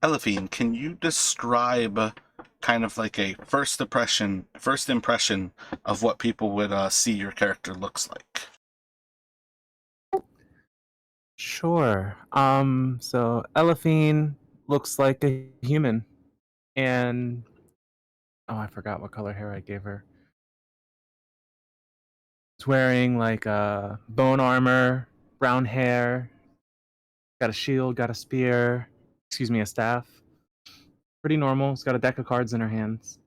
Elephine, can you describe kind of like a first impression of what people would see your character looks like? Sure. So Elephine looks like a human, and oh, I forgot what color hair I gave her. It's wearing like bone armor, brown hair, got a shield, got a spear, excuse me, a staff. Pretty normal. It's got a deck of cards in her hands.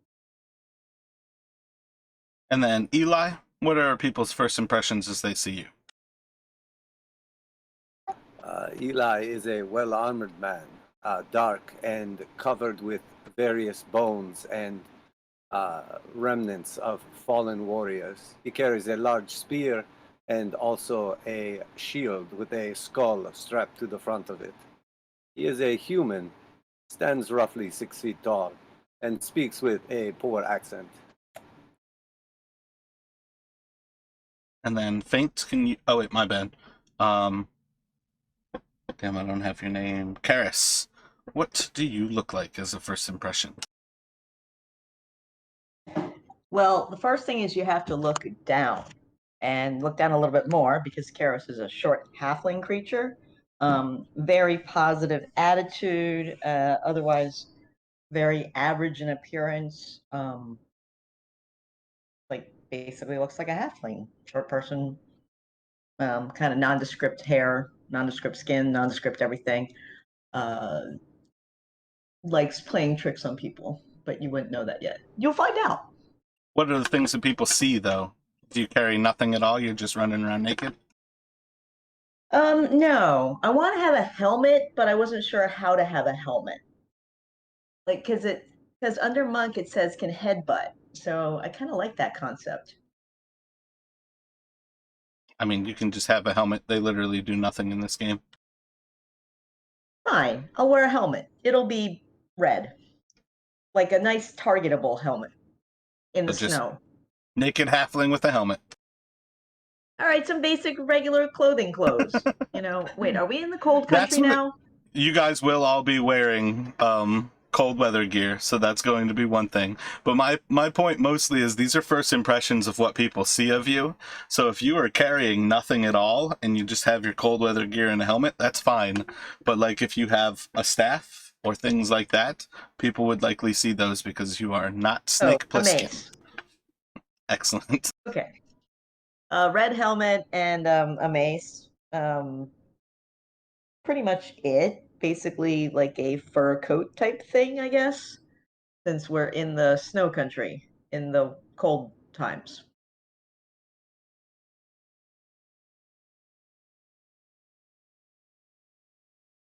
And then Eli, what are people's first impressions as they see you? Eli is a well-armored man, dark and covered with various bones and remnants of fallen warriors. He carries a large spear and also a shield with a skull strapped to the front of it. He is a human, stands roughly 6 feet tall, and speaks with a poor accent. And then Faint, can you... Oh, wait, my bad. Damn, I don't have your name. Karis, what do you look like as a first impression? Well, the first thing is you have to look down and look down a little bit more because Karis is a short halfling creature. Very positive attitude, otherwise very average in appearance. Like basically looks like a halfling, short person, kind of nondescript hair, nondescript skin, nondescript everything. Likes playing tricks on people, but you wouldn't know that yet. You'll find out. What are the things that people see, though? Do you carry nothing at all? You're just running around naked? No. I want to have a helmet, but I wasn't sure how to have a helmet. Like, because under monk it says can headbutt, so I kind of like that concept. I mean, you can just have a helmet. They literally do nothing in this game. Fine, I'll wear a helmet. It'll be red, like a nice targetable helmet in the Just snow. naked halfling with a helmet. All right, some basic regular clothes. Wait, are we in the cold country now? You guys will all be wearing cold weather gear, so that's going to be one thing. But my point mostly is these are first impressions of what people see of you. So if you are carrying nothing at all and you just have your cold weather gear and a helmet, that's fine. But like if you have a staff or things like that, people would likely see those because you are not Snake a Plissken. mace. Excellent. Okay. A red helmet and a mace. Pretty much it. Basically like a fur coat type thing, I guess, since we're in the snow country in the cold times.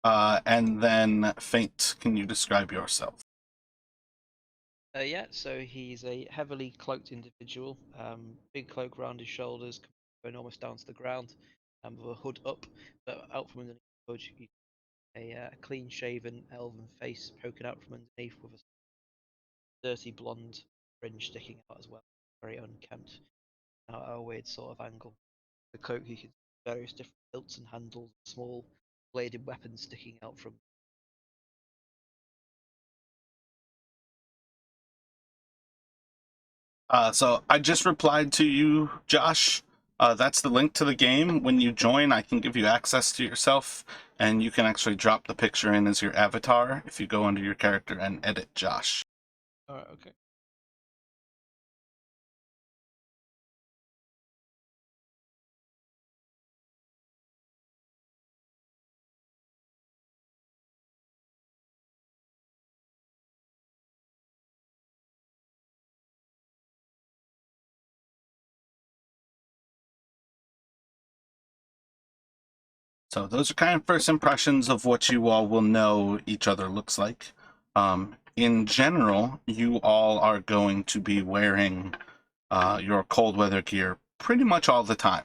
And then Faint, can you describe yourself? Yeah, so he's a heavily cloaked individual, big cloak around his shoulders, going almost down to the ground, with a hood up, but out from underneath the hood, a clean-shaven elven face poking out from underneath with a dirty blonde fringe sticking out as well, very unkempt, at a weird sort of angle. The cloak you can see various different hilts and handles, small bladed weapons sticking out from. So I just replied to you, Josh. That's the link to the game. When you join, I can give you access to yourself, and you can actually drop the picture in as your avatar if you go under your character and edit Josh. Alright, okay. So those are kind of first impressions of what you all will know each other looks like. In general, you all are going to be wearing your cold weather gear pretty much all the time.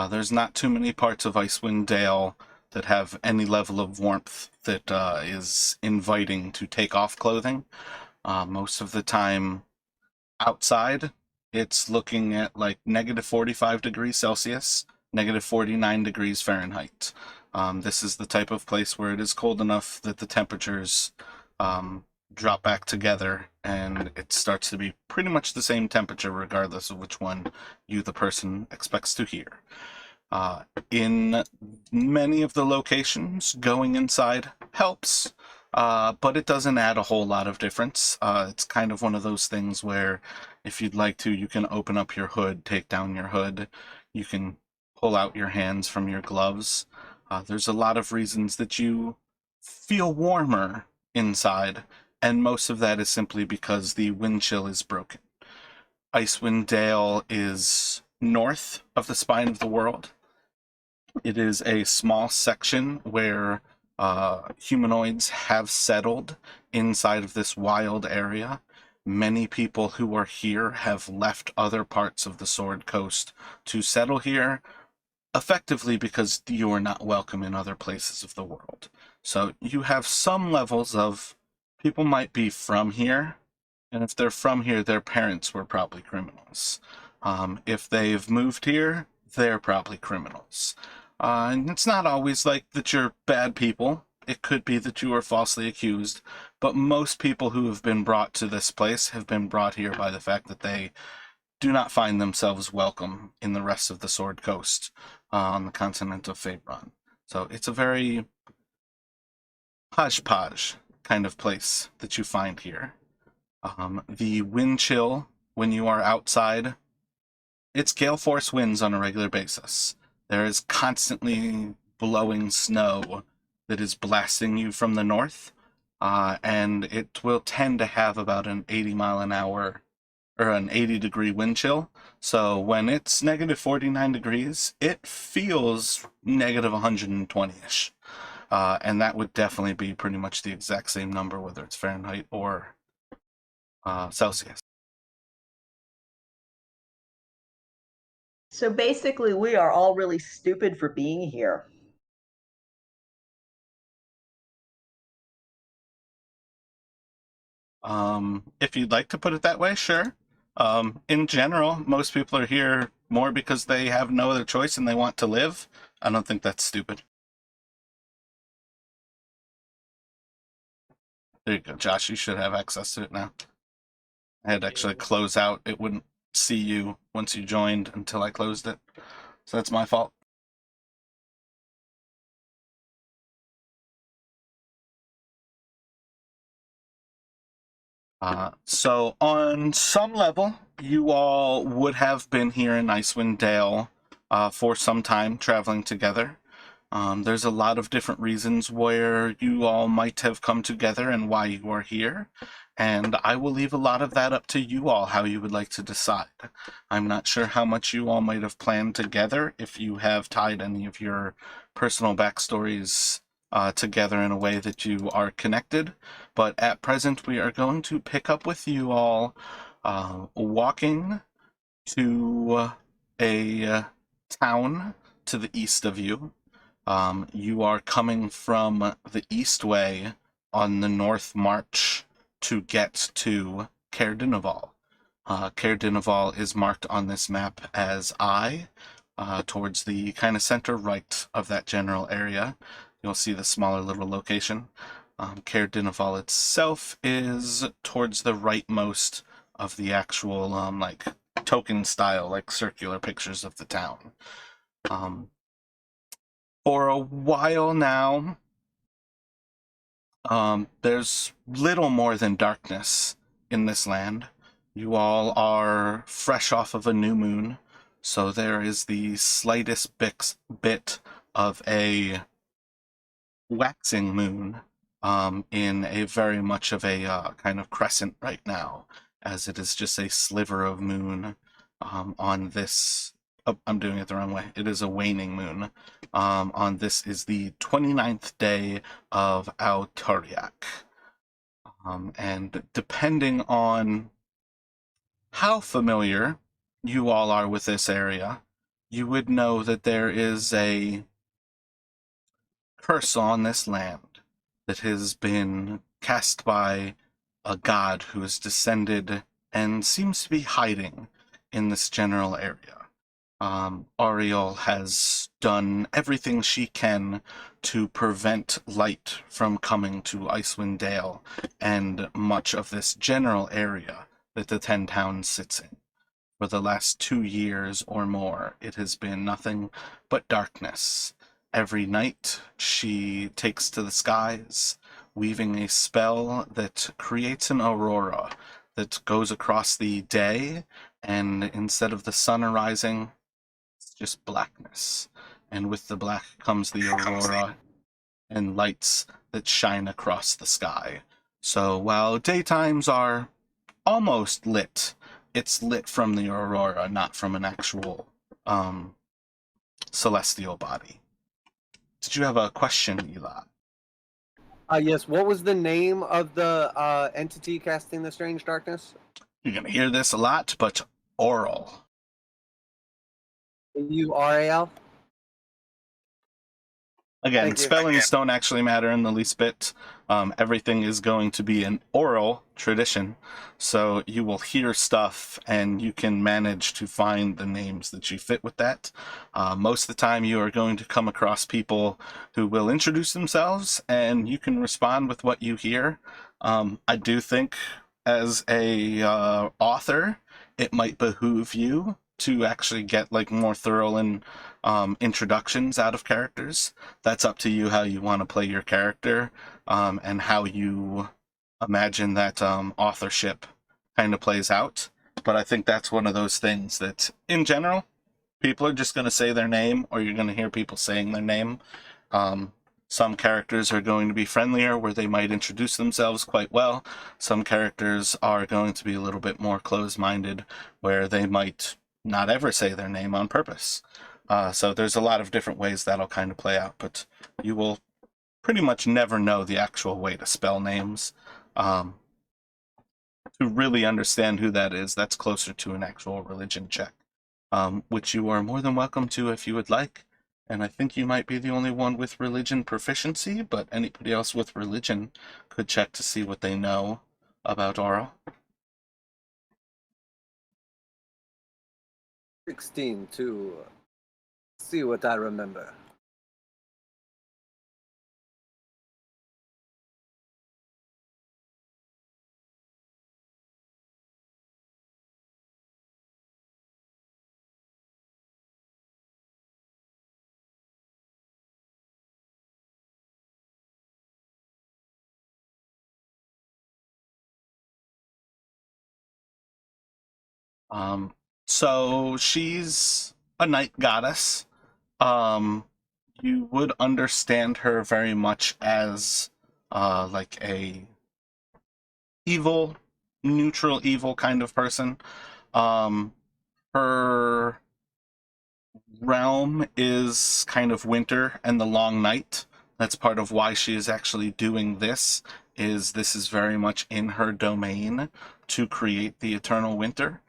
There's not too many parts of Icewind Dale that have any level of warmth that is inviting to take off clothing. Most of the time outside, it's looking at like negative 45 degrees Celsius, negative 49 degrees Fahrenheit. This is the type of place where it is cold enough that the temperatures drop back together, and it starts to be pretty much the same temperature regardless of which one you, the person, expects to hear. In many of the locations, going inside helps, but it doesn't add a whole lot of difference. It's kind of one of those things where if you'd like to, you can open up your hood, take down your hood, you can pull out your hands from your gloves. There's a lot of reasons that you feel warmer inside, and most of that is simply because the wind chill is broken. Icewind Dale is north of the spine of the world. It is a small section where humanoids have settled inside of this wild area. Many people who are here have left other parts of the Sword Coast to settle here, effectively because you are not welcome in other places of the world. So you have some levels of people might be from here, and if they're from here, their parents were probably criminals. If they've moved here, they're probably criminals. And it's not always like that you're bad people. It could be that you are falsely accused, but most people who have been brought to this place have been brought here by the fact that they do not find themselves welcome in the rest of the Sword Coast on the continent of Faerun. So it's a very hodgepodge kind of place that you find here. The wind chill when you are outside, it's gale force winds on a regular basis. There is constantly blowing snow that is blasting you from the north, and it will tend to have about an 80 mile an hour or an 80-degree wind chill. So when it's negative 49 degrees, it feels negative 120-ish. And that would definitely be pretty much the exact same number, whether it's Fahrenheit or Celsius. So basically, we are all really stupid for being here. If you'd like to put it that way, sure. In general, most people are here more because they have no other choice and they want to live. I don't think that's stupid. There you go, Josh. You should have access to it now. I had to actually close out. It wouldn't see you once you joined until I closed it. So that's my fault. So on some level, you all would have been here in Icewind Dale for some time traveling together. There's a lot of different reasons where you all might have come together and why you are here. And I will leave a lot of that up to you all, how you would like to decide. I'm not sure how much you all might have planned together, if you have tied any of your personal backstories together in a way that you are connected. But at present, we are going to pick up with you all walking to a town to the east of you. You are coming from the east way on the north march to get to Caer Dineval. Caer Dineval is marked on this map as I, towards the kind of center right of that general area. You'll see the smaller little location. Caer Dineval itself is towards the rightmost of the actual like token style, like circular pictures of the town. For a while now, there's little more than darkness in this land. You all are fresh off of a new moon, so there is the slightest bit of a waxing moon in a very much of a kind of crescent right now, as it is just a sliver of moon on this. Oh, I'm doing it the wrong way. It is a waning moon. On this is the 29th day of Autoriak. And depending on how familiar you all are with this area, you would know that there is a curse on this land that has been cast by a god who is descended and seems to be hiding in this general area. Auril has done everything she can to prevent light from coming to Icewind Dale and much of this general area that the 10 Towns sits in. For the last 2 years or more, it has been nothing but darkness. Every night, she takes to the skies, weaving a spell that creates an aurora that goes across the day, and instead of the sun arising, it's just blackness. And with the black comes the aurora and lights that shine across the sky. So while daytimes are almost lit, it's lit from the aurora, not from an actual celestial body. Did you have a question, Eli? Yes, what was the name of the entity casting the strange darkness? You're going to hear this a lot, but Auril. Ural? Again, Thank you. spellings don't actually matter in the least bit. Everything is going to be an oral tradition, so you will hear stuff and you can manage to find the names that you fit with that. Most of the time you are going to come across people who will introduce themselves and you can respond with what you hear. I do think as a author, it might behoove you to actually get like more thorough and introductions out of characters. That's up to you how you want to play your character, and how you imagine that authorship kind of plays out. But I think that's one of those things that, in general, people are just going to say their name, or you're going to hear people saying their name. Some characters are going to be friendlier, where they might introduce themselves quite well. Some characters are going to be a little bit more closed-minded, where they might not ever say their name on purpose. So there's a lot of different ways that'll kind of play out, but you will pretty much never know the actual way to spell names. To really understand who that is, that's closer to an actual religion check, which you are more than welcome to if you would like. And I think you might be the only one with religion proficiency, but anybody else with religion could check to see what they know about Auril. 16 to see what I remember. So she's a night goddess. You would understand her very much as like a evil, neutral evil kind of person. Her realm is kind of winter and the long night. That's part of why she is actually doing this. This is very much in her domain to create the eternal winter.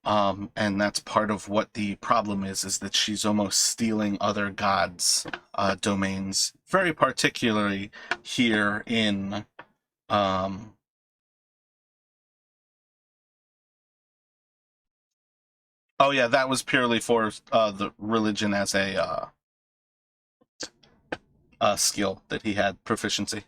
And that's part of what the problem is that she's almost stealing other gods' domains, very particularly here in oh yeah, that was purely for the religion as a skill that he had proficiency.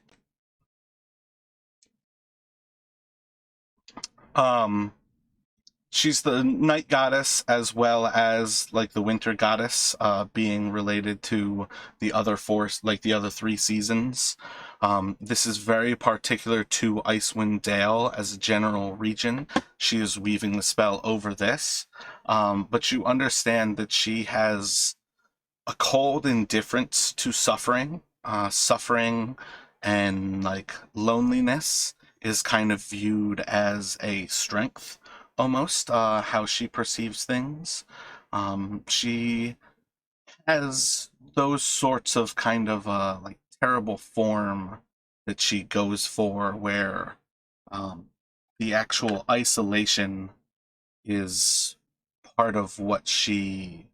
She's the night goddess as well as like the winter goddess, being related to the other like the other 3 seasons. This is very particular to Icewind Dale as a general region. She is weaving the spell over this, but you understand that she has a cold indifference to suffering. Suffering and like loneliness is kind of viewed as a strength, almost, how she perceives things. She has those sorts of kind of like terrible form that she goes for, where the actual isolation is part of what she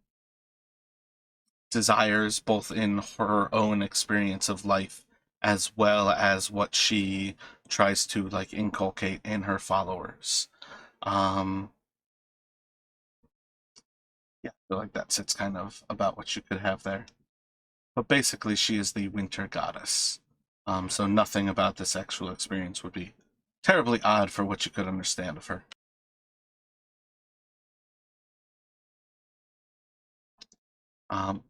desires, both in her own experience of life as well as what she tries to like inculcate in her followers. Yeah, I feel like that's it's kind of about what you could have there. But basically, she is the winter goddess. So nothing about this actual experience would be terribly odd for what you could understand of her.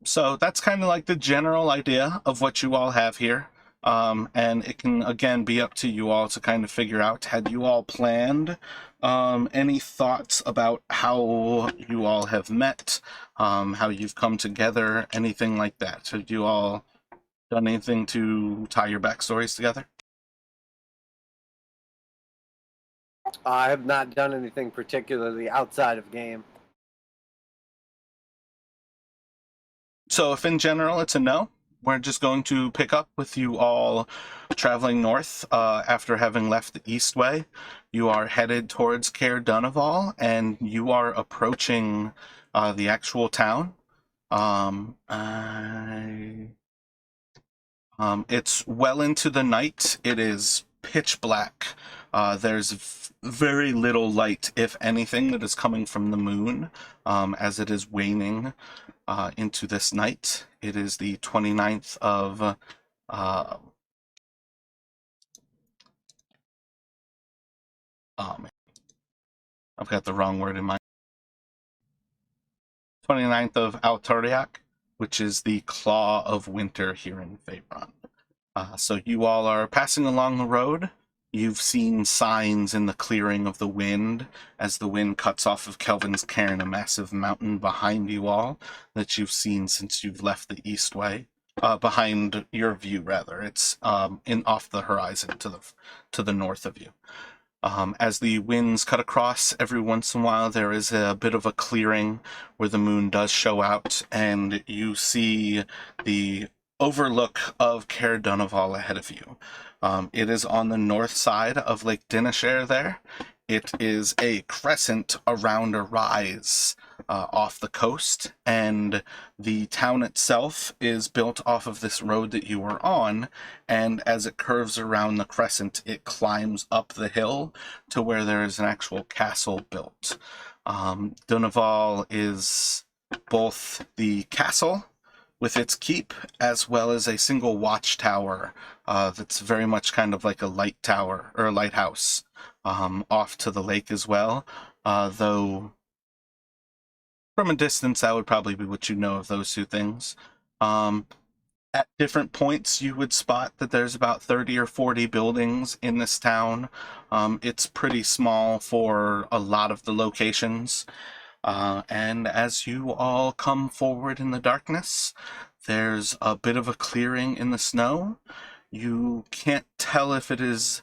So that's kind of like the general idea of what you all have here. And it can, again, be up to you all to kind of figure out, had you all planned any thoughts about how you all have met, how you've come together, anything like that? Have you all done anything to tie your backstories together? I have not done anything particularly outside of game. So if in general it's a no, we're just going to pick up with you all traveling north after having left the east way. You are headed towards Caer Dineval, and you are approaching the actual town. It's well into the night. It is pitch black. There's very little light, if anything, that is coming from the moon as it is waning into this night. It is the 29th of I've got the wrong word in mind. 29th of Altariak, which is the Claw of Winter here in Faerun. So you all are passing along the road. You've seen signs in the clearing of the wind as the wind cuts off of Kelvin's Cairn, a massive mountain behind you all that you've seen since you've left the east way. Behind your view, rather. It's in off the horizon to the north of you. As the winds cut across, every once in a while there is a bit of a clearing where the moon does show out, and you see the overlook of Caer Dineval ahead of you. It is on the north side of Lake Dineshare there. It is a crescent around a rise off the coast, and the town itself is built off of this road that you were on, and as it curves around the crescent, it climbs up the hill to where there is an actual castle built. Dineval is both the castle with its keep, as well as a single watchtower that's very much kind of like a light tower or a lighthouse off to the lake as well. Though from a distance, that would probably be what you know of those two things. At different points, you would spot that there's about 30 or 40 buildings in this town. It's pretty small for a lot of the locations. And as you all come forward in the darkness, there's a bit of a clearing in the snow. You can't tell if it is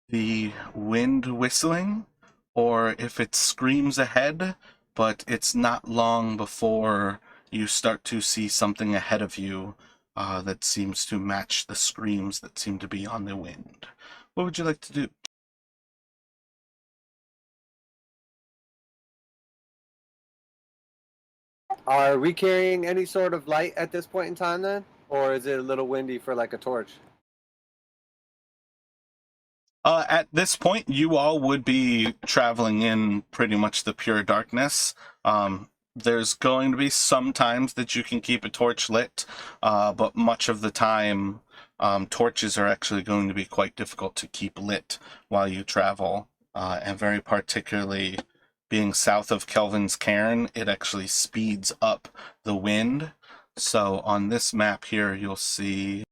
the wind whistling or if it screams ahead, but it's not long before you start to see something ahead of you that seems to match the screams that seem to be on the wind. What would you like to do? Are we carrying any sort of light at this point in time then? Or is it a little windy for like a torch? At this point, you all would be traveling in pretty much the pure darkness. There's going to be some times that you can keep a torch lit, but much of the time, torches are actually going to be quite difficult to keep lit while you travel. And very particularly being south of Kelvin's Cairn, it actually speeds up the wind. So on this map here, you'll see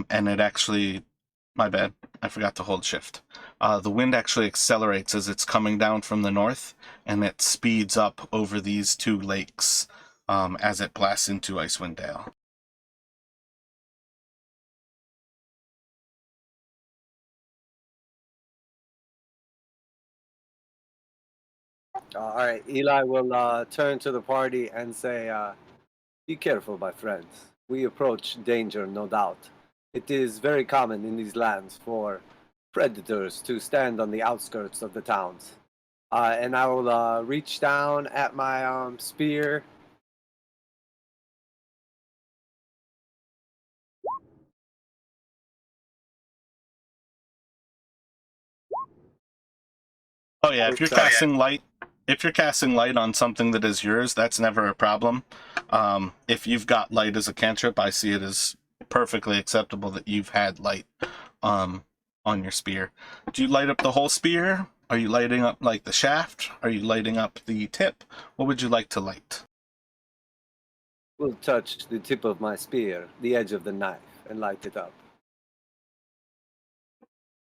and it actually, my bad, I forgot to hold shift. The wind actually accelerates as it's coming down from the north, and it speeds up over these two lakes as it blasts into Icewind Dale. All right, Eli will turn to the party and say, be careful, my friends. We approach danger, no doubt. It is very common in these lands for predators to stand on the outskirts of the towns. And I will reach down at my spear. Oh yeah, if you're casting light on something that is yours, that's never a problem. If you've got light as a cantrip, I see it as perfectly acceptable that you've had light on your spear. Do you light up the whole spear? Are you lighting up like the shaft? Are you lighting up the tip? What would you like to light? Will touch the tip of my spear, the edge of the knife, and light it up.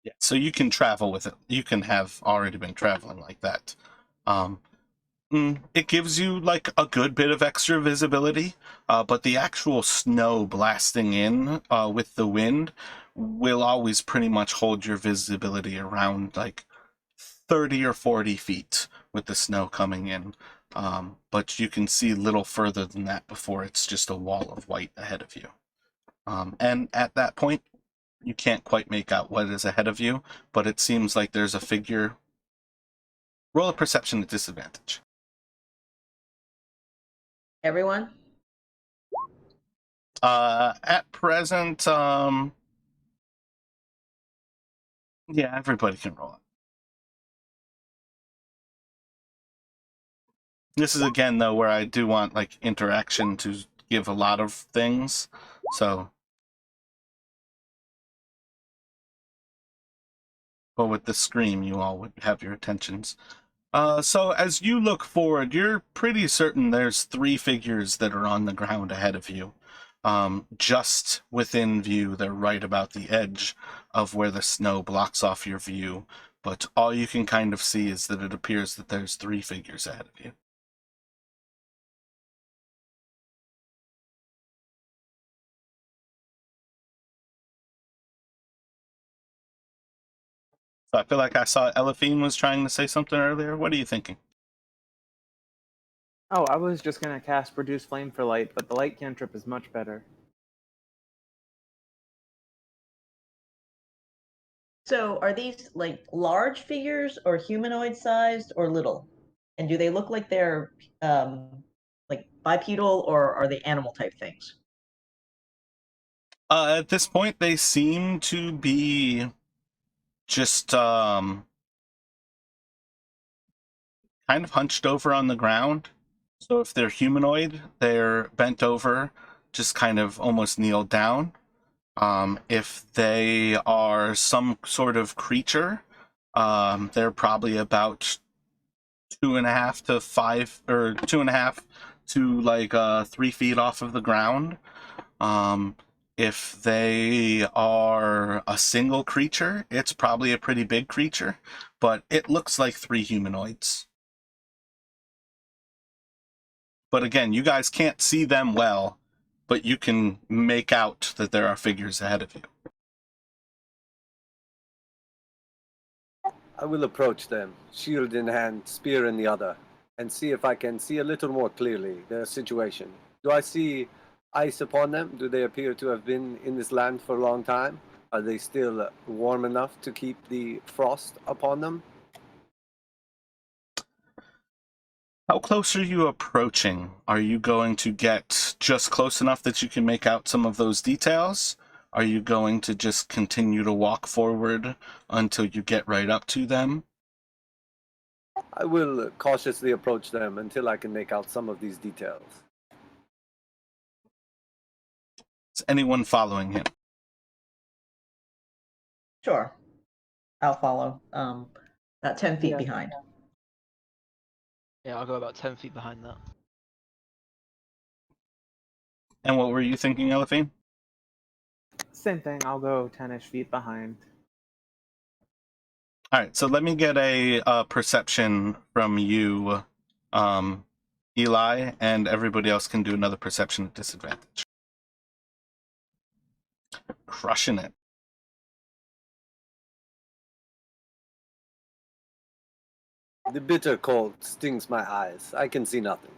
Yeah, so you can travel with it. You can have already been traveling like that. It gives you like a good bit of extra visibility, but the actual snow blasting in with the wind will always pretty much hold your visibility around like 30 or 40 feet with the snow coming in. But you can see little further than that before it's just a wall of white ahead of you. And at that point, you can't quite make out what is ahead of you, but it seems like there's a figure. Roll a perception at disadvantage. Everyone? At present, yeah, everybody can roll it. This is again though where I do want like interaction to give a lot of things. So, but with the scream, you all would have your attentions. So as you look forward, you're pretty certain there's 3 figures that are on the ground ahead of you. Just within view, they're right about the edge of where the snow blocks off your view, but all you can kind of see is that it appears that there's 3 figures ahead of you. So I feel like I saw Elephine was trying to say something earlier. What are you thinking? Oh, I was just gonna cast Produce Flame for Light, but the light cantrip is much better. So are these like large figures or humanoid sized or little? And do they look like they're like bipedal or are they animal type things? At this point, they seem to be just kind of hunched over on the ground. So if they're humanoid, they're bent over, just kind of almost kneeled down. If they are some sort of creature, they're probably about 2.5 to 5, or 2.5 to like 3 feet off of the ground. If they are a single creature, it's probably a pretty big creature, but it looks like 3 humanoids. But again, you guys can't see them well, but you can make out that there are figures ahead of you. I will approach them, shield in hand, spear in the other, and see if I can see a little more clearly their situation. Do I see ice upon them? Do they appear to have been in this land for a long time? Are they still warm enough to keep the frost upon them? How close are you approaching? Are you going to get just close enough that you can make out some of those details? Are you going to just continue to walk forward until you get right up to them? I will cautiously approach them until I can make out some of these details. Is anyone following him? Sure. I'll follow. About 10 feet behind. Yeah, I'll go about 10 feet behind that. And what were you thinking, Elephine? Same thing, I'll go 10-ish feet behind. All right, so let me get a perception from you, Eli, and everybody else can do another perception at disadvantage. Crushing it. The bitter cold stings my eyes. I can see nothing.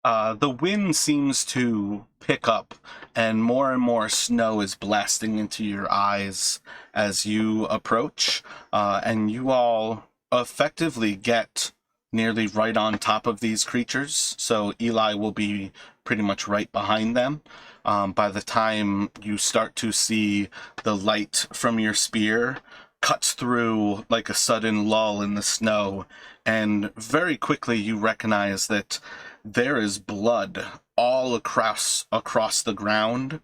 The wind seems to pick up, and more snow is blasting into your eyes as you approach, and you all effectively get nearly right on top of these creatures, so Eli will be pretty much right behind them. By the time you start to see the light from your spear cuts through like a sudden lull in the snow, and very quickly you recognize that there is blood all across the ground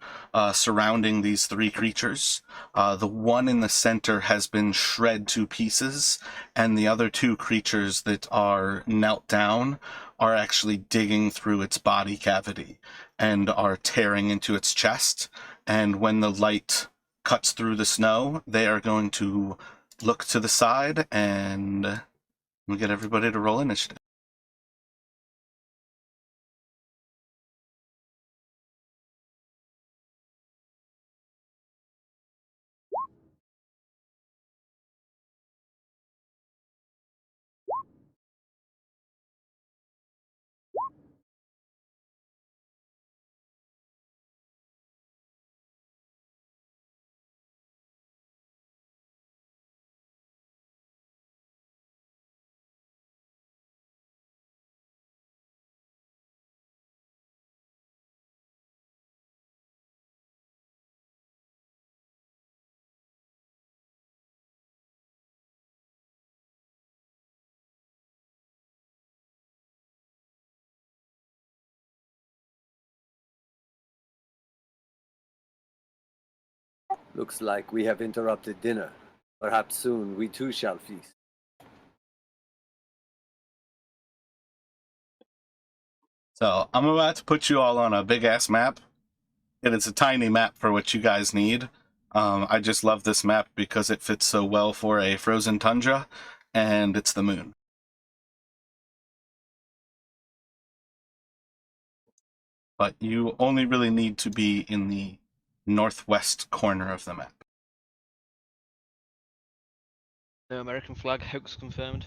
surrounding these three creatures. The one in the center has been shred to pieces, and the other two creatures that are knelt down are actually digging through its body cavity and are tearing into its chest. And when the light cuts through the snow, they are going to look to the side, and we get everybody to roll initiative. Looks like we have interrupted dinner. Perhaps soon we too shall feast. So I'm about to put you all on a big ass map. And it's a tiny map for what you guys need. I just love this map because it fits so well for a frozen tundra, and it's the moon. But you only really need to be in the northwest corner of the map. No American flag, hoax confirmed.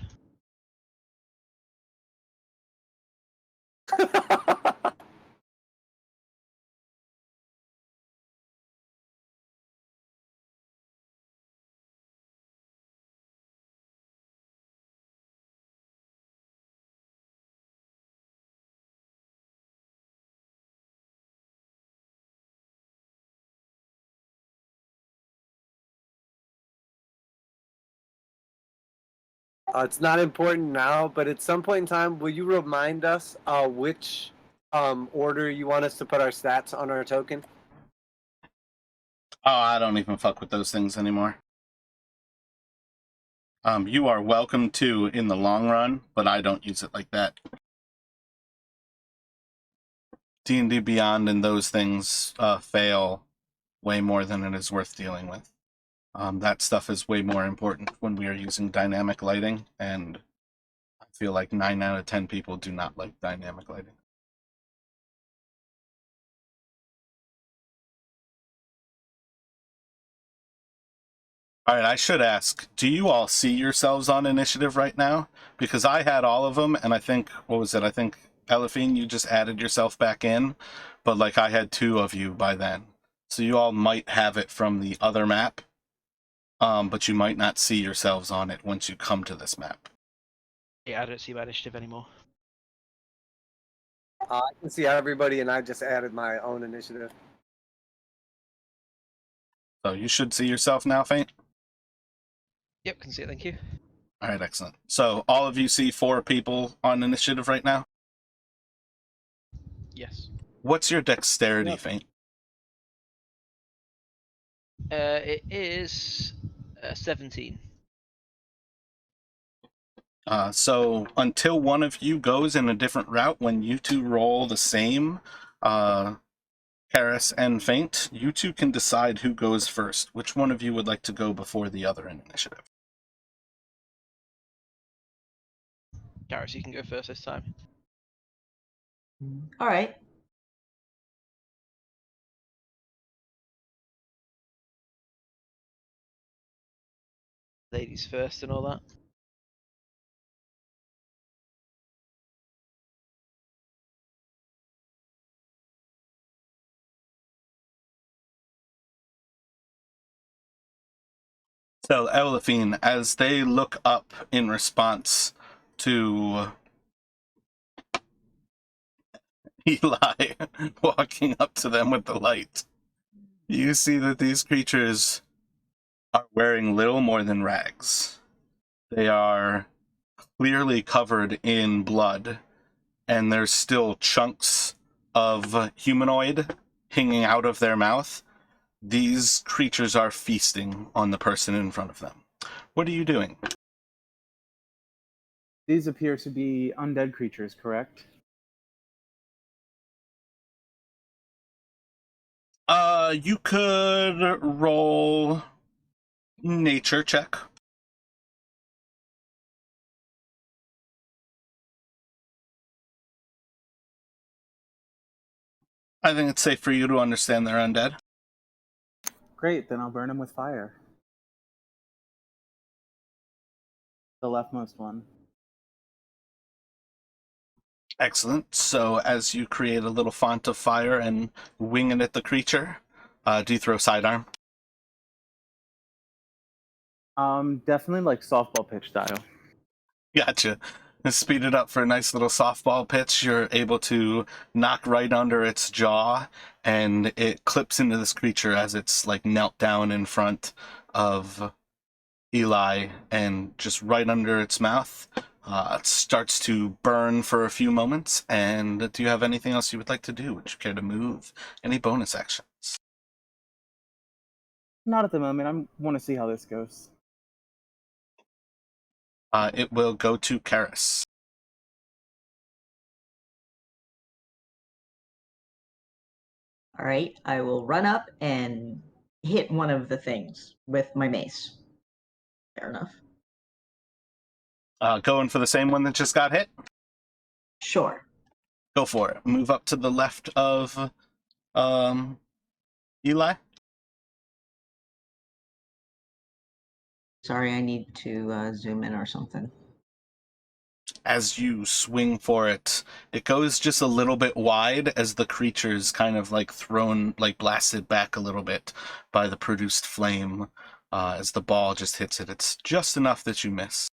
It's not important now, but at some point in time, will you remind us which order you want us to put our stats on our token? Oh, I don't even fuck with those things anymore. You are welcome to in the long run, but I don't use it like that. D&D Beyond and those things fail way more than it is worth dealing with. That stuff is way more important when we are using dynamic lighting, and I feel like 9 out of 10 people do not like dynamic lighting. All right, I should ask, do you all see yourselves on initiative right now? Because I had all of them, and I think, what was it? I think, Elephine, you just added yourself back in, but like I had 2 of you by then. So you all might have it from the other map, but you might not see yourselves on it once you come to this map. Yeah, I don't see my initiative anymore. I can see everybody, and I just added my own initiative. So you should see yourself now, Faint? Yep, can see it, thank you. All right, excellent. So all of you see 4 people on initiative right now? Yes. What's your dexterity, Yep. Faint? It is 17. So until one of you goes in a different route, when you two roll the same, Karis and Faint, you two can decide who goes first. Which one of you would like to go before the other in initiative? Garrett, you can go first this time. All right. Ladies first and all that. So, Elephine, as they look up in response to Eli walking up to them with the light, you see that these creatures are wearing little more than rags. They are clearly covered in blood, and there's still chunks of humanoid hanging out of their mouth. These creatures are feasting on the person in front of them. What are you doing? These appear to be undead creatures, correct? You could roll nature check. I think it's safe for you to understand they're undead. Great, then I'll burn them with fire. The leftmost one. Excellent. So as you create a little font of fire and wing it at the creature, do you throw sidearm? Definitely like softball pitch style. Gotcha. Speed it up for a nice little softball pitch. You're able to knock right under its jaw, and it clips into this creature as it's like knelt down in front of Eli, and just right under its mouth. It starts to burn for a few moments. And do you have anything else you would like to do? Would you care to move? Any bonus actions? Not at the moment. I want to see how this goes. It will go to Karis. All right, I will run up and hit one of the things with my mace. Fair enough. Going for the same one that just got hit? Sure. Go for it. Move up to the left of Eli. Sorry, I need to zoom in or something. As you swing for it, it goes just a little bit wide as the creature's kind of like thrown, like blasted back a little bit by the produced flame. As the ball just hits it, it's just enough that you miss.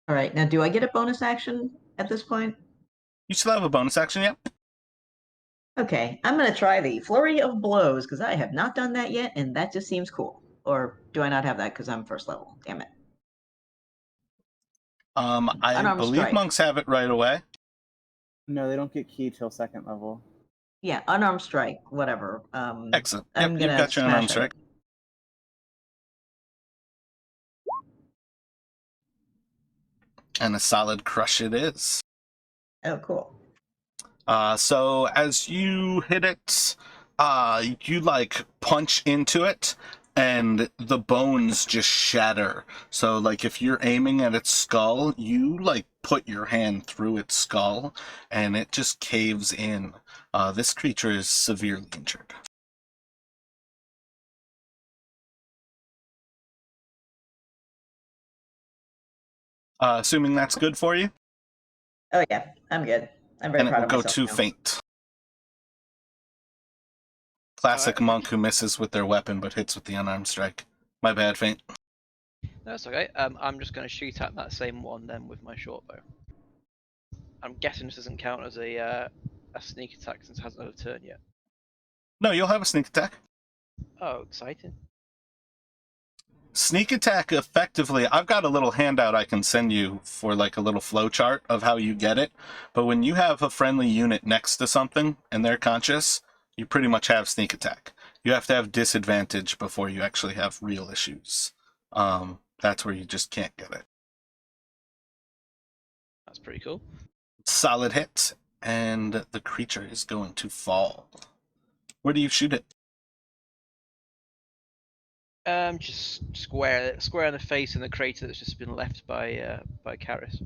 All right, now do I get a bonus action at this point? You still have a bonus action yet? Okay, I'm going to try the Flurry of Blows because I have not done that yet, and that just seems cool. Or do I not have that because I'm first level? Damn it. I Unarmed believe strike. monks have it right away. No, they don't get key till second level. Yeah, unarmed strike, whatever. Excellent. I'm Yep, gonna you've got your smash unarmed at strike. it. And a solid crush it is. Oh, cool. So as you hit it, you like punch into it, and the bones just shatter. So like if you're aiming at its skull, you like put your hand through its skull, and it just caves in. This creature is severely injured. Assuming that's good for you, Oh yeah, I'm good. I'm very and it proud will of go myself to now. faint. Classic Alright. monk who misses with their weapon but hits with the unarmed strike. My bad, faint. That's okay. I'm just going to shoot at that same one then with my short bow. I'm guessing this doesn't count as a sneak attack since it hasn't had a turn yet. No, you'll have a sneak attack. Oh, exciting. Sneak attack effectively, I've got a little handout I can send you for like a little flow chart of how you get it. But when you have a friendly unit next to something and they're conscious, you pretty much have sneak attack. You have to have disadvantage before you actually have real issues. That's where you just can't get it. That's pretty cool. Solid hit, and the creature is going to fall. Where do you shoot it? Just square in the face in the crater that's just been left by Karis.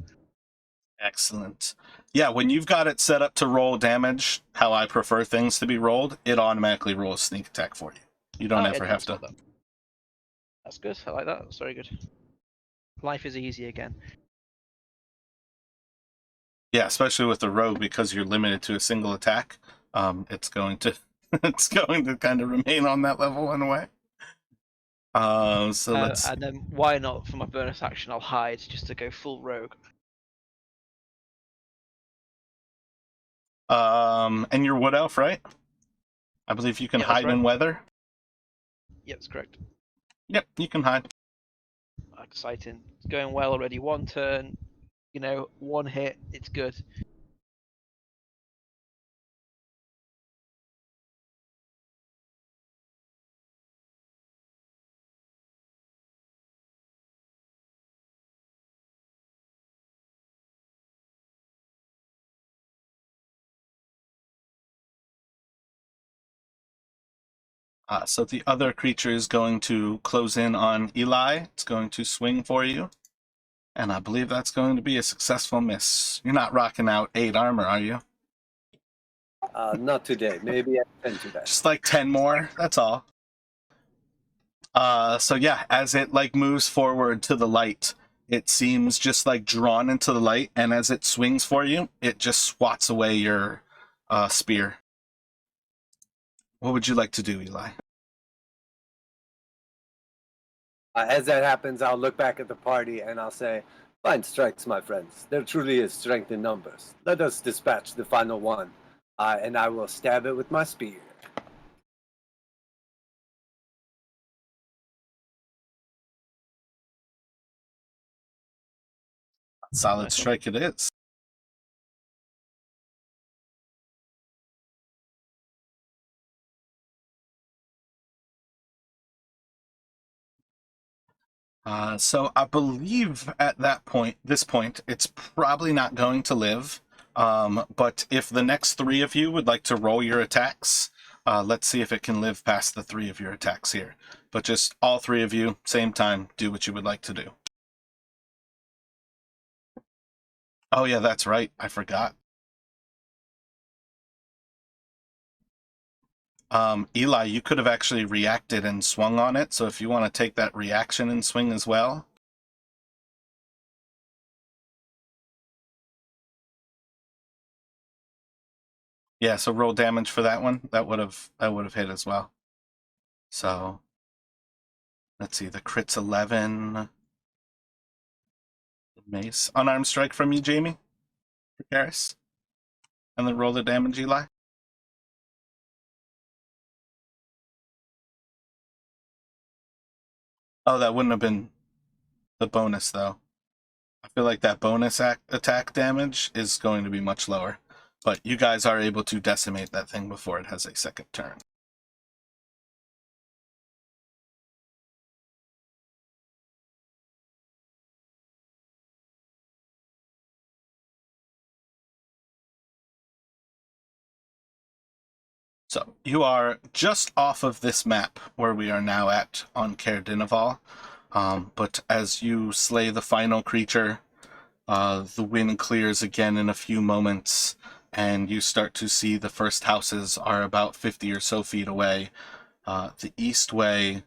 Excellent. Yeah, when you've got it set up to roll damage, how I prefer things to be rolled, it automatically rolls sneak attack for you. You don't ever have to. That's good. I like that. That's very good. Life is easy again. Yeah, especially with the rogue, because you're limited to a single attack. It's going to It's going to kind of remain on that level in a way. So let's. And then why not for my bonus action? I'll hide just to go full rogue. And you're wood elf, right? I believe you can Yeah, that's hide right. in weather. Yep, that's correct. Yep, you can hide. Exciting. It's going well already. One turn, one hit. It's good. So the other creature is going to close in on Eli. It's going to swing for you. And I believe that's going to be a successful miss. You're not rocking out 8 armor, are you? Not today. Maybe at 10 to that. Just like 10 more, that's all. So yeah, as it like moves forward to the light, it seems just like drawn into the light, and as it swings for you, it just swats away your spear. What would you like to do, Eli? As that happens, I'll look back at the party and I'll say, "Fine strikes, my friends. There truly is strength in numbers. Let us dispatch the final one, and I will stab it with my spear." Solid Nice one. strike it is. So I believe at this point, it's probably not going to live. But if the next 3 of you would like to roll your attacks, let's see if it can live past the 3 of your attacks here. But just all 3 of you, same time, do what you would like to do. Oh yeah, that's right. I forgot. Eli, you could have actually reacted and swung on it. So if you want to take that reaction and swing as well. Yeah, so roll damage for that one. That would have hit as well. So let's see, the crit's 11. Mace. Unarmed strike from you, Jamie. For Karis. And then roll the damage, Eli. Oh, that wouldn't have been the bonus, though. I feel like that bonus attack damage is going to be much lower. But you guys are able to decimate that thing before it has a second turn. So you are just off of this map where we are now at on Caer Dineval. But as you slay the final creature, the wind clears again in a few moments, and you start to see the first houses are about 50 or so feet away. The east way...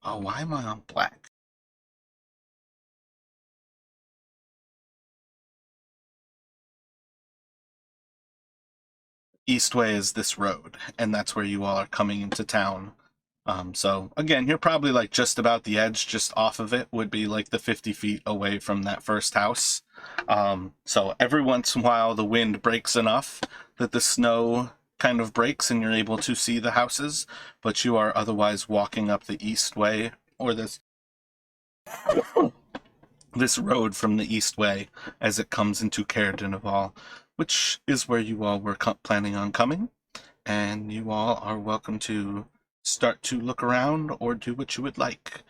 Oh, why am I on black? East way is this road, and that's where you all are coming into town. So again, you're probably like just about the edge, just off of it would be like the 50 feet away from that first house. So every once in a while the wind breaks enough that the snow kind of breaks and you're able to see the houses, but you are otherwise walking up the east way, or this road from the east way as it comes into Caer Dineval, which is where you all were planning on coming, and you all are welcome to start to look around or do what you would like.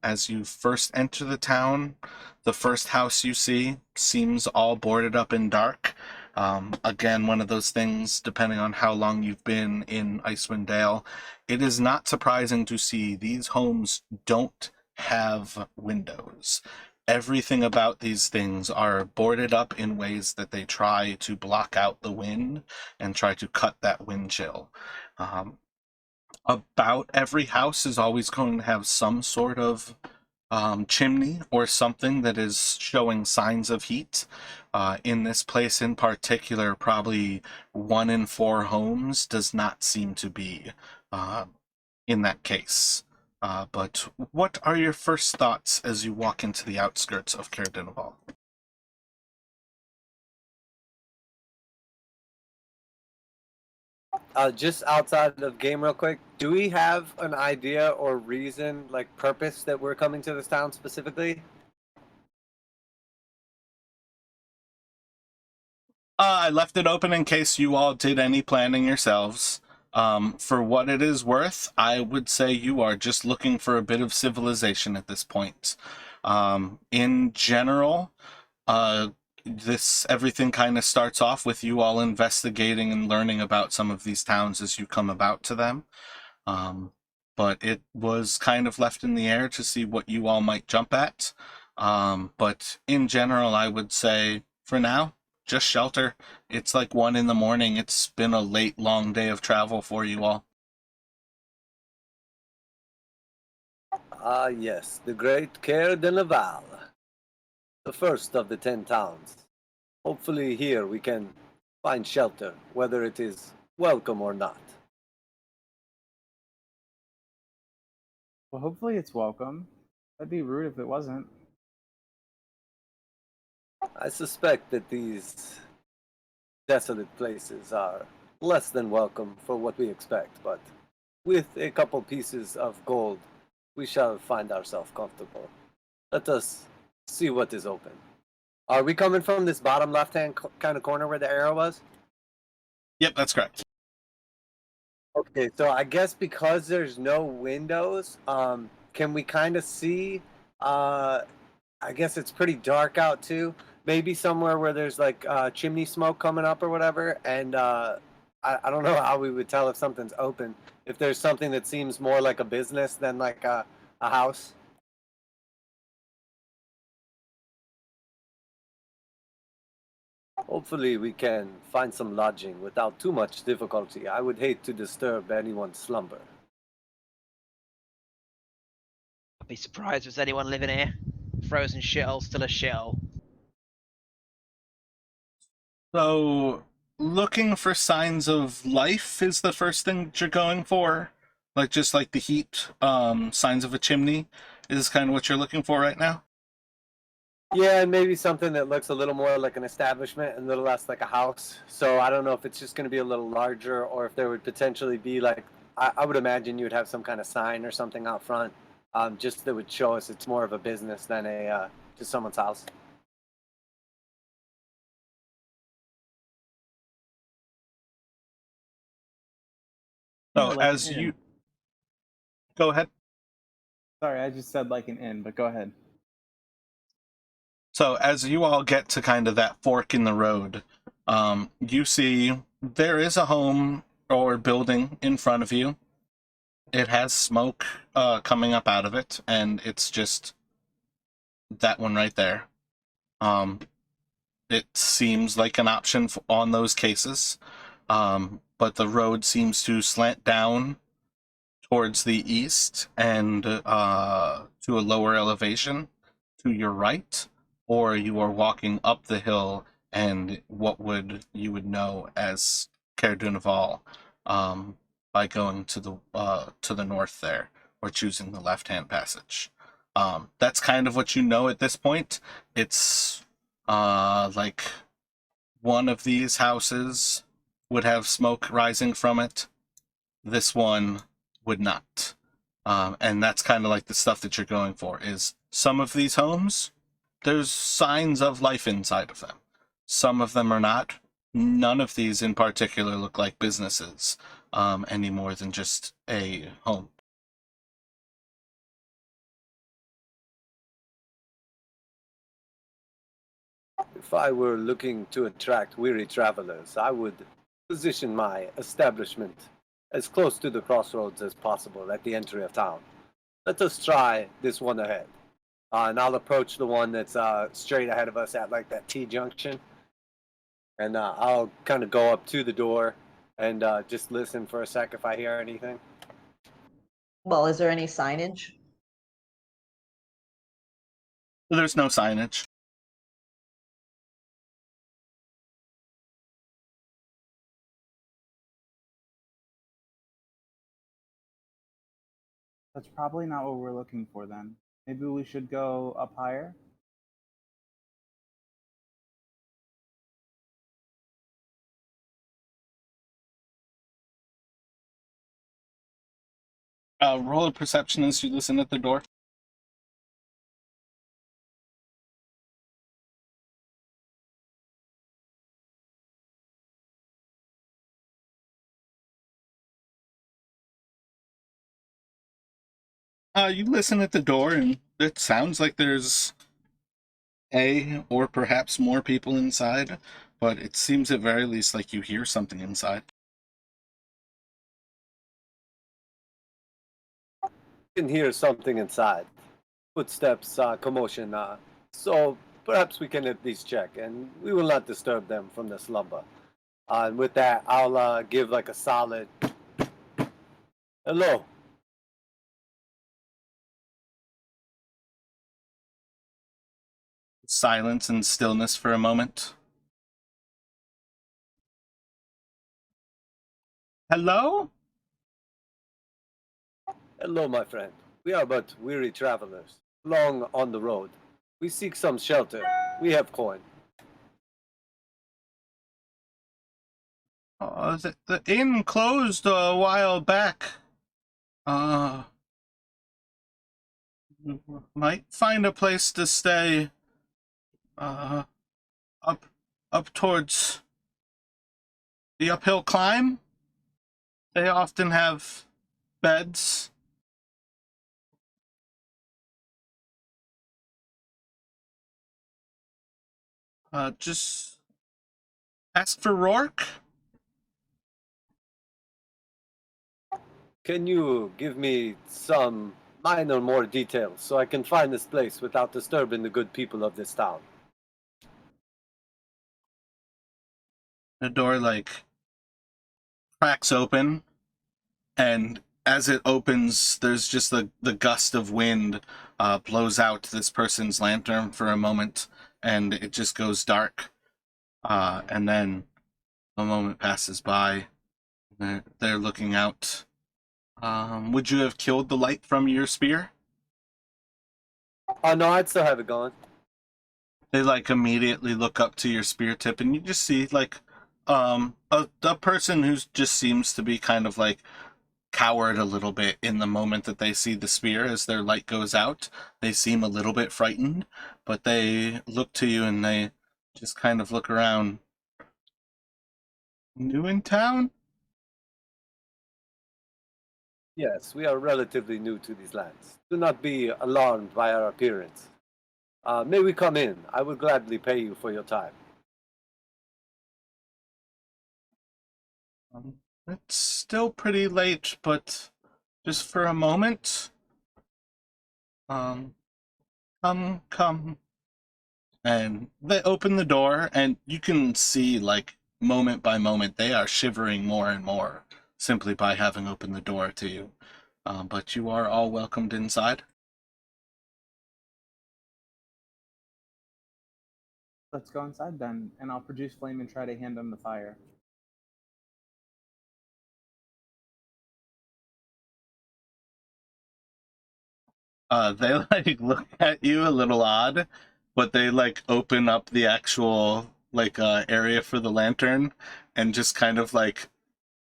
As you first enter the town, the first house you see seems all boarded up in dark. Again, one of those things, depending on how long you've been in Icewind Dale, it is not surprising to see these homes don't have windows. Everything about these things are boarded up in ways that they try to block out the wind and try to cut that wind chill. About every house is always going to have some sort of chimney or something that is showing signs of heat. In this place in particular, probably 1 in 4 homes does not seem to be in that case. But what are your first thoughts as you walk into the outskirts of Caer Dineval? Just outside of game real quick, do we have an idea or reason, like purpose, that we're coming to this town specifically? I left it open in case you all did any planning yourselves. For what it is worth, I would say you are just looking for a bit of civilization at this point. In general, everything kind of starts off with you all investigating and learning about some of these towns as you come about to them. But it was kind of left in the air to see what you all might jump at. But in general, I would say for now, just shelter. It's like 1 in the morning. It's been a late, long day of travel for you all. Ah, yes, the great Caer Dineval, the first of the 10 towns. Hopefully here we can find shelter, whether it is welcome or not. Well, hopefully it's welcome. That'd be rude if it wasn't. I suspect that these desolate places are less than welcome for what we expect, but with a couple pieces of gold, we shall find ourselves comfortable. Let us see what is open. Are we coming from this bottom left-hand kind of corner where the arrow was? Yep, that's correct. Okay, so I guess because there's no windows, can we kind of see? I guess it's pretty dark out too. Maybe somewhere where there's like chimney smoke coming up or whatever. And I don't know how we would tell if something's open. If there's something that seems more like a business than like a house. Hopefully we can find some lodging without too much difficulty. I would hate to disturb anyone's slumber. I'd be surprised if there's anyone living here. Frozen shithole, still a shithole. So, looking for signs of life is the first thing that you're going for? Like, just like the heat, signs of a chimney is kind of what you're looking for right now? Yeah, and maybe something that looks a little more like an establishment and a little less like a house. So I don't know if it's just going to be a little larger or if there would potentially be like, I would imagine you would have some kind of sign or something out front, just that would show us it's more of a business than a just someone's house. So, Yeah, like as an you inn. go ahead. Sorry, I just said like an inn, but go ahead. So, as you all get to kind of that fork in the road, you see there is a home or building in front of you. It has smoke coming up out of it, and it's just that one right there. It seems like an option on those cases, but the road seems to slant down towards the east and to a lower elevation to your right, or you are walking up the hill and what you would know as Caer Dineval, by going to the north there, or choosing the left-hand passage. That's kind of what you know at this point. It's like one of these houses would have smoke rising from it. This one would not. And that's kind of like the stuff that you're going for, is some of these homes, there's signs of life inside of them. Some of them are not. None of these in particular look like businesses any more than just a home. If I were looking to attract weary travelers, I would position my establishment as close to the crossroads as possible at the entry of town. Let us try this one ahead. And I'll approach the one that's straight ahead of us at like that T-junction. And I'll kind of go up to the door and just listen for a sec if I hear anything. Well, is there any signage? There's no signage. That's probably not what we're looking for then. Maybe we should go up higher? Roll a perception as you listen at the door. You listen at the door, and it sounds like there's or perhaps more people inside, but it seems at very least like you hear something inside. You can hear something inside. Footsteps, commotion. So perhaps we can at least check, and we will not disturb them from their slumber. And with that, I'll give like a solid hello. Silence and stillness for a moment. Hello? Hello, my friend. We are but weary travelers, long on the road. We seek some shelter. We have coin. The inn closed a while back. Might find a place to stay. Up towards the uphill climb. They often have beds. Just ask for Rourke. Can you give me some minor more details so I can find this place without disturbing the good people of this town? The door, cracks open, and as it opens, there's just the gust of wind blows out this person's lantern for a moment, and it just goes dark. And then a moment passes by. They're looking out. Would you have killed the light from your spear? Oh, no, I'd still have it going. They immediately look up to your spear tip, and you just see a person who just seems to be kind of cowered a little bit in the moment that they see the spear as their light goes out. They seem a little bit frightened, but they look to you and they just kind of look around. New in town? Yes, we are relatively new to these lands. Do not be alarmed by our appearance. May we come in? I will gladly pay you for your time. It's still pretty late, but just for a moment. Come. And they open the door, and you can see, moment by moment, they are shivering more and more simply by having opened the door to you. But you are all welcomed inside. Let's go inside then, and I'll produce flame and try to hand them the fire. They look at you a little odd, but they open up the actual area for the lantern and just kind of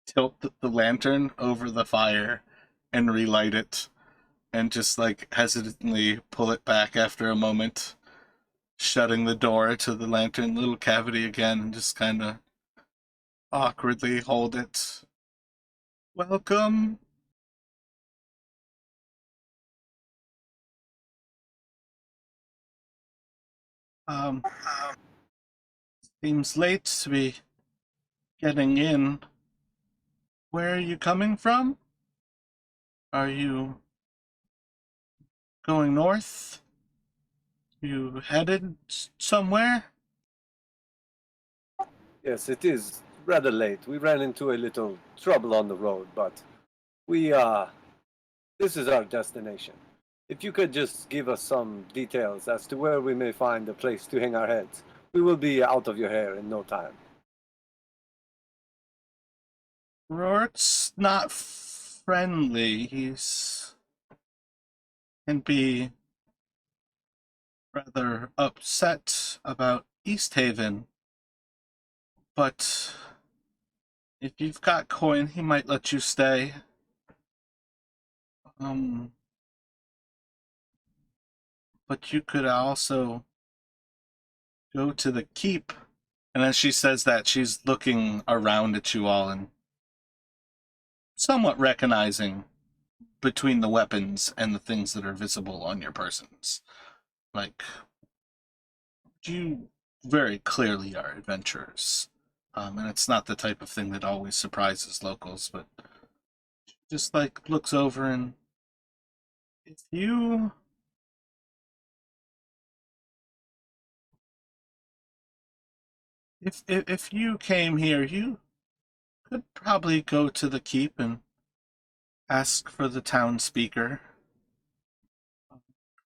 tilt the lantern over the fire and relight it and just hesitantly pull it back after a moment, shutting the door to the lantern little cavity again and just kind of awkwardly hold it. Welcome. Seems late to be getting in. Where are you coming from? Are you going north? You headed somewhere? Yes, it is rather late. We ran into a little trouble on the road, but this is our destination. if you could just give us some details as to where we may find a place to hang our heads, we will be out of your hair in no time. Rourke's not friendly. He's can be rather upset about East Haven. But if you've got coin, he might let you stay. But you could also go to the keep. And as she says that, she's looking around at you all and somewhat recognizing between the weapons and the things that are visible on your persons. Like, you very clearly are adventurers. And it's not the type of thing that always surprises locals, but just like looks over and if you if you came here, you could probably go to the keep and ask for the town speaker.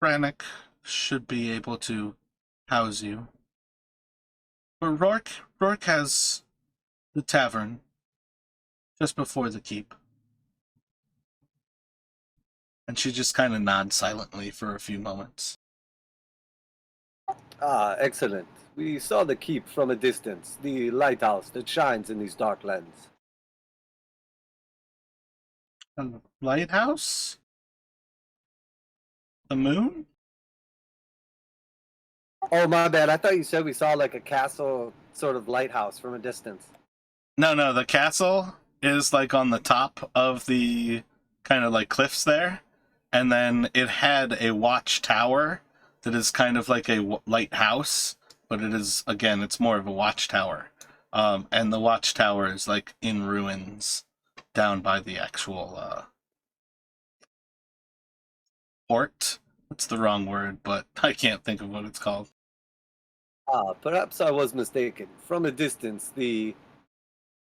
Brannick should be able to house you. But Rourke has the tavern just before the keep. And she just kind of nods silently for a few moments. Ah, excellent. We saw the keep from a distance, the lighthouse that shines in these dark lands. A lighthouse? The moon? Oh, my bad. I thought you said we saw like a castle sort of lighthouse from a distance. No, the castle is like on the top of the kind of like cliffs there. And then it had a watchtower that is kind of like a lighthouse, but it is, again, it's more of a watchtower. And the watchtower is like in ruins down by the actual port. That's the wrong word, but I can't think of what it's called. Ah, perhaps I was mistaken. From a distance, the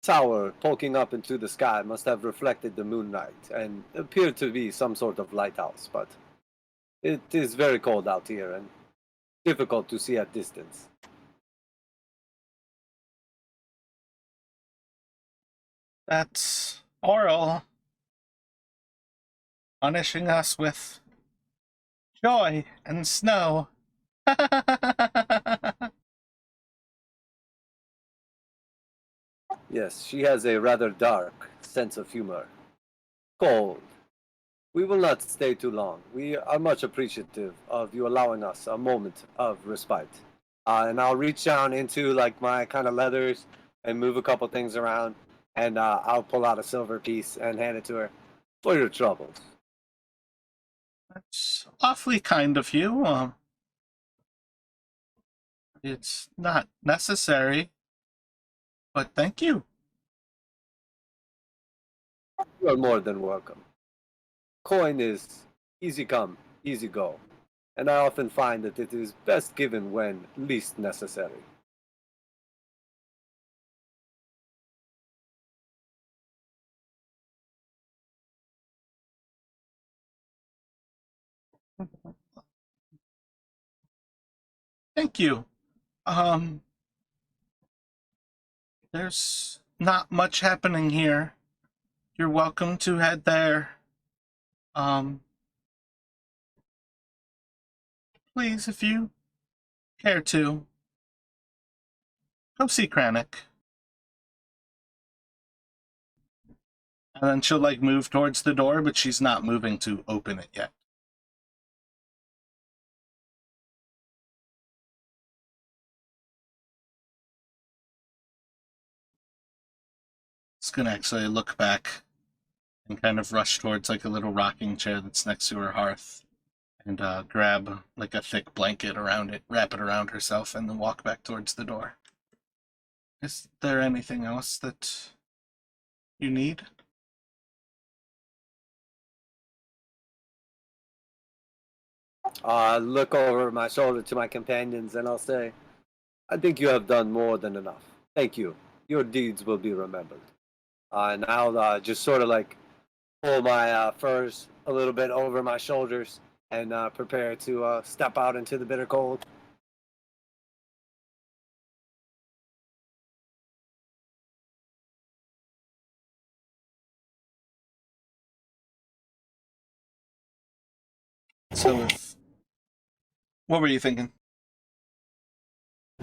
tower poking up into the sky must have reflected the moonlight and appeared to be some sort of lighthouse, but it is very cold out here and difficult to see at distance. That's Auril punishing us with joy and snow. Yes, she has a rather dark sense of humor. Cold. We will not stay too long. We are much appreciative of you allowing us a moment of respite. And I'll reach down into like my kind of leathers and move a couple things around, and I'll pull out a silver piece and hand it to her for your troubles. That's awfully kind of you. It's not necessary, but thank you. You are more than welcome. Coin is easy come, easy go, and I often find that it is best given when least necessary. Thank you. There's not much happening here. You're welcome to head there. Please, if you care to, go see Kranich. And then she'll like move towards the door, but she's not moving to open it yet. It's gonna actually look back and kind of rush towards like a little rocking chair that's next to her hearth and grab like a thick blanket around it, wrap it around herself, and then walk back towards the door. Is there anything else that you need? I look over my shoulder to my companions and I'll say, I think you have done more than enough. Thank you. Your deeds will be remembered. And I'll just sort of like pull my furs a little bit over my shoulders and prepare to step out into the bitter cold. So what were you thinking?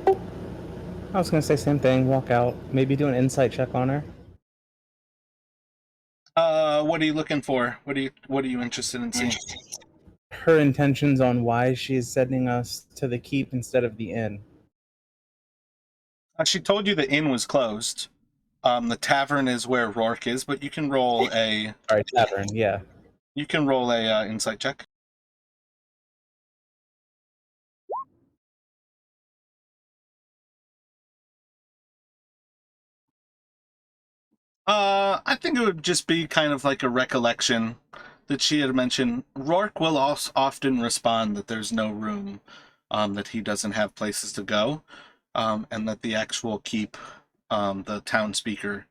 I was gonna say same thing. Walk out. Maybe do an insight check on her. What are you looking for? What are you interested in seeing? Her intentions on why she is sending us to the keep instead of the inn. She told you the inn was closed. The tavern is where Rourke is, but you can roll a Sorry, tavern. Yeah. insight check. I think it would just be kind of like a recollection that she had mentioned. Rourke will also often respond that there's no room, that he doesn't have places to go, and that the actual keep, the town speaker,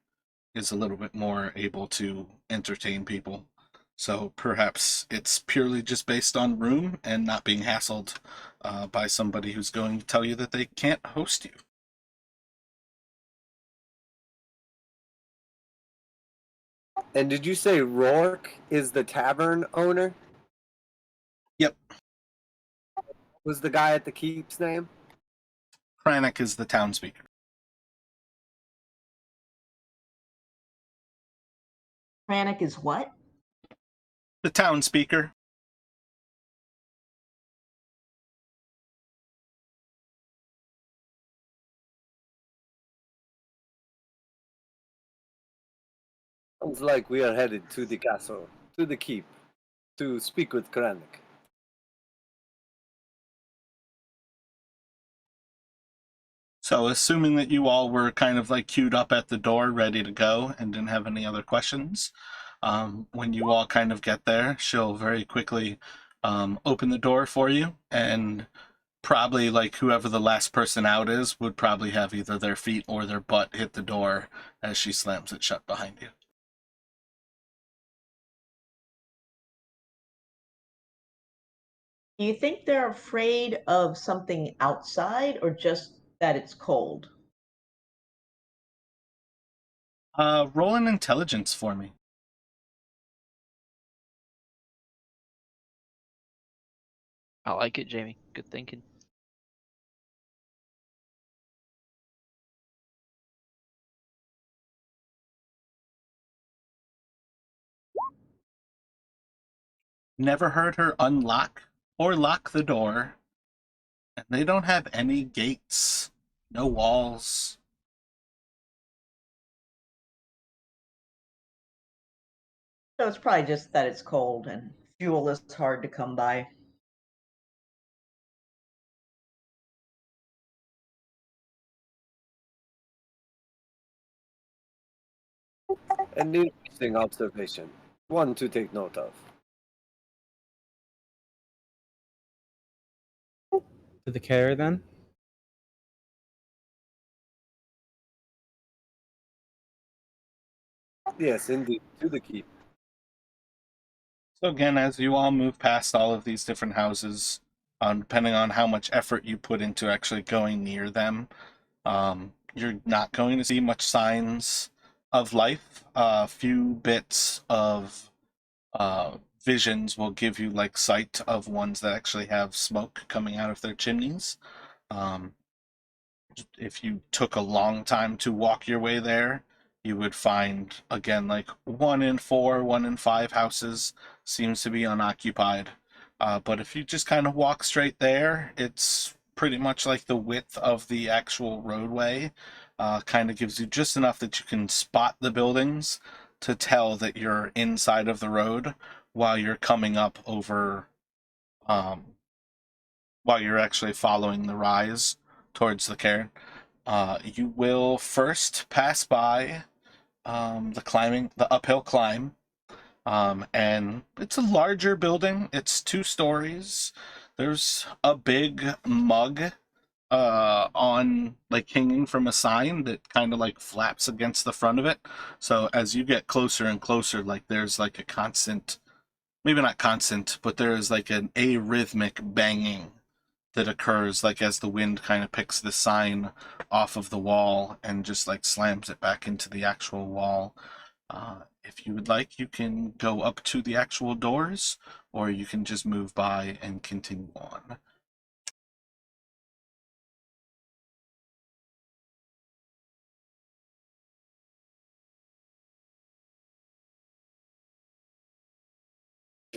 is a little bit more able to entertain people. So perhaps it's purely just based on room and not being hassled by somebody who's going to tell you that they can't host you. And did you say Rourke is the tavern owner? Yep. Was the guy at the keep's name? Kranich is the town speaker. Kranich is what? The town speaker. Sounds like we are headed to the castle, to the keep, to speak with Kranich. So assuming that you all were kind of like queued up at the door, ready to go, and didn't have any other questions, when you all kind of get there, she'll very quickly open the door for you, and probably like whoever the last person out is would probably have either their feet or their butt hit the door as she slams it shut behind you. Do you think they're afraid of something outside or just that it's cold? Roll an intelligence for me. I like it, Jamie. Good thinking. Never heard her unlock or lock the door, and they don't have any gates, no walls. So it's probably just that it's cold and fuel is hard to come by. An interesting observation, one to take note of. To the care then? Yes, indeed, to the keep. So again, as you all move past all of these different houses, depending on how much effort you put into actually going near them, you're not going to see much signs of life. A few bits of visions will give you like sight of ones that actually have smoke coming out of their chimneys. Um, if you took a long time to walk your way there, you would find again like 1 in 4, 1 in 5 houses seems to be unoccupied. But if you just kind of walk straight there, it's pretty much like the width of the actual roadway. Kind of gives you just enough that you can spot the buildings to tell that you're inside of the road while you're coming up over, while you're actually following the rise towards the cairn. You will first pass by the uphill climb, and it's a larger building. It's 2 stories. There's a big mug on like hanging from a sign that kind of like flaps against the front of it. So as you get closer and closer, like there's like a constant maybe not constant, but there is like an arrhythmic banging that occurs like as the wind kind of picks the sign off of the wall and just like slams it back into the actual wall. If you would like, you can go up to the actual doors, or you can just move by and continue on.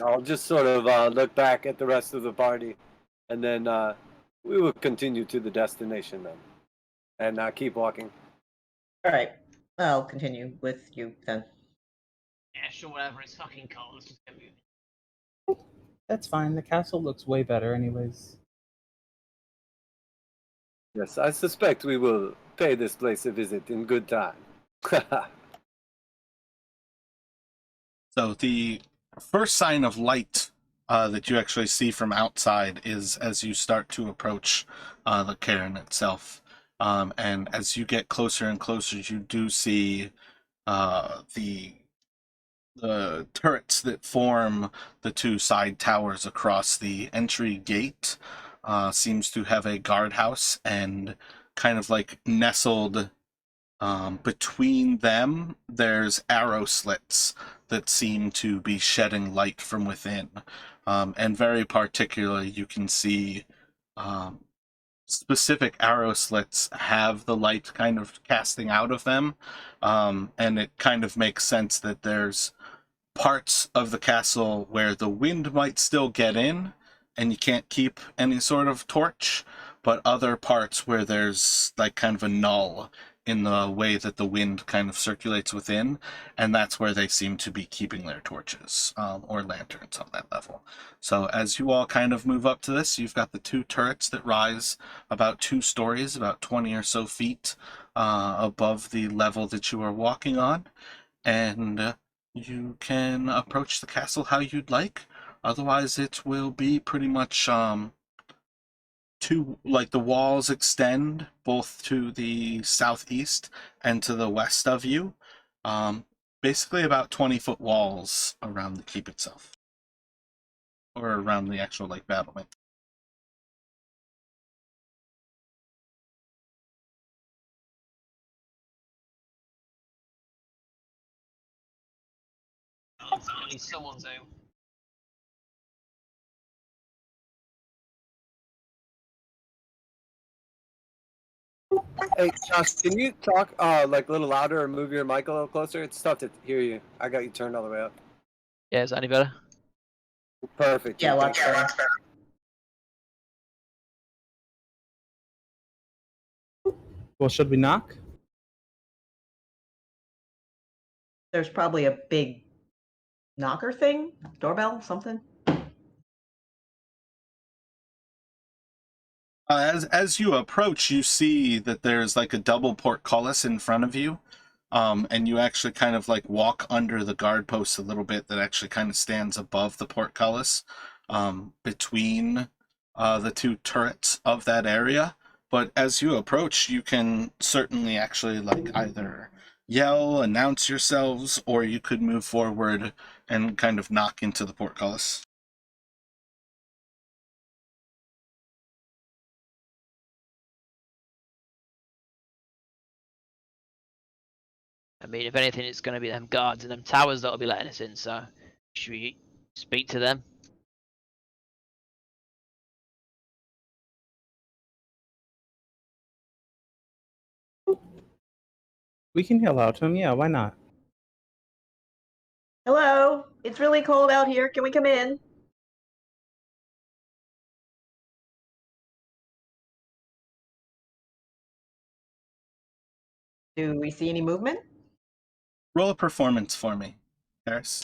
I'll just sort of look back at the rest of the party, and then we will continue to the destination then, and keep walking. All right, I'll continue with you then. Yeah, sure, whatever. It's fucking cold. Let's just get moving. That's fine. The castle looks way better, anyways. Yes, I suspect we will pay this place a visit in good time. So the first sign of light that you actually see from outside is as you start to approach the cairn itself. And as you get closer and closer, you do see the turrets that form the two side towers across the entry gate. Seems to have a guardhouse, and kind of like nestled between them, there's arrow slits that seem to be shedding light from within. And very particularly, you can see specific arrow slits have the light kind of casting out of them. And it kind of makes sense that there's parts of the castle where the wind might still get in and you can't keep any sort of torch, but other parts where there's like kind of a null in the way that the wind kind of circulates within, and that's where they seem to be keeping their torches or lanterns on that level. So as you all kind of move up to this, you've got the two turrets that rise about 2 stories, about 20 or so feet above the level that you are walking on, and you can approach the castle how you'd like. Otherwise, it will be pretty much like the walls extend both to the southeast and to the west of you. Basically about 20-foot walls around the keep itself, or around the actual like battlement. Ultimately, someone's home. Hey, Josh, can you talk like a little louder or move your mic a little closer? It's tough to hear you. I got you turned all the way up. Yeah, is that any better? Perfect. Yeah, watch better. Well, should we knock? There's probably a big knocker thing, doorbell, something. As you approach, you see that there's like a double portcullis in front of you, and you actually kind of like walk under the guard post a little bit that actually kind of stands above the portcullis, between the two turrets of that area. But as you approach, you can certainly actually like either yell, announce yourselves, or you could move forward and kind of knock into the portcullis. I mean, if anything, it's going to be them guards and them towers that'll be letting us in, so should we speak to them? We can yell out to him. Yeah, why not? Hello, it's really cold out here. Can we come in? Do we see any movement? Roll a performance for me, Harris.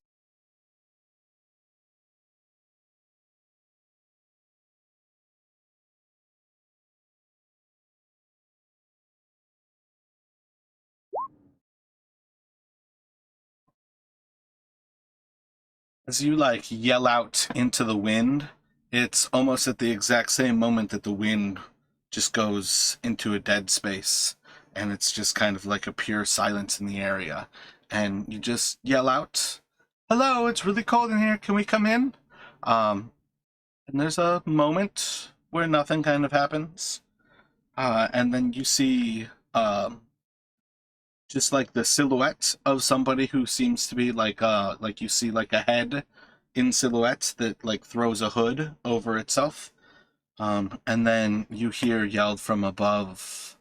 As you like yell out into the wind, it's almost at the exact same moment that the wind just goes into a dead space, and it's just kind of like a pure silence in the area. And you just yell out, hello, it's really cold in here. Can we come in? And there's a moment where nothing kind of happens. And then you see just like the silhouette of somebody who seems to be like you see like a head in silhouette that like throws a hood over itself. And then you hear yelled from above,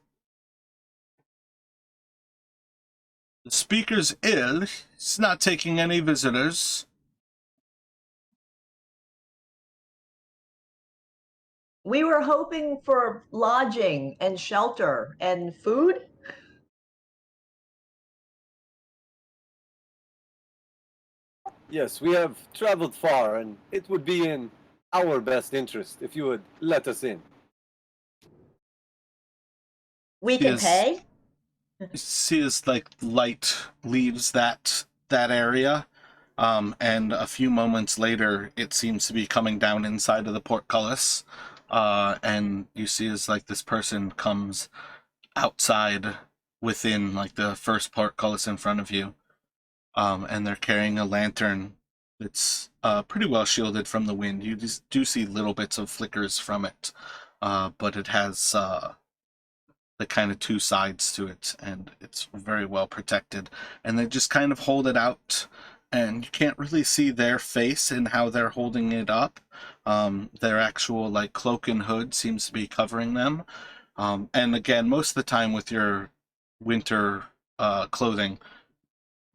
"The speaker's ill. He's not taking any visitors." We were hoping for lodging and shelter and food. Yes, we have traveled far, and it would be in our best interest if you would let us in. We can Yes. pay. You see as like light leaves that area, and a few moments later it seems to be coming down inside of the portcullis, and you see as like this person comes outside within like the first portcullis in front of you, and they're carrying a lantern that's pretty well shielded from the wind. You just do see little bits of flickers from it, but it has the kind of two sides to it, and it's very well protected. And they just kind of hold it out, and you can't really see their face and how they're holding it up. Their actual like cloak and hood seems to be covering them. And again, most of the time with your winter clothing,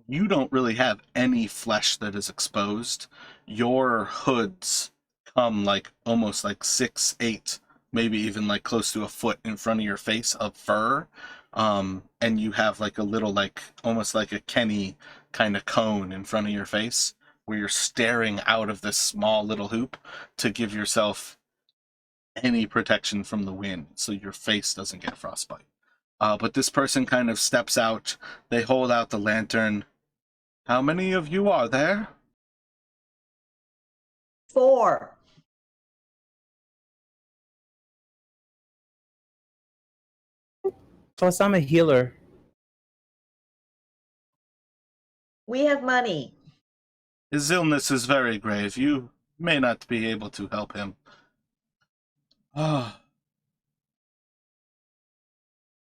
you don't really have any flesh that is exposed. Your hoods come like almost like 6, 8, maybe even like close to a foot in front of your face of fur. And you have like a little like almost like a Kenny kind of cone in front of your face where you're staring out of this small little hoop to give yourself any protection from the wind so your face doesn't get frostbite. But this person kind of steps out. They hold out the lantern. "How many of you are there?" 4. Plus, I'm a healer. We have money. "His illness is very grave. You may not be able to help him." "Ah,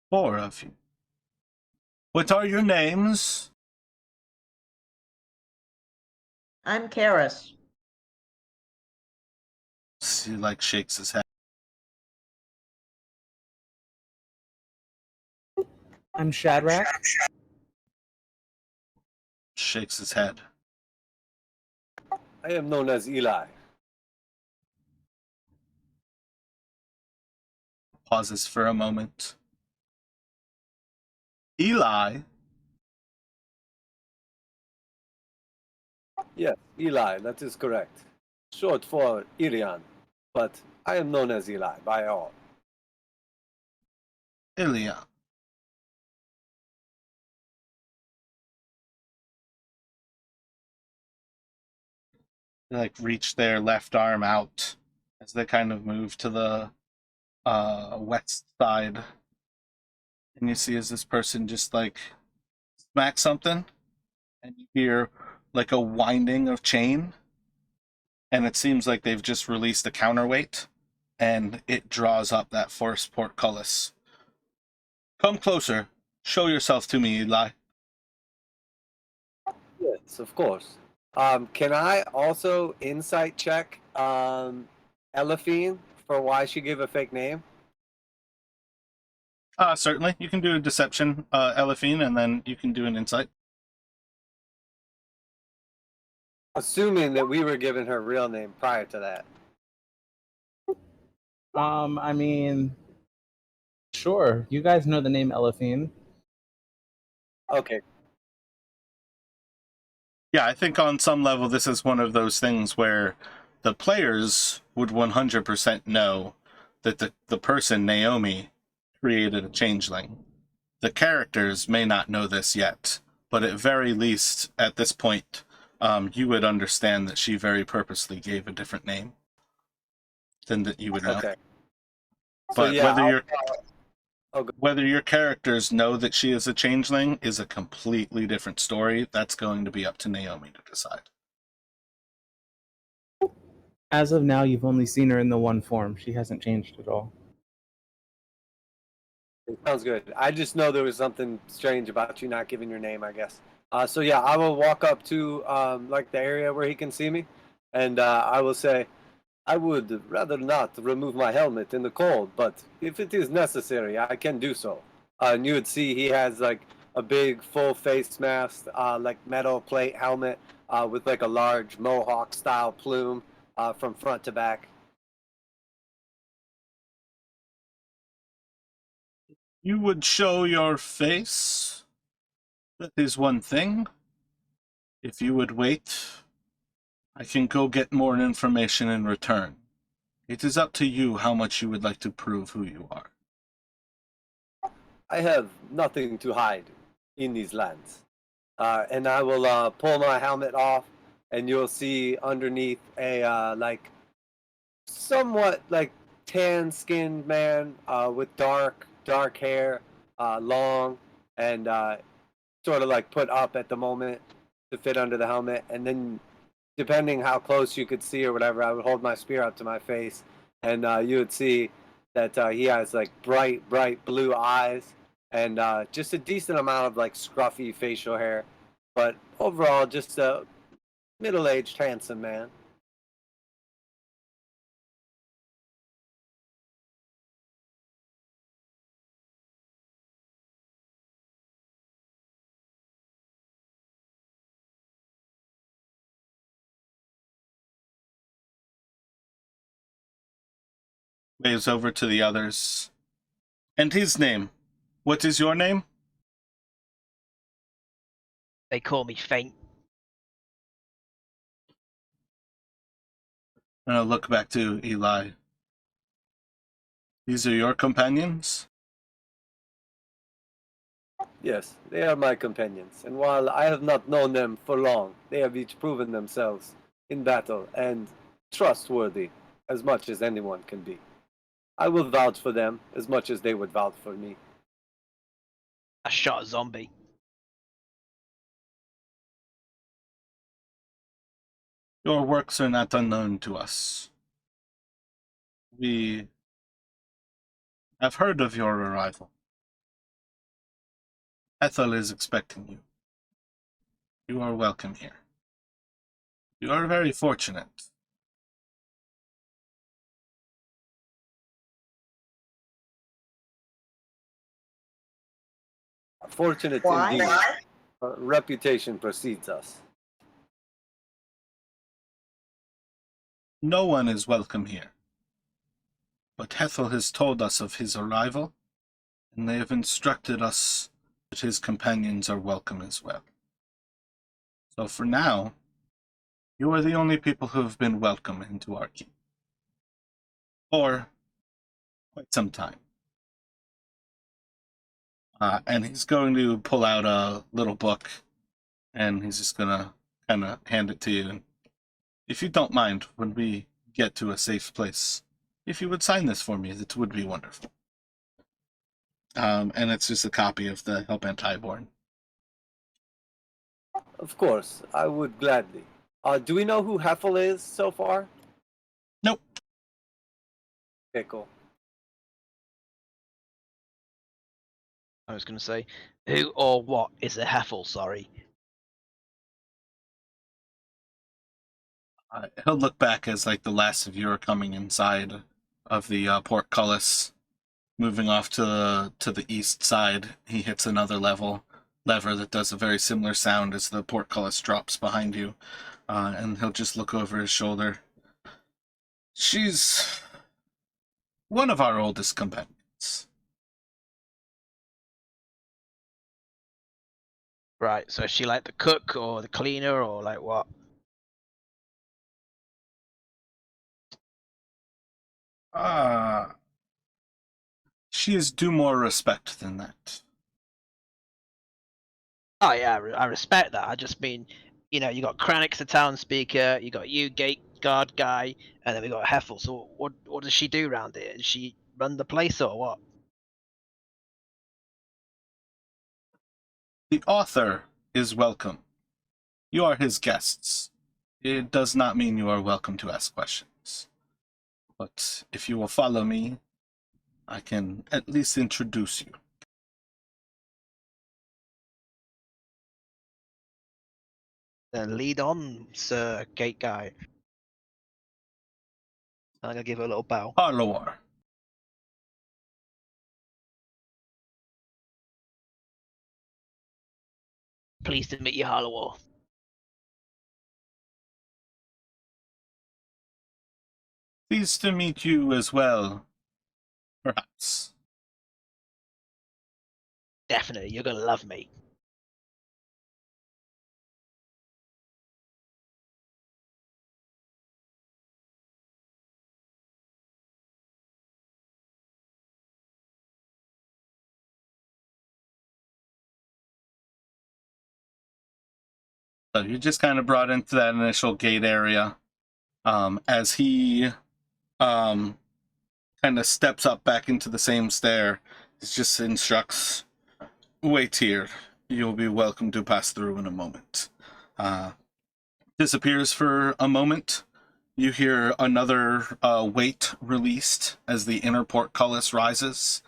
4 of you. What are your names?" I'm Karis. He like shakes his head. I'm Shadrach. Shakes his head. I am known as Eli. Pauses for a moment. "Eli?" Yes, Eli, that is correct. Short for Irian, but I am known as Eli by all. "Ilya." They like reach their left arm out as they kind of move to the west side. And you see as this person just like smacks something, and you hear like a winding of chain, and it seems like they've just released a counterweight, and it draws up that first portcullis. "Come closer. Show yourself to me, Eli." Yes, of course. Can I also insight check Elephine for why she gave a fake name? Certainly. You can do a deception, Elephine, and then you can do an insight. Assuming that we were given her real name prior to that. I mean, sure. You guys know the name Elephine. Okay, Yeah, I think on some level this is one of those things where the players would 100% know that the person, Naomi, created a changeling. The characters may not know this yet, but at very least, at this point, you would understand that she very purposely gave a different name than that you would know. okay. But yeah, whether your characters know that she is a changeling is a completely different story. That's going to be up to Naomi to decide. As of now, you've only seen her in the one form. She hasn't changed at all. It sounds good. I just know there was something strange about you not giving your name, I guess. So yeah, I will walk up to like the area where he can see me, and I will say, I would rather not remove my helmet in the cold, but if it is necessary, I can do so. And you would see he has like a big full face mask, like metal plate helmet, with like a large mohawk style plume from front to back. You would show your face. That is one thing. If you would wait, I can go get more information in return. It is up to you how much you would like to prove who you are. I have nothing to hide in these lands. And I will pull my helmet off, and you'll see underneath a like somewhat like tan-skinned man with dark hair, long and sort of like put up at the moment to fit under the helmet. And then, depending how close you could see or whatever, I would hold my spear up to my face, and you would see that he has like bright blue eyes and just a decent amount of like scruffy facial hair, but overall just a middle-aged handsome man. Waves over to the others. And his name. What is your name? They call me Faint. And I'll look back to Eli. These are your companions? Yes, they are my companions, and while I have not known them for long, they have each proven themselves in battle and trustworthy as much as anyone can be. I will vouch for them as much as they would vouch for me. I shot a zombie. Your works are not unknown to us. We have heard of your arrival. Ethel is expecting you. You are welcome here. You are very fortunate. Fortunate Why? indeed. Reputation precedes us. No one is welcome here. But Ethel has told us of his arrival, and they have instructed us that his companions are welcome as well. So for now, you are the only people who have been welcome into our keep. For quite some time. And he's going to pull out a little book, and he's just going to kind of hand it to you. And if you don't mind, when we get to a safe place, if you would sign this for me, it would be wonderful. And it's just a copy of the Hellbent Highborn. Of course, I would gladly. Do we know who Heffel is so far? Nope. Okay, cool. I was going to say, who or what is a Heffel, sorry? He'll look back as like the last of you are coming inside of the portcullis, moving off to the east side. He hits another lever that does a very similar sound as the portcullis drops behind you, and he'll just look over his shoulder. She's one of our oldest companions. Right, so is she like the cook or the cleaner or like what? She is due more respect than that. Oh yeah, I respect that. I just mean, you know, you got Kranix the town speaker, you got you gate guard guy, and then we got Heffel. So what does she do around here? Does she run the place or what? The author is welcome. You are his guests. It does not mean you are welcome to ask questions. But if you will follow me, I can at least introduce you. Then lead on, sir, gate guy. I'm gonna give her a little bow. Harlowar. Pleased to meet you, Harlow. Pleased to meet you as well, perhaps. Definitely, you're gonna love me. So you just kind of brought into that initial gate area. As he kind of steps up back into the same stair, he just instructs, "Wait here. You'll be welcome to pass through in a moment." Disappears for a moment. You hear another weight released as the inner portcullis rises.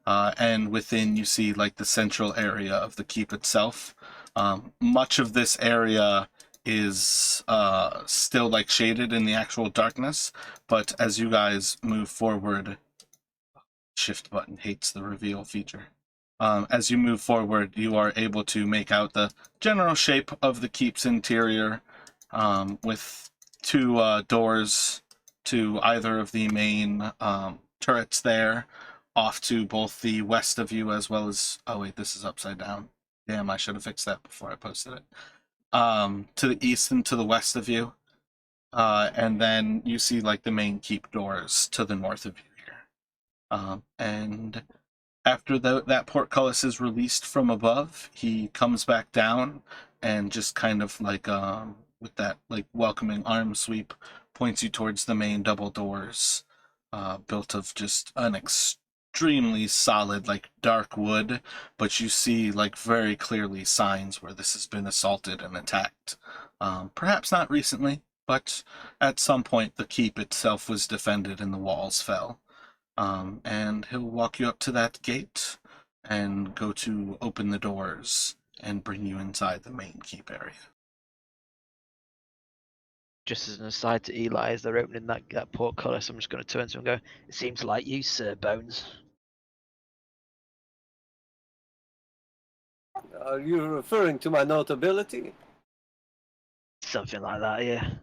And within you see like the central area of the keep itself. Much of this area is still like shaded in the actual darkness, but as you guys move forward, shift button hates the reveal feature. As you move forward, you are able to make out the general shape of the keep's interior, with two doors to either of the main turrets there, off to both the west of you as well as, oh wait, this is upside down. Damn, I should have fixed that before I posted it. To the east and to the west of you. And then you see like the main keep doors to the north of you here. And after that portcullis is released from above, he comes back down and just kind of like with that like welcoming arm sweep points you towards the main double doors, built of just an extremely solid like dark wood, but you see like very clearly signs where this has been assaulted and attacked. Perhaps not recently, but at some point the keep itself was defended and the walls fell. And he'll walk you up to that gate and go to open the doors and bring you inside the main keep area. Just as an aside to Eli, as they're opening that portcullis, I'm just going to turn to him and go, "It seems like you, Sir Bones." Are you referring to my notability? Something like that, yeah.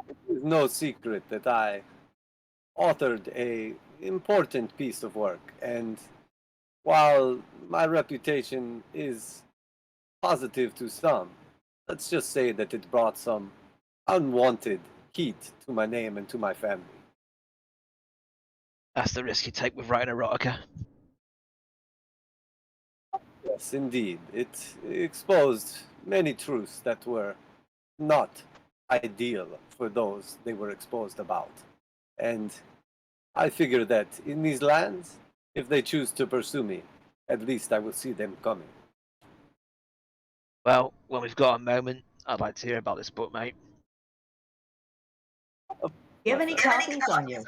It's no secret that I authored a important piece of work, and while my reputation is positive to some, let's just say that it brought some unwanted heat to my name and to my family. That's the risk you take with writing erotica. Yes, indeed. It exposed many truths that were not ideal for those they were exposed about. And I figure that in these lands, if they choose to pursue me, at least I will see them coming. Well, when we've got a moment, I'd like to hear about this book, mate. Do you have any copies on you?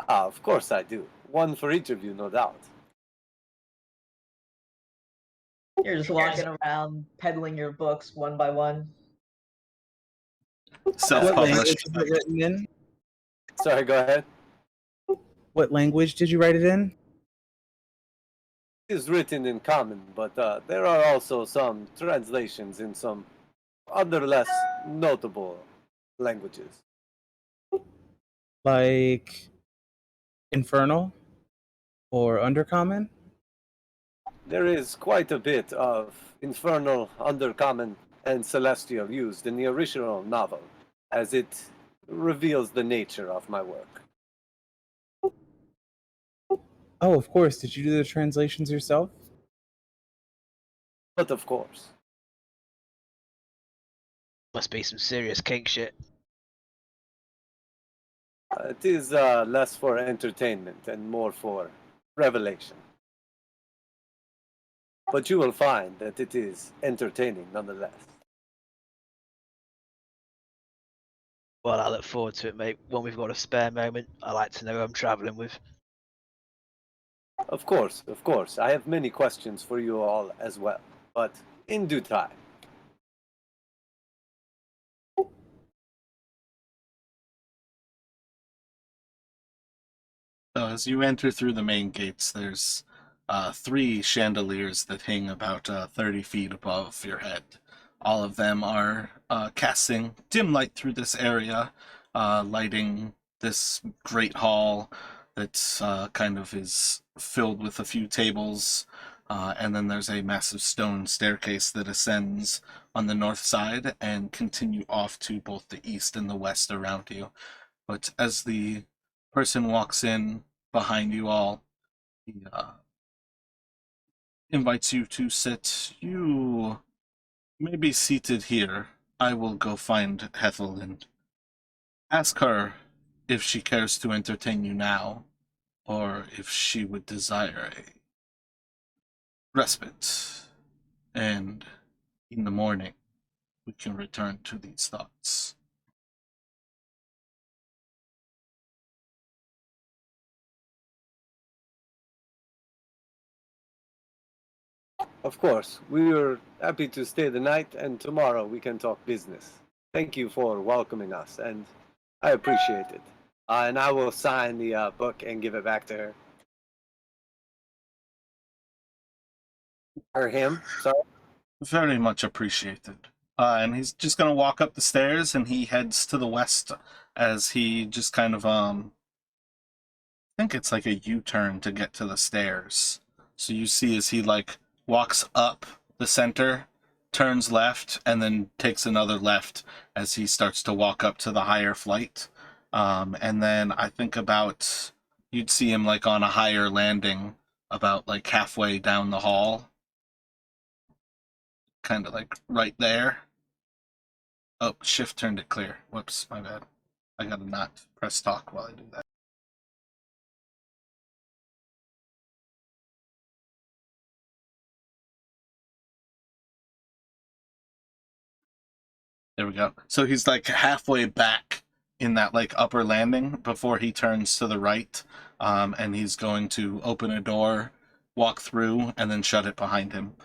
Ah, of course I do. One for each of you, no doubt. You're just walking around peddling your books one by one. What Self-published. language is it written in? Sorry, go ahead. What language did you write it in? It is written in common, but there are also some translations in some other less notable languages. Like Infernal or Undercommon? There is quite a bit of infernal, undercommon, and celestial used in the original novel, as it reveals the nature of my work. Oh, of course. Did you do the translations yourself? But of course, Must be some serious kink shit. it is less for entertainment and more for revelation. But you will find that it is entertaining nonetheless. Well, I look forward to it, mate. When we've got a spare moment, I like to know who I'm traveling with. Of course, of course. I have many questions for you all as well, but in due time. So as you enter through the main gates, there's 3 chandeliers that hang about 30 feet above your head. All of them are casting dim light through this area, lighting this great hall that kind of is filled with a few tables. And then there's a massive stone staircase that ascends on the north side and continue off to both the east and the west around you. But as the person walks in behind you all, he invites you to sit. You may be seated here. I will go find Hethel and ask her if she cares to entertain you now, or if she would desire a respite. And in the morning, we can return to these thoughts. Of course, we are happy to stay the night, and tomorrow we can talk business. Thank you for welcoming us, and I appreciate it. And I will sign the book and give it back to her. Or him, sorry. Very much appreciated. And he's just gonna walk up the stairs, and he heads to the west as he just kind of I think it's like a U-turn to get to the stairs. So you see as he like walks up the center, turns left, and then takes another left as he starts to walk up to the higher flight. And then I think about you'd see him like on a higher landing about like halfway down the hall. Kind of like right there. Oh, shift turned it clear. Whoops, my bad. I gotta not press talk while I do that. There we go. So he's like halfway back in that like upper landing before he turns to the right, and he's going to open a door, walk through, and then shut it behind him.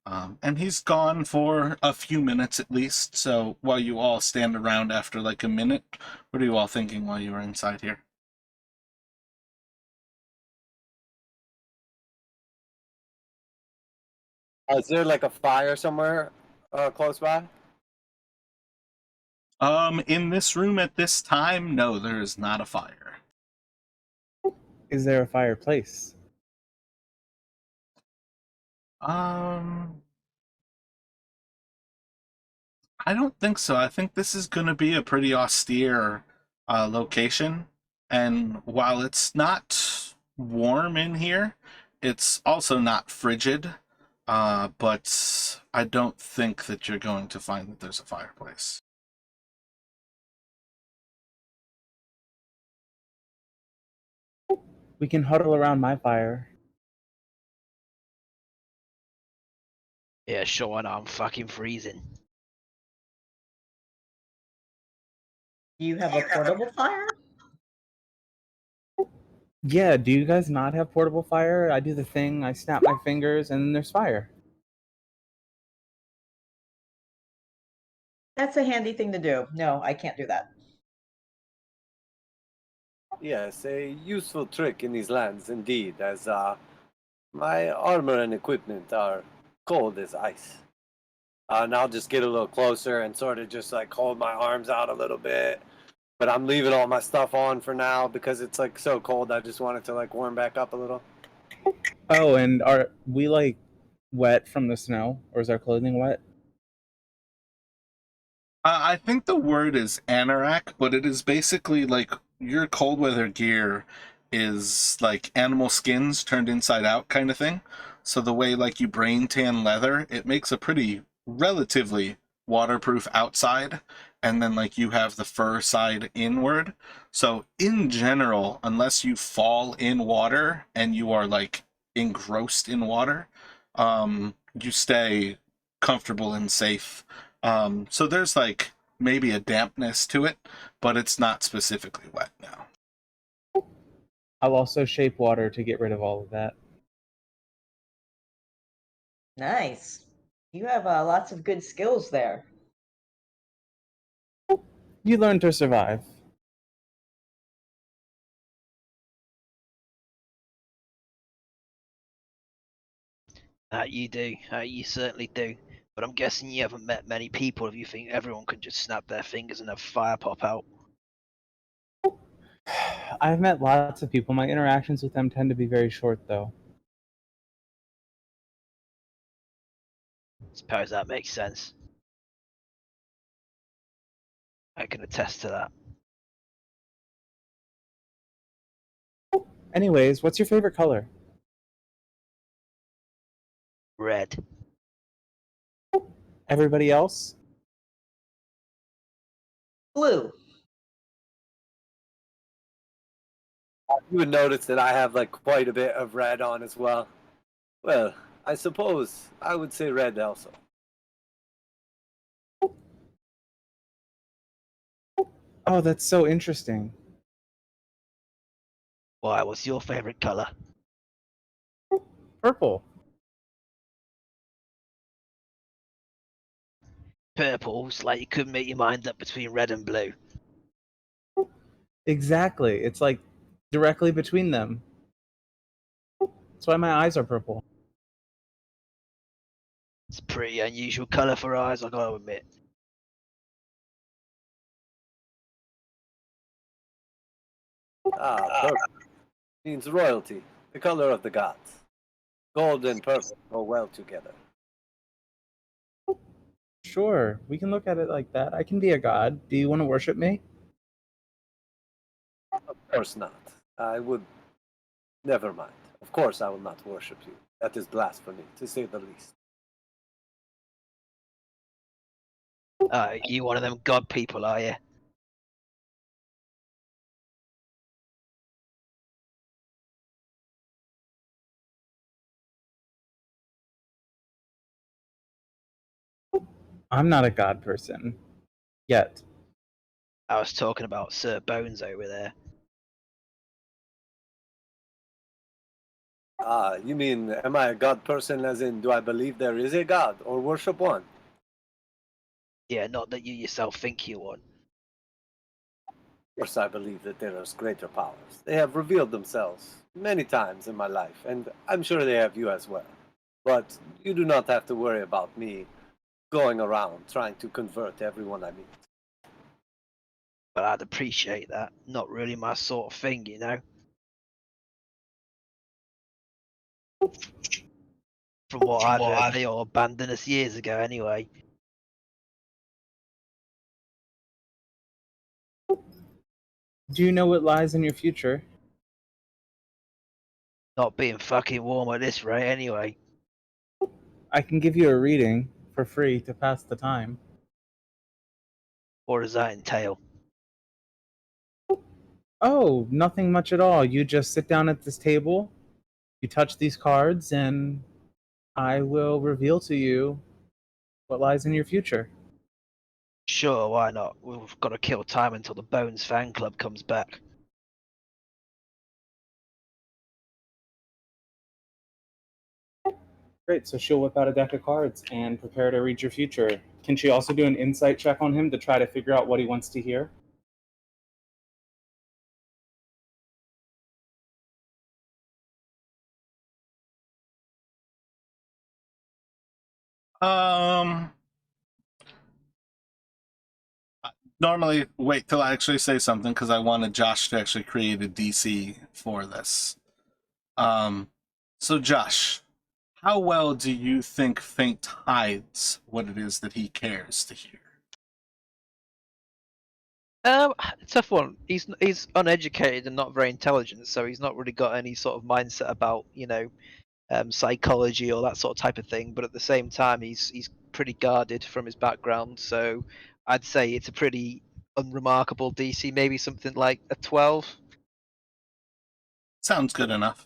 And he's gone for a few minutes at least. So while you all stand around after like a minute, what are you all thinking while you were inside here? Is there like a fire somewhere close by? In this room at this time, no, there is not a fire. Is there a fireplace? I don't think so. I think this is going to be a pretty austere location. And while it's not warm in here, it's also not frigid. But I don't think that you're going to find that there's a fireplace. We can huddle around my fire. Yeah, sure, I know, I'm fucking freezing. Do you have a portable fire? Yeah, do you guys not have portable fire? I do the thing, I snap my fingers, and then there's fire. That's a handy thing to do. No, I can't do that. Yes, a useful trick in these lands indeed, as my armor and equipment are cold as ice. And I'll just get a little closer and sort of just like hold my arms out a little bit. But I'm leaving all my stuff on for now because it's like so cold. I just want it to like warm back up a little. Oh, and are we like wet from the snow, or is our clothing wet? I think the word is anorak, but it is basically like your cold weather gear is like animal skins turned inside out kind of thing. So the way like you brain tan leather, it makes a pretty relatively waterproof outside, and then like you have the fur side inward. So in general, unless you fall in water and you are like engrossed in water, you stay comfortable and safe. So there's like maybe a dampness to it, but it's not specifically wet now. I'll also shape water to get rid of all of that. Nice. You have lots of good skills there. You learn to survive. You do. You certainly do. But I'm guessing you haven't met many people if you think everyone can just snap their fingers and have fire pop out. I've met lots of people. My interactions with them tend to be very short, though. Suppose that makes sense. I can attest to that. Anyways, what's your favorite color? Red. Everybody else? Blue. You would notice that I have like quite a bit of red on as well. Well, I suppose I would say red also. Oh, that's so interesting. Why, what's your favorite color? Purple. Purple's like you couldn't make your mind up between red and blue. Exactly. It's like directly between them. That's why my eyes are purple. It's a pretty unusual color for eyes, I gotta admit. Purple means royalty, the color of the gods. Gold and purple go well together. Sure, we can look at it like that. I can be a god. Do you want to worship me? Of course not. I would. Never mind. Of course I will not worship you. That is blasphemy, to say the least. You one of them god people, are you? I'm not a god person. Yet. I was talking about Sir Bones over there. You mean, am I a god person as in, do I believe there is a god, or worship one? Yeah, not that you yourself think you one. Of course I believe that there is greater powers. They have revealed themselves many times in my life, and I'm sure they have you as well. But you do not have to worry about me going around trying to convert everyone I meet. But I'd appreciate that. Not really my sort of thing, you know? From what I've heard, they all abandoned us years ago anyway. Do you know what lies in your future? Not being fucking warm at this rate anyway. I can give you a reading for free to pass the time. What does that entail? Oh, nothing much at all. You just sit down at this table, you touch these cards, and I will reveal to you what lies in your future. Sure, why not? We've got to kill time until the Bones fan club comes back. Great, so she'll whip out a deck of cards and prepare to read your future. Can she also do an insight check on him to try to figure out what he wants to hear? Normally, wait till I actually say something because I wanted Josh to actually create a DC for this. So Josh, how well do you think Fate hides what it is that he cares to hear? Tough one. He's uneducated and not very intelligent, so he's not really got any sort of mindset about psychology or that sort of type of thing. But at the same time, he's pretty guarded from his background, so I'd say it's a pretty unremarkable DC. Maybe something like a 12. Sounds good enough.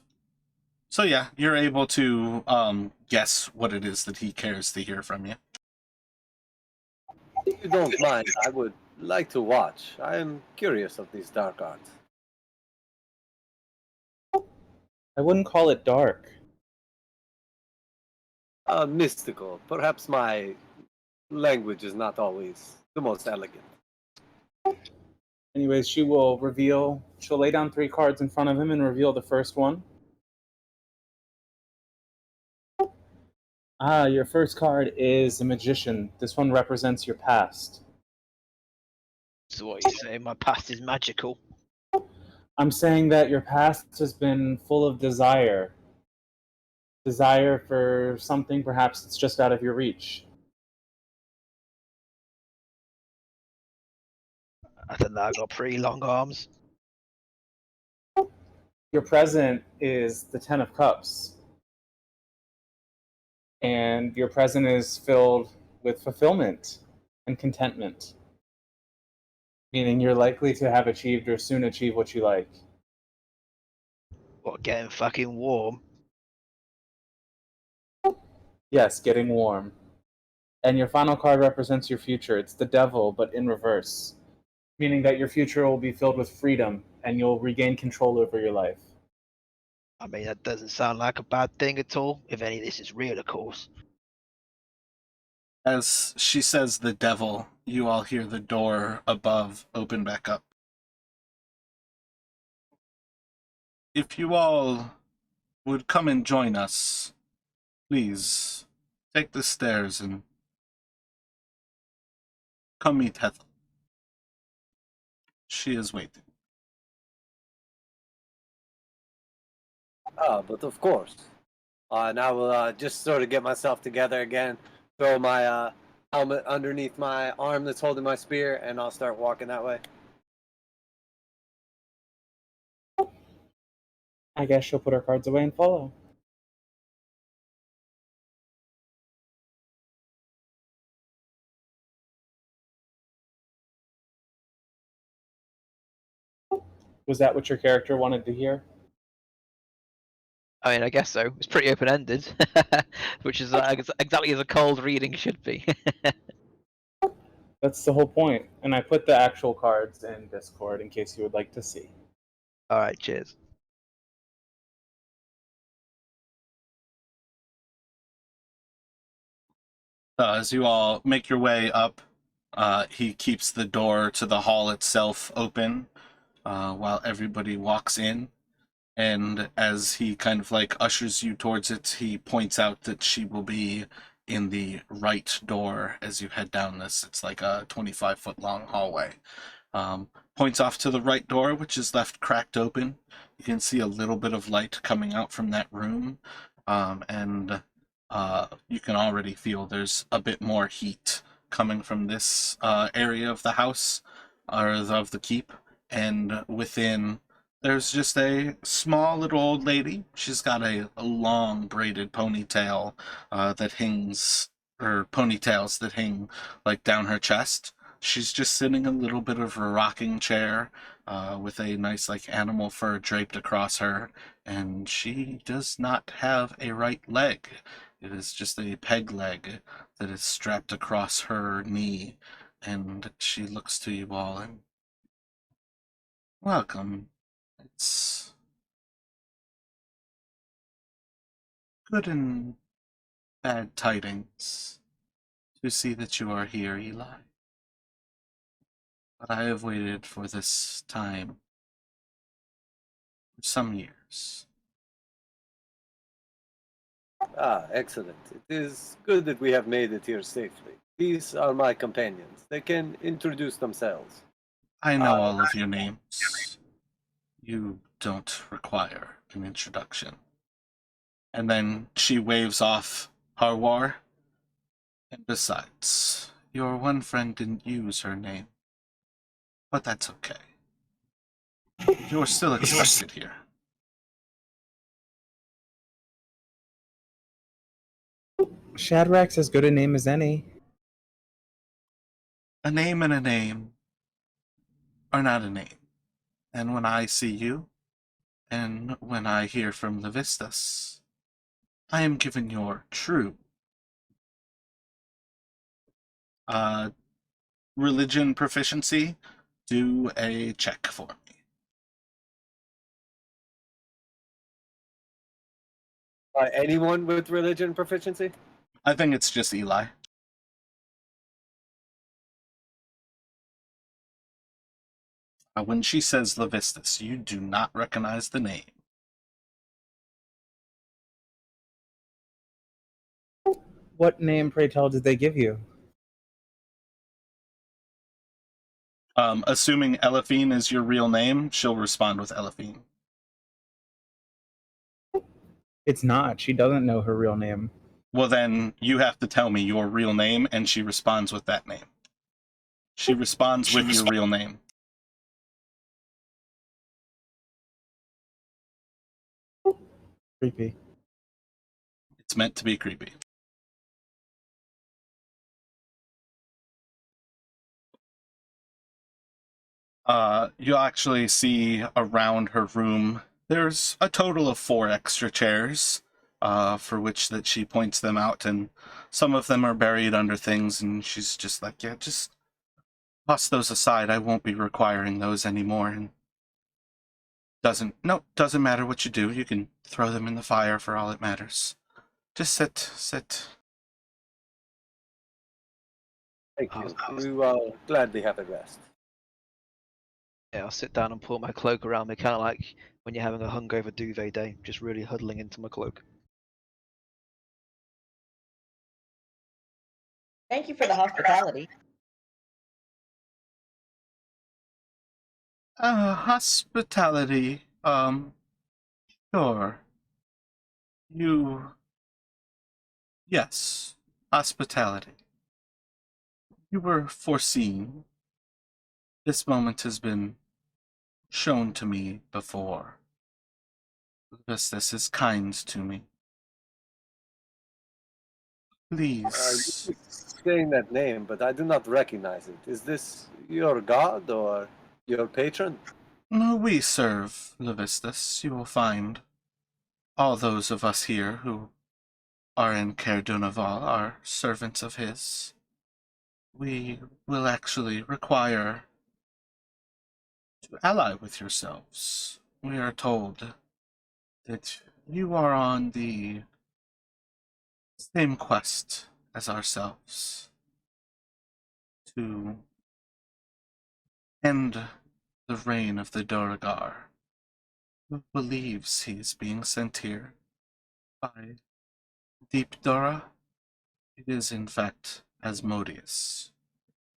So yeah, you're able to guess what it is that he cares to hear from you. If you don't mind, I would like to watch. I am curious of these dark arts. I wouldn't call it dark. Mystical. Perhaps my language is not always the most elegant. Anyways, she'll lay down 3 cards in front of him and reveal the first one. Your first card is the Magician. This one represents your past. So what you say? My past is magical. I'm saying that your past has been full of desire. Desire for something perhaps that's just out of your reach. I think that I got pretty long arms. Your present is the Ten of Cups. And your present is filled with fulfillment and contentment. Meaning you're likely to have achieved or soon achieve what you like. What, getting fucking warm? Yes, getting warm. And your final card represents your future. It's the Devil, but in reverse. Meaning that your future will be filled with freedom and you'll regain control over your life. I mean, that doesn't sound like a bad thing at all. If any of this is real, of course. As she says the devil, you all hear the door above open back up. If you all would come and join us, please take the stairs and come meet Ethel. She is waiting. But of course. And I will just sort of get myself together again, throw my helmet underneath my arm that's holding my spear, and I'll start walking that way. I guess she'll put her cards away and follow. Was that what your character wanted to hear? I mean, I guess so. It's pretty open-ended, which is exactly as a cold reading should be. That's the whole point. And I put the actual cards in Discord in case you would like to see. All right, cheers. As you all make your way up, he keeps the door to the hall itself open while everybody walks in. And as he kind of like ushers you towards it, he points out that she will be in the right door as you head down this. It's like a 25-foot long hallway. Points off to the right door, which is left cracked open. You can see a little bit of light coming out from that room. And you can already feel there's a bit more heat coming from this area of the house, or of the keep. And within, there's just a small little old lady. She's got a long braided ponytail that hangs, or ponytails that hang like down her chest. She's just sitting in a little bit of a rocking chair with a nice like animal fur draped across her, and she does not have a right leg. It is just a peg leg that is strapped across her knee, and she looks to you all and welcome. It's good and bad tidings to see that you are here, Eli. But I have waited for this time for some years. Excellent. It is good that we have made it here safely. These are my companions. They can introduce themselves. I know all of your names. You don't require an introduction. And then she waves off Harwar. And besides, your one friend didn't use her name. But that's okay. You're still expected here. Shadrack's as good a name as any. A name and a name are not a name. And when I see you, and when I hear from the Vistas, I am given your true religion proficiency, do a check for me. Anyone with religion proficiency? I think it's just Eli. When she says Levistus, you do not recognize the name. What name, pray tell, did they give you? Assuming Elephine is your real name, she'll respond with Elephine. It's not. She doesn't know her real name. Well, then you have to tell me your real name, and she responds with that name. She responds with your real name. Creepy. It's meant to be creepy. You'll actually see around her room, there's a total of 4 extra chairs, for which that she points them out, and some of them are buried under things, and she's just like, yeah, just toss those aside. I won't be requiring those anymore. And doesn't matter what you do. You can throw them in the fire for all it matters. Just sit. Thank you. We will gladly have a rest. Yeah, I'll sit down and pull my cloak around me, kind of like when you're having a hungover duvet day, just really huddling into my cloak. Thank you for the hospitality. Hospitality. Sure. Yes, hospitality. You were foreseen. This moment has been shown to me before. This is kind to me. Please. You keep saying that name, but I do not recognize it. Is this your god or your patron? No, we serve Levistus. You will find all those of us here who are in Caer Dineval are servants of his. We will actually require to ally with yourselves. We are told that you are on the same quest as ourselves to end the reign of the Duragar, who believes he is being sent here by Deep Dora. It is in fact Asmodeus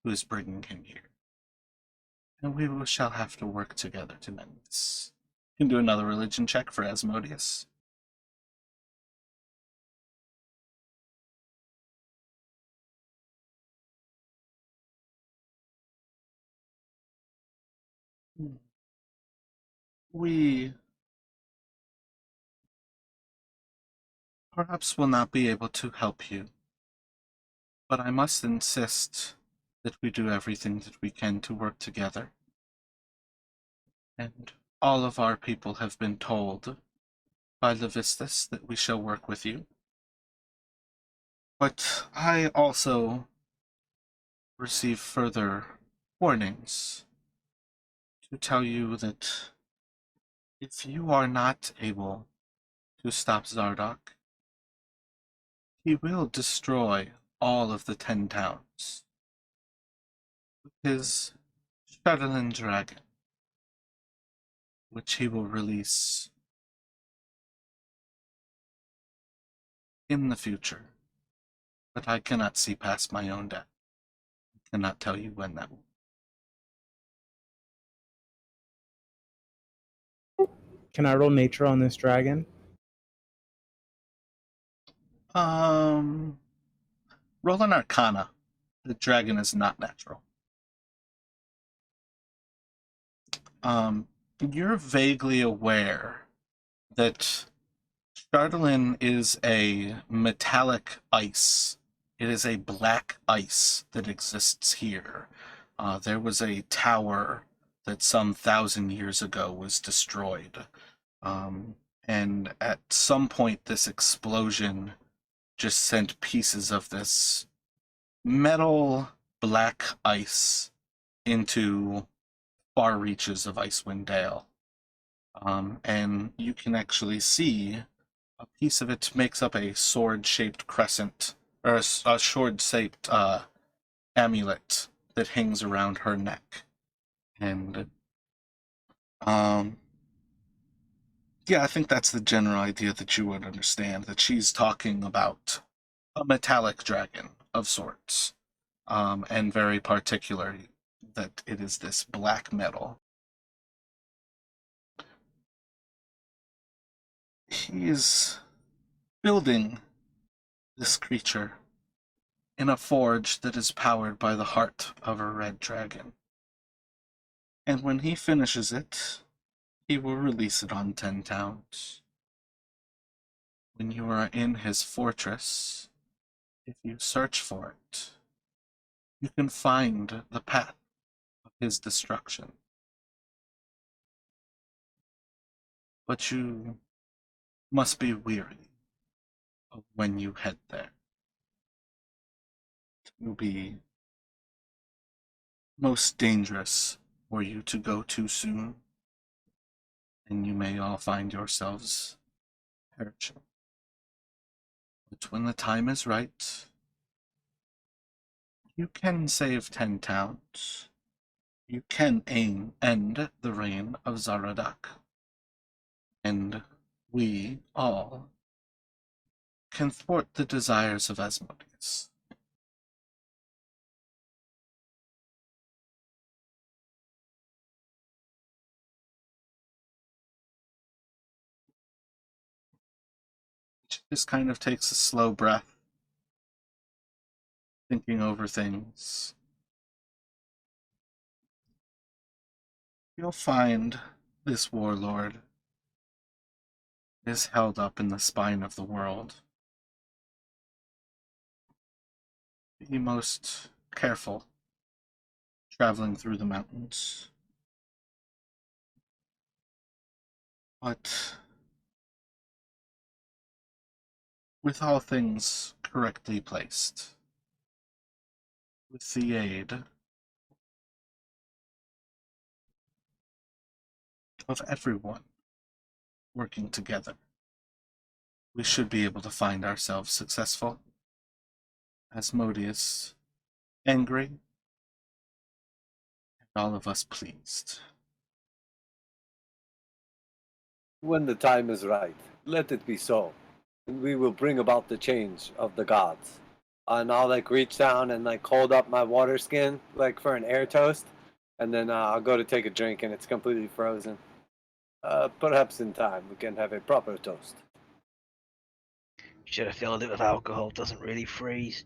who is bringing him here. And we shall have to work together to mend this. You can do another religion check for Asmodeus. We perhaps will not be able to help you, but I must insist that we do everything that we can to work together. And all of our people have been told by Levistus that we shall work with you. But I also receive further warnings to tell you that if you are not able to stop Zardoc, he will destroy all of the 10 towns with his Shadowland dragon, which he will release in the future. But I cannot see past my own death. I cannot tell you when that will. Can I roll nature on this dragon? Roll an Arcana. The dragon is not natural. You're vaguely aware that Shardolin is a metallic ice. It is a black ice that exists here. There was a tower that some 1,000 years ago was destroyed. And at some point, this explosion just sent pieces of this metal black ice into far reaches of Icewind Dale. And you can actually see a piece of it makes up a sword-shaped crescent, or a sword-shaped amulet that hangs around her neck. And yeah, I think that's the general idea that you would understand, that she's talking about a metallic dragon of sorts, and very particularly that it is this black metal. He is building this creature in a forge that is powered by the heart of a red dragon. And when he finishes it, he will release it on 10 towns. When you are in his fortress, if you search for it, you can find the path of his destruction. But you must be weary of when you head there. It will be most dangerous for you to go too soon, and you may all find yourselves perishing. But when the time is right, you can save 10 towns. You can end the reign of Zaradak. And we all can thwart the desires of Asmodeus. She just kind of takes a slow breath, thinking over things. You'll find this warlord is held up in the spine of the world. Be most careful traveling through the mountains. But with all things correctly placed, with the aid of everyone working together, we should be able to find ourselves successful. Asmodeus angry, and all of us pleased. When the time is right, let it be so. And we will bring about the change of the gods. And I'll reach down and hold up my water skin for an air toast, and then I'll go to take a drink and it's completely frozen. Perhaps in time we can have a proper toast. Should have filled it with alcohol, doesn't really freeze.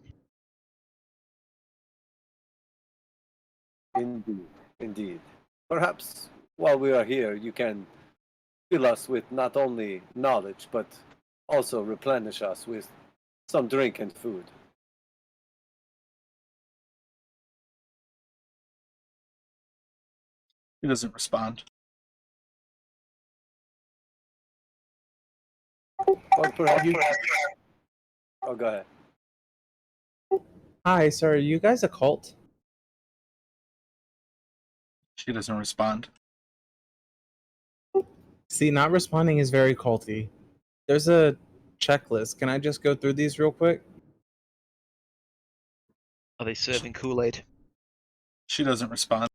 Indeed, indeed. Perhaps while we are here, you can fill us with not only knowledge, but also replenish us with some drink and food. He doesn't respond. Or perhaps you... Oh, go ahead. Hi, sir. Are you guys a cult? She doesn't respond. See, not responding is very culty. There's a checklist. Can I just go through these real quick? Are they serving Kool-Aid? She doesn't respond.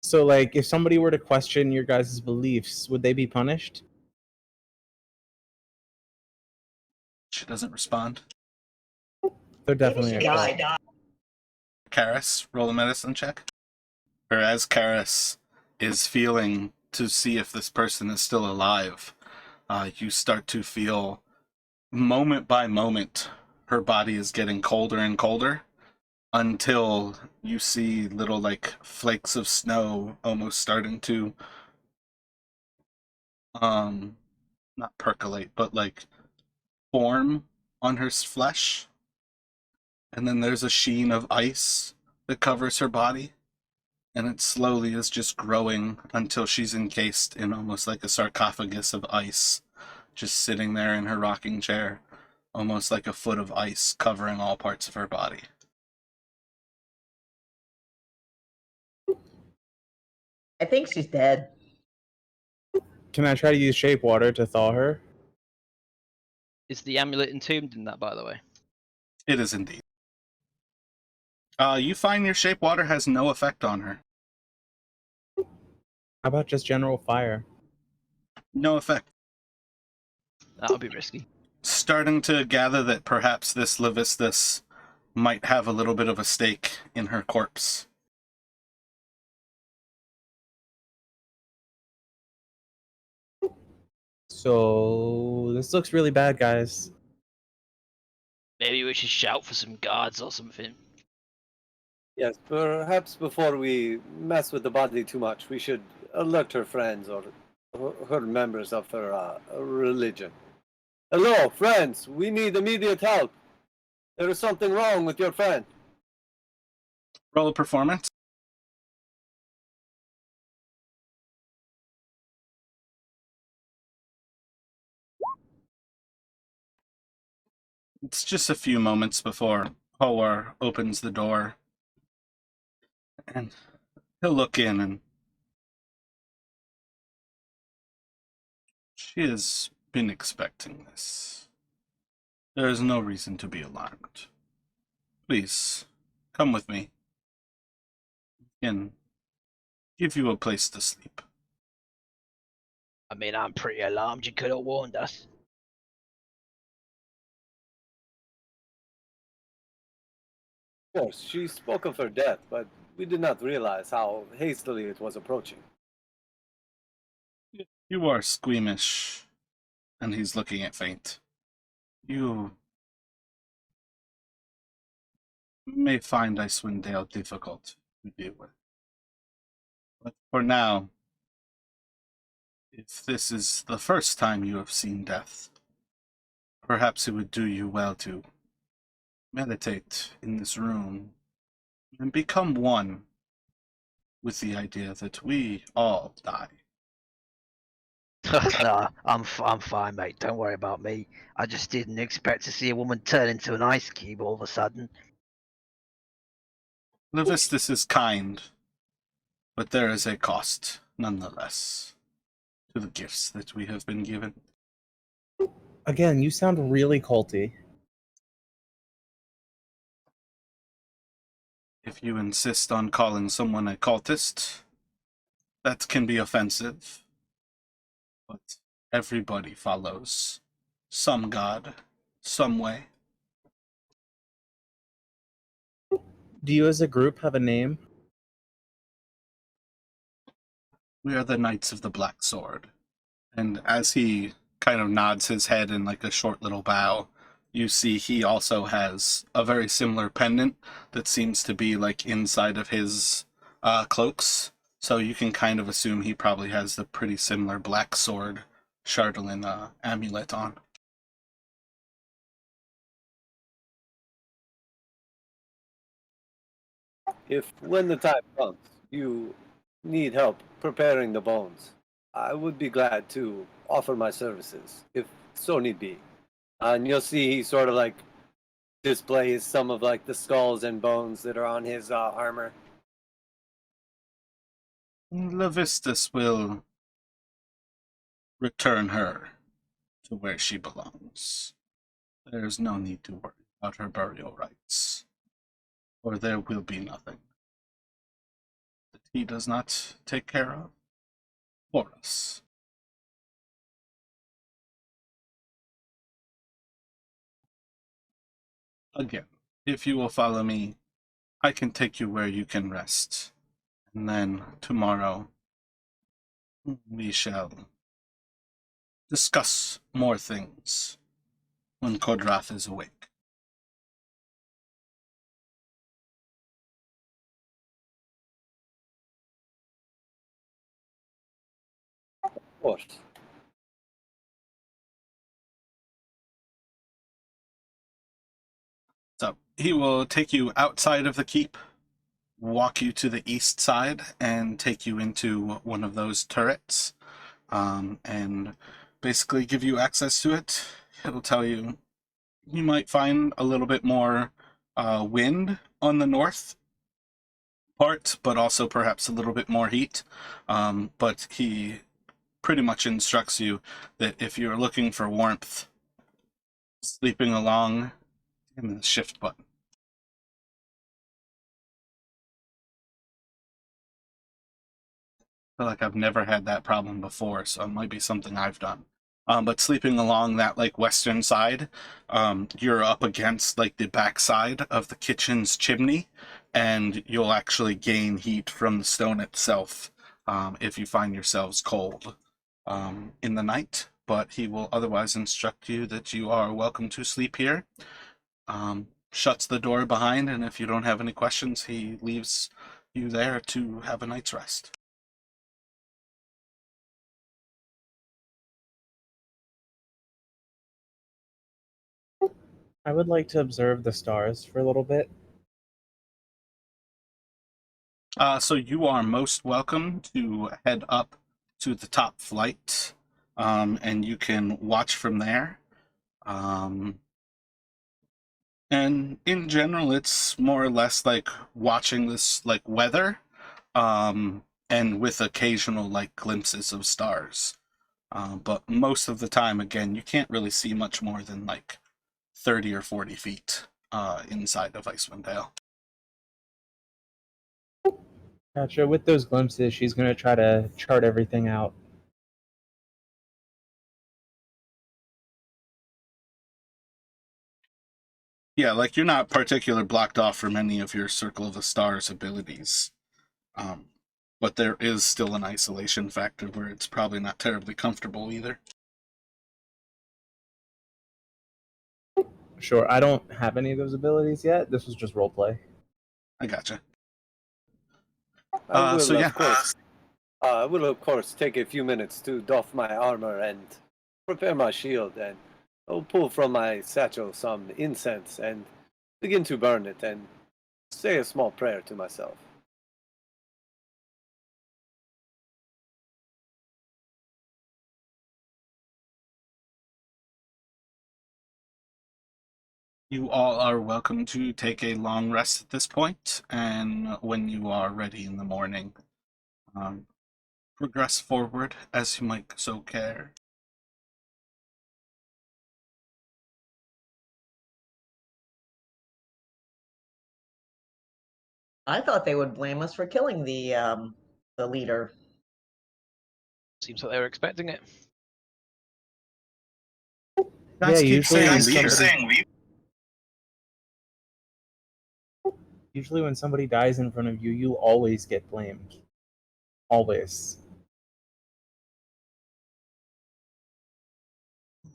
So, if somebody were to question your guys' beliefs, would they be punished? She doesn't respond. They're definitely a cult. Karis, roll a medicine check. Or as Karis is feeling to see if this person is still alive, you start to feel, moment by moment, her body is getting colder and colder until you see little flakes of snow almost starting to not percolate, but form on her flesh. And then there's a sheen of ice that covers her body, and it slowly is just growing until she's encased in almost like a sarcophagus of ice, just sitting there in her rocking chair, almost like a foot of ice covering all parts of her body. I think she's dead. Can I try to use shape water to thaw her? Is the amulet entombed in that, by the way? It is indeed. You find your shape water has no effect on her. How about just general fire? No effect. That would be risky. Starting to gather that perhaps this Levistus might have a little bit of a stake in her corpse. So this looks really bad, guys. Maybe we should shout for some guards or something. Yes, perhaps before we mess with the body too much, we should alert her friends or her members of her religion. Hello, friends. We need immediate help. There is something wrong with your friend. Roll a performance. It's just a few moments before Howar opens the door. And he'll look in, and she has been expecting this. There is no reason to be alarmed. Please, come with me. And give you a place to sleep. I mean, I'm pretty alarmed. You could have warned us. Of course, she spoke of her death, but we did not realize how hastily it was approaching. You are squeamish, and he's looking at Faint. You may find Icewind Dale difficult to deal with. But for now, if this is the first time you have seen death, perhaps it would do you well to meditate in this room and become one with the idea that we all die. Nah, I'm fine, mate. Don't worry about me. I just didn't expect to see a woman turn into an ice cube all of a sudden. Levistus is kind, but there is a cost, nonetheless, to the gifts that we have been given. Again, you sound really culty. If you insist on calling someone a cultist, that can be offensive. But everybody follows some god, some way. Do you as a group have a name? We are the Knights of the Black Sword. And as he kind of nods his head in like a short little bow, you see he also has a very similar pendant that seems to be like inside of his cloaks. So you can kind of assume he probably has the pretty similar black sword Chardolin amulet on. If, when the time comes, you need help preparing the bones, I would be glad to offer my services, if so need be. And you'll see he sort of like displays some of like the skulls and bones that are on his armor. Levistus will return her to where she belongs. There's no need to worry about her burial rites, or there will be nothing that he does not take care of for us. Again, if you will follow me, I can take you where you can rest, and then tomorrow we shall discuss more things when Kodrath is awake. Of course. So he will take you outside of the keep, walk you to the east side, and take you into one of those turrets, and basically give you access to it. It'll tell you You might find a little bit more wind on the north part, but also perhaps a little bit more heat. But he pretty much instructs you that if you're looking for warmth, sleeping along in the shift button. I feel like I've never had that problem before, so it might be something I've done. But sleeping along that like western side, you're up against like the back side of the kitchen's chimney, and you'll actually gain heat from the stone itself if you find yourselves cold in the night. But he will otherwise instruct you that you are welcome to sleep here. Shuts the door behind, and if you don't have any questions, he leaves you there to have a night's rest. I would like to observe the stars for a little bit. So you are most welcome to head up to the top flight, and you can watch from there. And in general, it's more or less like watching this like weather, and with occasional like glimpses of stars. But most of the time, again, you can't really see much more than like 30 or 40 feet inside of Icewind Dale. Gotcha. With those glimpses, she's going to try to chart everything out. Yeah, like you're not particularly blocked off from any of your Circle of the Stars abilities. But there is still an isolation factor where it's probably not terribly comfortable either. Sure, I don't have any of those abilities yet. This was just roleplay. I gotcha. I will, So yeah. of course. I will, of course, take a few minutes to doff my armor and prepare my shield, and I'll pull from my satchel some incense and begin to burn it and say a small prayer to myself. You all are welcome to take a long rest at this point, and when you are ready in the morning, progress forward as you might so care. I thought they would blame us for killing the leader. Seems like they were expecting it. Guys keep usually saying when leader. Usually when somebody dies in front of you, you always get blamed. Always.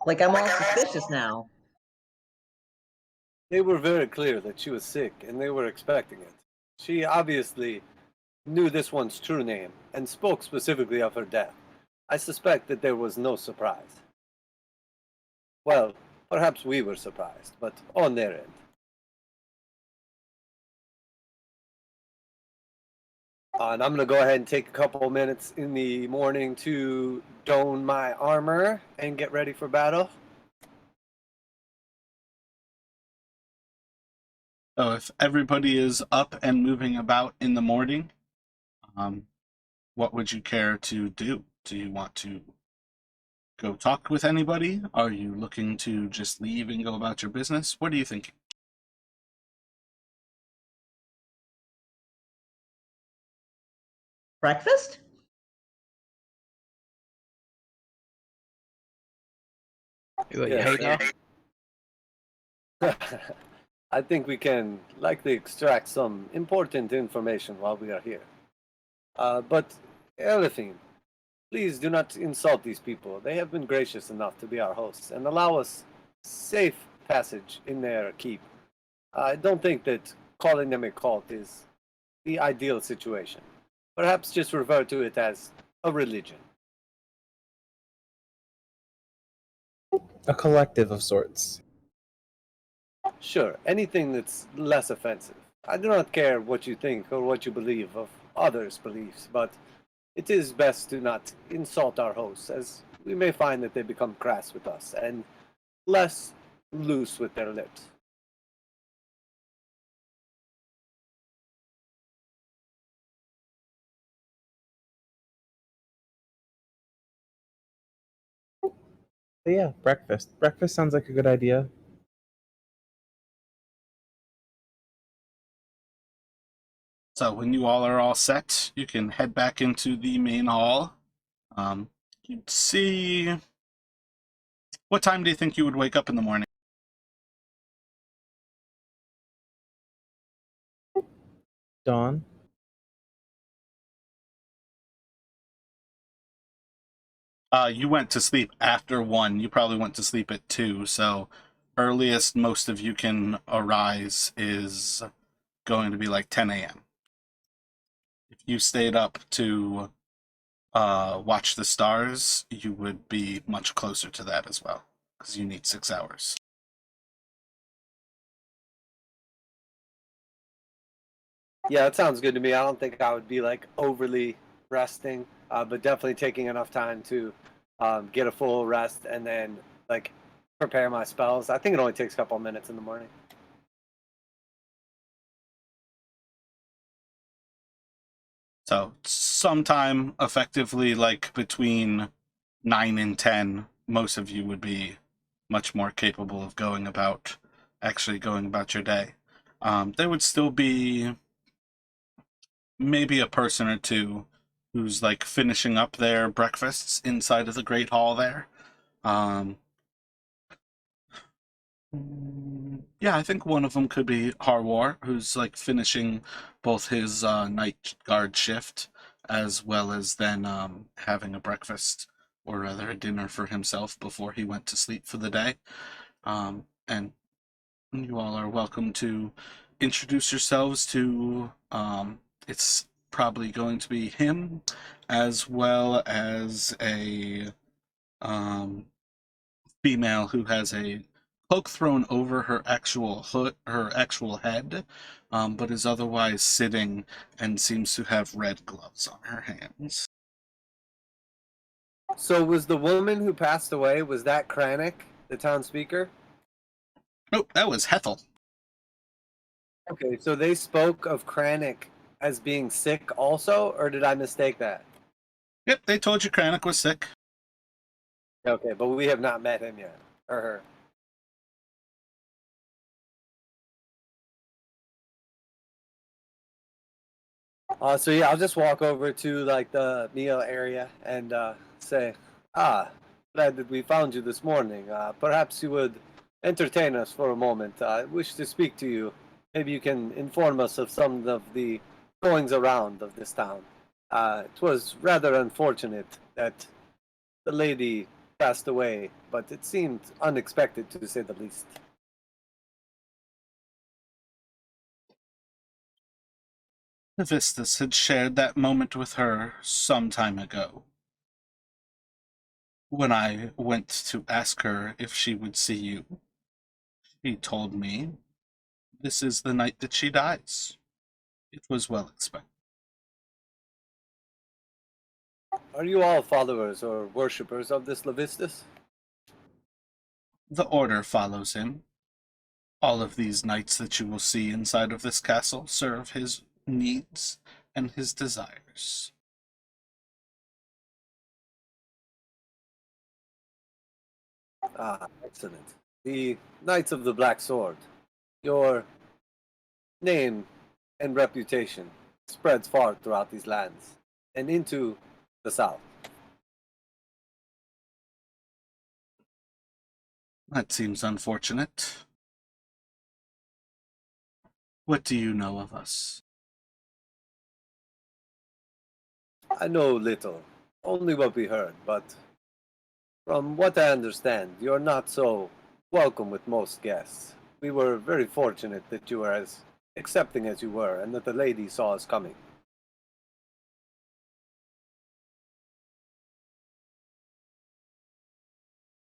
Like, I'm all suspicious now. They were very clear that she was sick, and they were expecting it. She obviously knew this one's true name, and spoke specifically of her death. I suspect that there was no surprise. Well, perhaps we were surprised, but on their end. And I'm going to go ahead and take a couple minutes in the morning to don my armor and get ready for battle. So if everybody is up and moving about in the morning, what would you care to do? Do you want to go talk with anybody? Are you looking to just leave and go about your business? What are you thinking? Breakfast? You got your Yes, Hadar? I think we can likely extract some important information while we are here. But, Elephine, please do not insult these people. They have been gracious enough to be our hosts and allow us safe passage in their keep. I don't think that calling them a cult is the ideal situation. Perhaps just refer to it as a religion. A collective of sorts. Sure, anything that's less offensive. I do not care what you think or what you believe of others' beliefs, but it is best to not insult our hosts, as we may find that they become crass with us and less loose with their lips. But yeah, breakfast. Breakfast sounds like a good idea. So when you all are set, you can head back into the main hall. You'd see. What time do you think you would wake up in the morning? Dawn. You went to sleep after 1. You probably went to sleep at 2. So earliest most of you can arise is going to be like 10 a.m. If you stayed up to watch the stars, you would be much closer to that as well, because you need 6 hours. Yeah, it sounds good to me. I don't think I would be like overly resting, but definitely taking enough time to get a full rest and then like prepare my spells. I think it only takes a couple of minutes in the morning. So sometime effectively like between 9 and 10, most of you would be much more capable of actually going about your day. There would still be maybe a person or two who's like finishing up their breakfasts inside of the Great Hall there. Yeah, I think one of them could be Harwar, who's like finishing both his night guard shift as well as then having a breakfast, or rather a dinner for himself before he went to sleep for the day. And you all are welcome to introduce yourselves to. It's probably going to be him, as well as a female who has a cloak thrown over her actual head, but is otherwise sitting and seems to have red gloves on her hands. So was the woman who passed away, was that Kranich, the town speaker? Nope, that was Hethel. Okay, so they spoke of Kranich as being sick also, or did I mistake that? Yep, they told you Kranich was sick. Okay, but we have not met him yet, or her. So yeah, I'll just walk over to like the meal area and say, glad that we found you this morning. Perhaps you would entertain us for a moment. I wish to speak to you. Maybe you can inform us of some of the goings around of this town. It was rather unfortunate that the lady passed away, but it seemed unexpected to say the least. Vistus had shared that moment with her some time ago. When I went to ask her if she would see you, she told me this is the night that she dies. It was well expected. Are you all followers or worshippers of this Levistus? The order follows him. All of these knights that you will see inside of this castle serve his needs and his desires. Excellent. The Knights of the Black Sword. Your name and reputation spreads far throughout these lands and into the south. That seems unfortunate. What do you know of us? I know little, only what we heard, but from what I understand, you're not so welcome with most guests. We were very fortunate that you were as accepting as you were and that the lady saw us coming.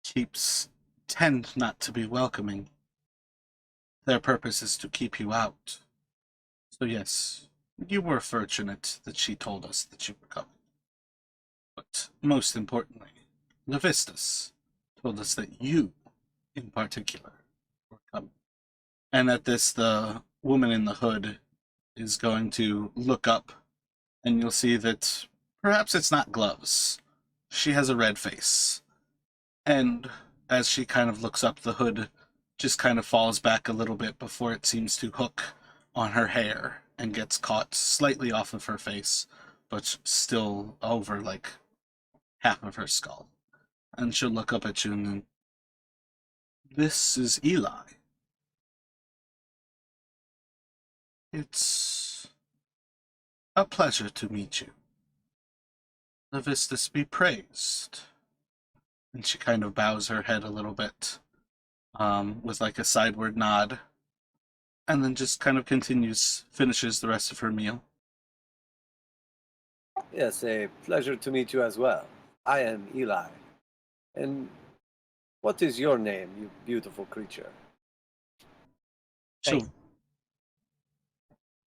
Keeps tend not to be welcoming. Their purpose is to keep you out. So yes, you were fortunate that she told us that you were coming. But most importantly, Levistus told us that you, in particular, And at this, the woman in the hood is going to look up, and you'll see that perhaps it's not gloves. She has a red face. And as she kind of looks up, the hood just kind of falls back a little bit before it seems to hook on her hair and gets caught slightly off of her face, but still over like half of her skull. And she'll look up at you and then, "This is Eli. It's a pleasure to meet you. The Vistus be praised." And she kind of bows her head a little bit, with like a sideward nod, and then just kind of finishes the rest of her meal. Yes, a pleasure to meet you as well. I am Eli. And what is your name, you beautiful creature?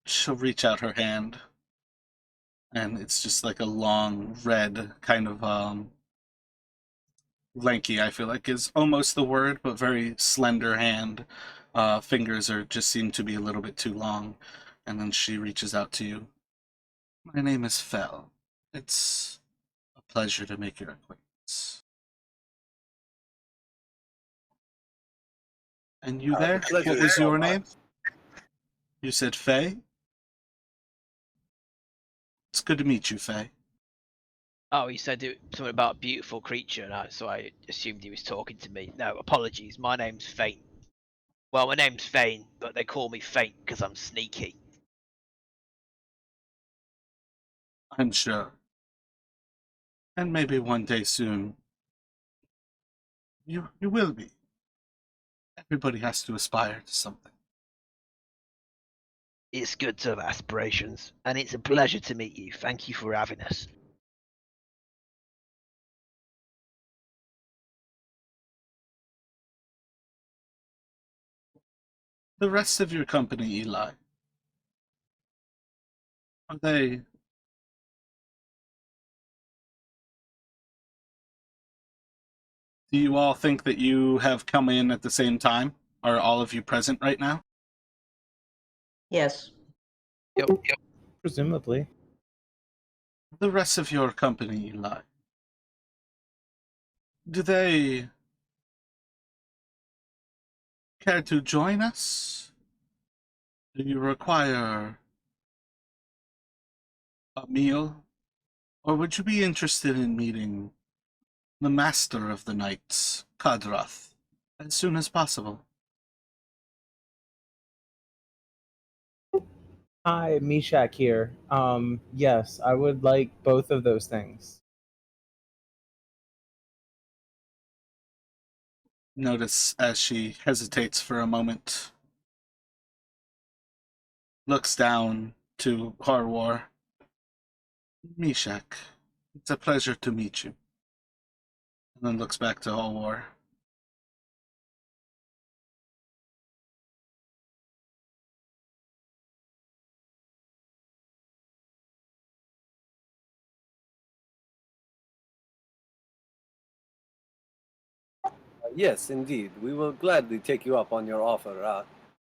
She'll reach out her hand, and it's just like a long red kind of lanky, I feel like is almost the word, but very slender hand. Fingers just seem to be a little bit too long. And then she reaches out to you. "My name is Fel. It's a pleasure to make your acquaintance." "And you there? the pleasure What is was all your mine. name?" "You said Faye?" "It's good to meet you, Faye." Oh, he said something about a beautiful creature, so I assumed he was talking to me. No, apologies. My name's Faint. Well, my name's Fane, but they call me Faint because I'm sneaky. "I'm sure. And maybe one day soon, you will be. Everybody has to aspire to something." It's good to have aspirations, and it's a pleasure to meet you. Thank you for having us. The rest of your company, Eli, are they... Do you all think that you have come in at the same time? Are all of you present right now? Yes. Yep. Presumably. The rest of your company, Eli, do they care to join us? Do you require a meal? Or would you be interested in meeting the master of the knights, Kadrath, as soon as possible? Hi, Mishak here. Yes, I would like both of those things. Notice as she hesitates for a moment, looks down to Harwar. "Mishak, it's a pleasure to meet you." And then looks back to Harwar. Yes, indeed. We will gladly take you up on your offer.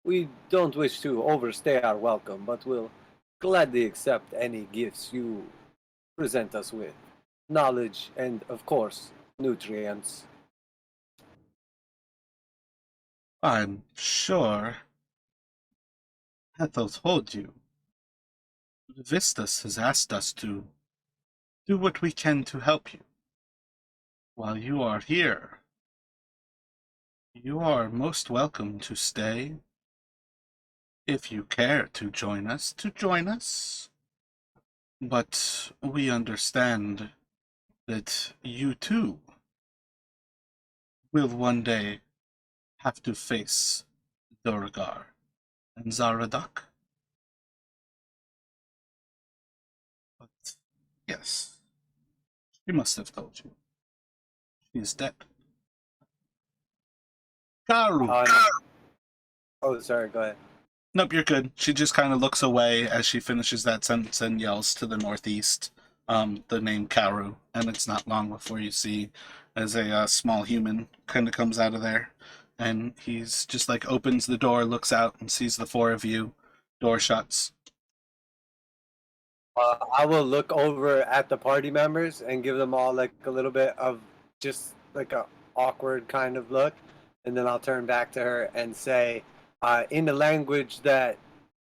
We don't wish to overstay our welcome, but will gladly accept any gifts you present us with. Knowledge and, of course, nutrients. "I'm sure Ethel told you. Vistus has asked us to do what we can to help you. While you are here, you are most welcome to stay. If you care to join us, But we understand that you too will one day have to face Durgar and Zaradak. But yes, she must have told you. She is dead." Karu! Oh, sorry, go ahead. Nope, you're good. She just kind of looks away as she finishes that sentence and yells to the northeast the name Karu. And it's not long before you see as a small human kind of comes out of there And he's just like opens the door, looks out, and sees the four of you. Door shuts. I will look over at the party members and give them all like a little bit of just like a awkward kind of look, and then I'll turn back to her and say, in a language that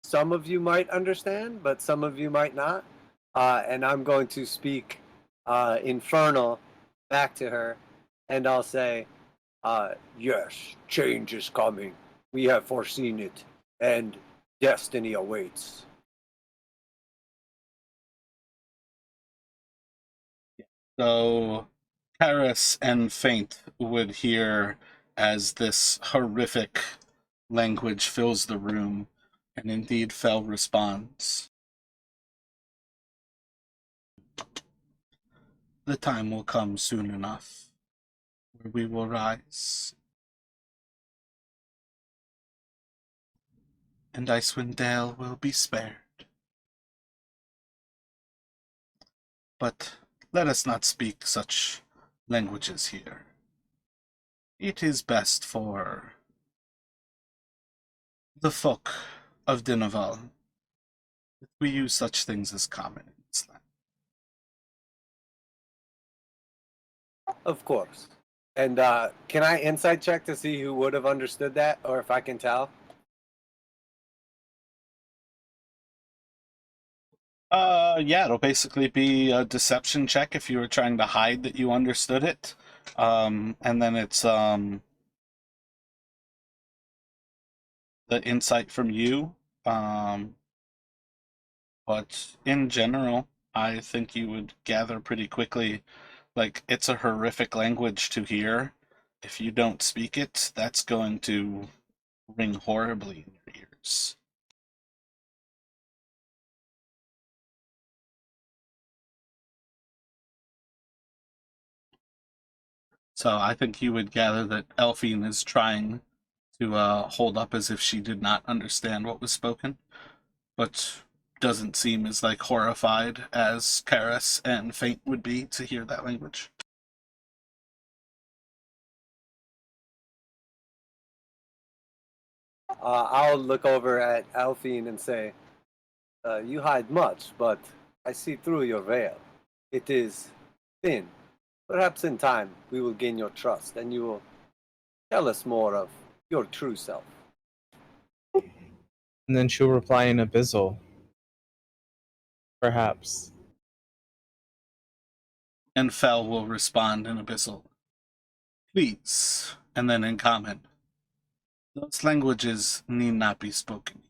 some of you might understand, but some of you might not, and I'm going to speak Infernal back to her, and I'll say, yes, change is coming. We have foreseen it, and destiny awaits. So Karis and Faint would hear as this horrific language fills the room, and indeed Fel responds. The time will come soon enough where we will rise, and Icewind Dale will be spared. But let us not speak such languages here. It is best for the folk of Dineval that we use such things as common in this land. Of course. And can I insight check to see who would have understood that, or if I can tell? Yeah, it'll basically be a deception check if you were trying to hide that you understood it. And then it's the insight from you. But in general, I think you would gather pretty quickly, like, it's a horrific language to hear. If you don't speak it, that's going to ring horribly in your ears. So I think you would gather that Elphine is trying to hold up as if she did not understand what was spoken, but doesn't seem as like horrified as Karis and Faint would be to hear that language. I'll look over at Alphine and say, you hide much, but I see through your veil. It is thin. Perhaps in time we will gain your trust, and you will tell us more of your true self. And then she'll reply in Abyssal. Perhaps. And Fel will respond in Abyssal. Please. And then in common. Those languages need not be spoken.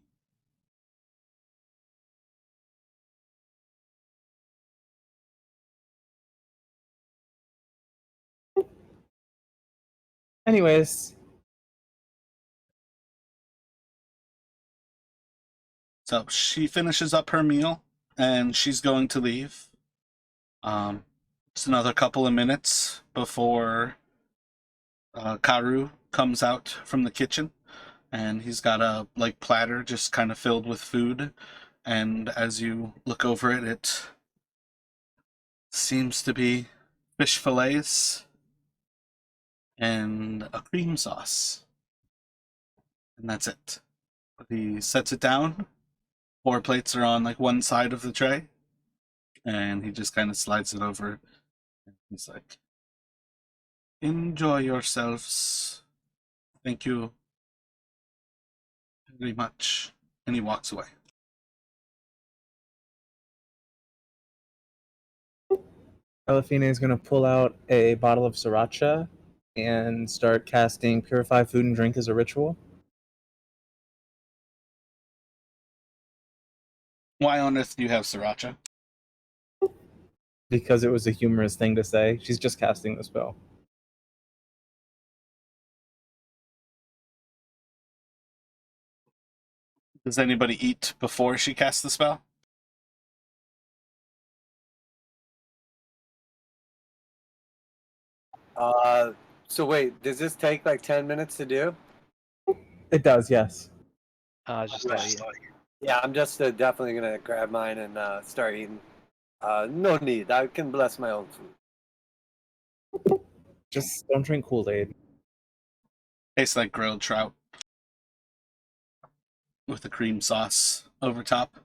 Anyways. So she finishes up her meal and she's going to leave. Just another couple of minutes before Karu comes out from the kitchen, and he's got a like platter just kind of filled with food. And as you look over it, it seems to be fish fillets and a cream sauce, and that's it. He sets it down. 4 plates are on like one side of the tray, and he just kind of slides it over. And he's like, "Enjoy yourselves. Thank you very much." And he walks away. Elefine is going to pull out a bottle of sriracha and start casting Purify Food and Drink as a ritual. Why on earth do you have sriracha? Because it was a humorous thing to say. She's just casting the spell. Does anybody eat before she casts the spell? So wait, does this take like 10 minutes to do? It does, yes. Just start eating. Yeah, I'm just definitely gonna grab mine and start eating. No need. I can bless my own food. Just don't drink Kool-Aid. Tastes like grilled trout with a cream sauce over top.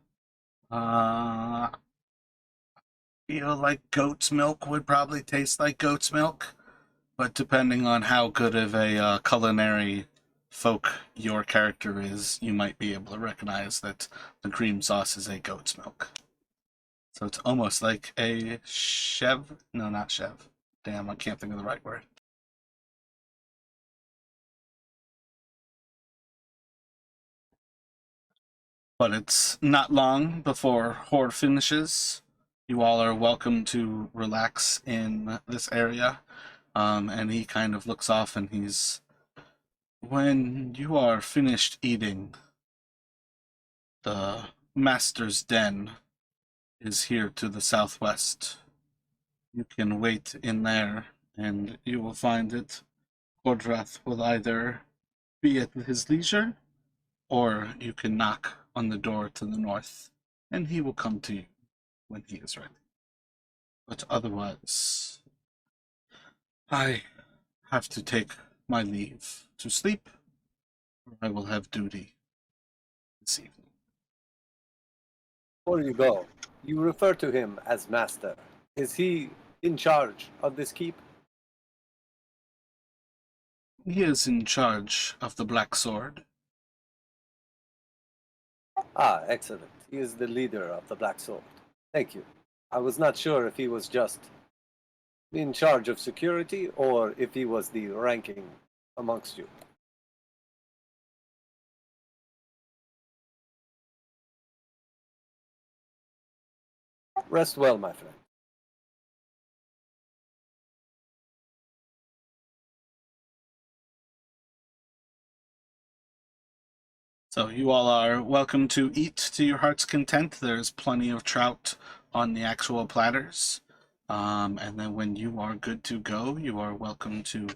Feel like goat's milk would probably taste like goat's milk, but depending on how good of a culinary folk your character is, you might be able to recognize that the cream sauce is a goat's milk. So it's almost like a chev. No, not chev. Damn, I can't think of the right word. But it's not long before Horde finishes. You all are welcome to relax in this area. And he kind of looks off and he's... When you are finished eating, the Master's Den is here to the southwest. You can wait in there, and you will find it. Gordrath will either be at his leisure, or you can knock on the door to the north, and he will come to you when he is ready. But otherwise, I have to take my leave to sleep, or I will have duty this evening. Before you go, you refer to him as Master. Is he in charge of this keep? He is in charge of the Black Sword. Ah, excellent. He is the leader of the Black Sword. Thank you. I was not sure if he was just in charge of security or if he was the ranking amongst you. Rest well, my friend. So you all are welcome to eat to your heart's content. There's plenty of trout on the actual platters. And then when you are good to go, you are welcome to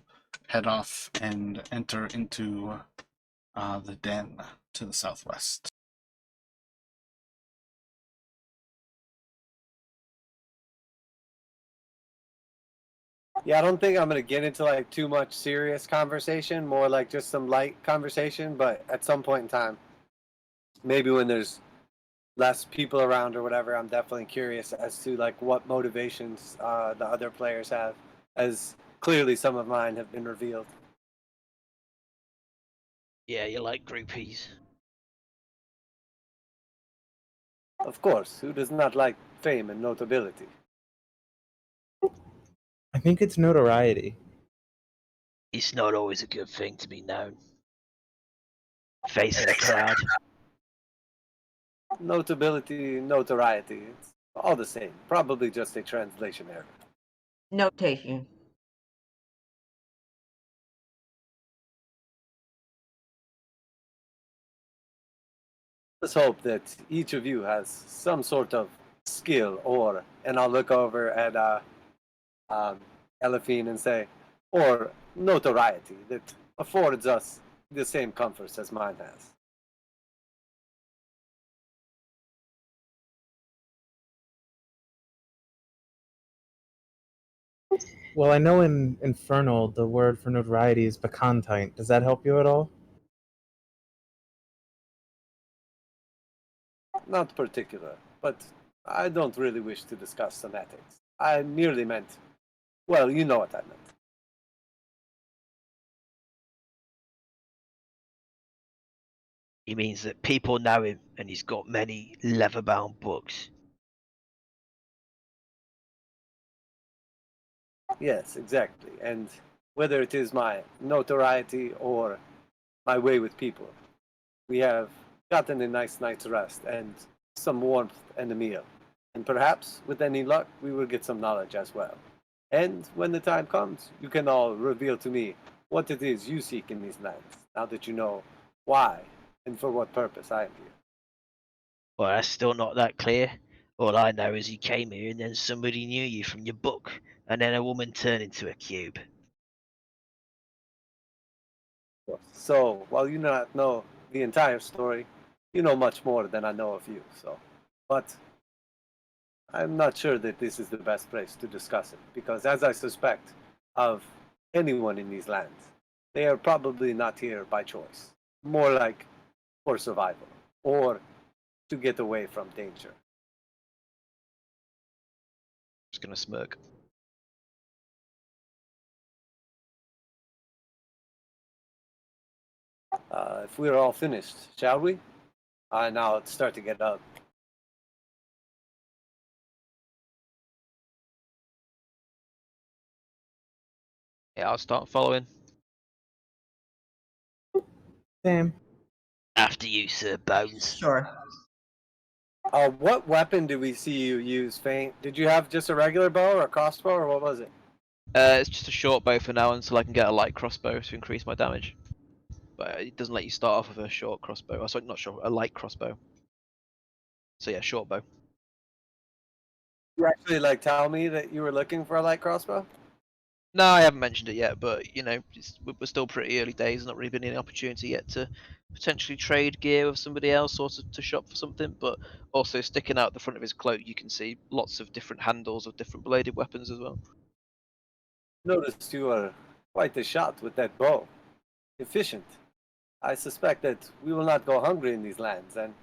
head off and enter into the den to the southwest. Yeah, I don't think I'm going to get into like too much serious conversation, more like just some light conversation, but at some point in time, maybe when there's less people around or whatever, I'm definitely curious as to like what motivations the other players have, as clearly some of mine have been revealed. Yeah, you like groupies. Of course, who does not like fame and notability? I think it's notoriety. It's not always a good thing to be known. Facing a crowd. Notability, notoriety, it's all the same. Probably just a translation error. Note taking. Let's hope that each of you has some sort of skill and I'll look over at Elephine and say, or notoriety that affords us the same comforts as mine has. Well, I know in Infernal the word for notoriety is bacantite. Does that help you at all? Not particular, but I don't really wish to discuss semantics. I merely meant, well, you know what I meant. He means that people know him and he's got many leather-bound books. Yes, exactly. And whether it is my notoriety or my way with people, we have gotten a nice night's rest and some warmth and a meal. And perhaps, with any luck, we will get some knowledge as well. And when the time comes, you can all reveal to me what it is you seek in these lands, now that you know why and for what purpose I am here. Well, that's still not that clear. All I know is you came here and then somebody knew you from your book, and then a woman turned into a cube. So, while you not know the entire story, you know much more than I know of you. But I'm not sure that this is the best place to discuss it, because as I suspect of anyone in these lands, They are probably not here by choice. More like for survival, or to get away from danger. Just gonna smirk. If we're all finished, shall we? Now let's start to get up. Yeah, I'll start following. Same. After you, Sir Bones. Sure. What weapon did we see you use, Faint? Did you have just a regular bow or a crossbow, or what was it? It's just a short bow for now until I can get a light crossbow to increase my damage. But it doesn't let you start off with a short crossbow. Oh, sorry, not short, a light crossbow. So yeah, short bow. You actually tell me that you were looking for a light crossbow? No, I haven't mentioned it yet, but you know, we're still pretty early days. There's not really been any opportunity yet to potentially trade gear with somebody else or to shop for something. But also sticking out the front of his cloak, you can see lots of different handles of different bladed weapons as well. Noticed you are quite a shot with that bow. Efficient. I suspect that we will not go hungry in these lands, and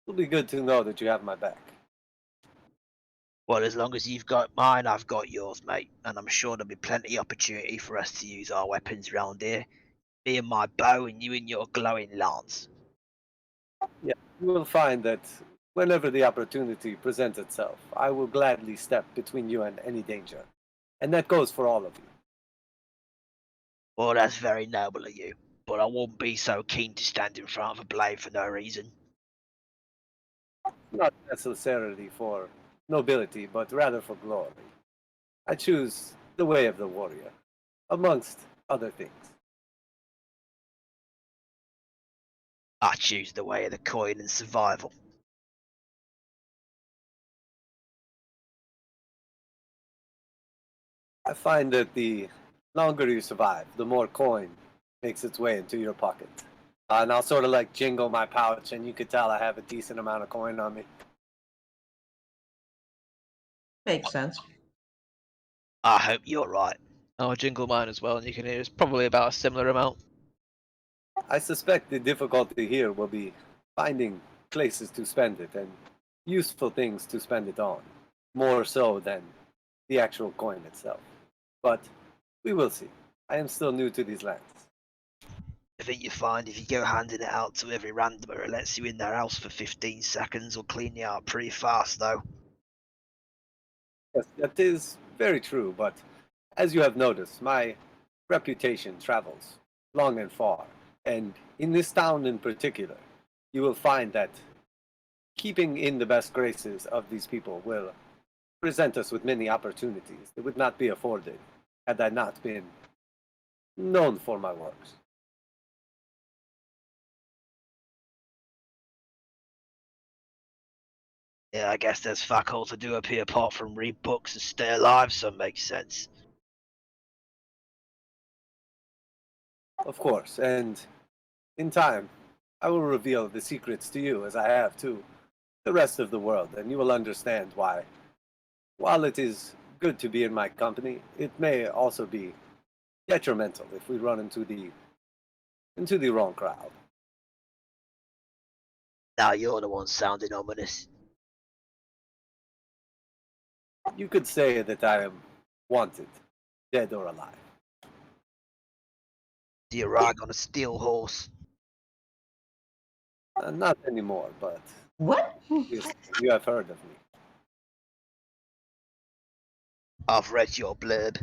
it'll be good to know that you have my back. Well, as long as you've got mine, I've got yours, mate. And I'm sure there'll be plenty of opportunity for us to use our weapons round here. Me and my bow, and you and your glowing lance. Yeah, you will find that whenever the opportunity presents itself, I will gladly step between you and any danger. And that goes for all of you. Well, that's very noble of you, but I won't be so keen to stand in front of a blade for no reason. Not necessarily for nobility, but rather for glory. I choose the way of the warrior, amongst other things. I choose the way of the coin and survival. I find that the longer you survive, the more coin makes its way into your pocket. And I'll sort of jingle my pouch, and you could tell I have a decent amount of coin on me. Makes sense. I hope you're right. I'll jingle mine as well, and you can hear it's probably about a similar amount. I suspect the difficulty here will be finding places to spend it and useful things to spend it on, more so than the actual coin itself. But we will see. I am still new to these lands. I think you find if you go handing it out to every randomer, it lets you in their house for 15 seconds will clean you out pretty fast, though. Yes, that is very true, but as you have noticed, my reputation travels long and far. And in this town in particular, you will find that keeping in the best graces of these people will present us with many opportunities that would not be afforded had I not been known for my works. Yeah, I guess there's fuck all to do up here apart from read books and stay alive, so it makes sense. Of course, and in time, I will reveal the secrets to you as I have to the rest of the world, and you will understand why. While it is good to be in my company, it may also be detrimental if we run into the wrong crowd. Now you're the one sounding ominous. You could say that I am wanted, dead or alive. Do you ride on a steel horse? Not anymore, but What? you have heard of me. I've read your blurb.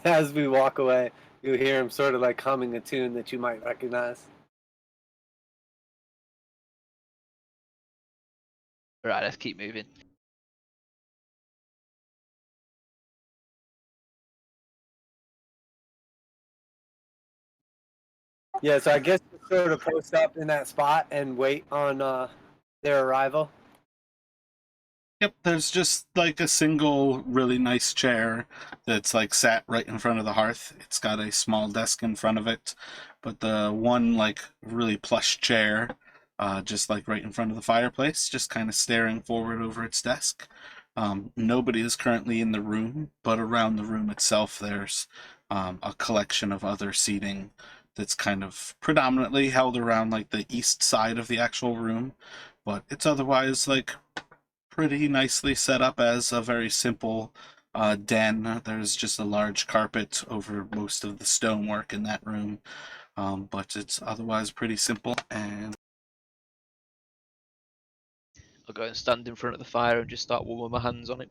As we walk away, you hear him sort of humming a tune that you might recognize. Right, let's keep moving. Yeah, so I guess you sort of post up in that spot and wait on their arrival. Yep, there's just a single really nice chair that's sat right in front of the hearth. It's got a small desk in front of it, but the one really plush chair just right in front of the fireplace, just kind of staring forward over its desk. Nobody is currently in the room, but around the room itself, there's a collection of other seating that's kind of predominantly held around like the east side of the actual room, but it's otherwise like pretty nicely set up as a very simple den. There's just a large carpet over most of the stonework in that room, but it's otherwise pretty simple. And I'll go and stand in front of the fire and just start warming my hands on it.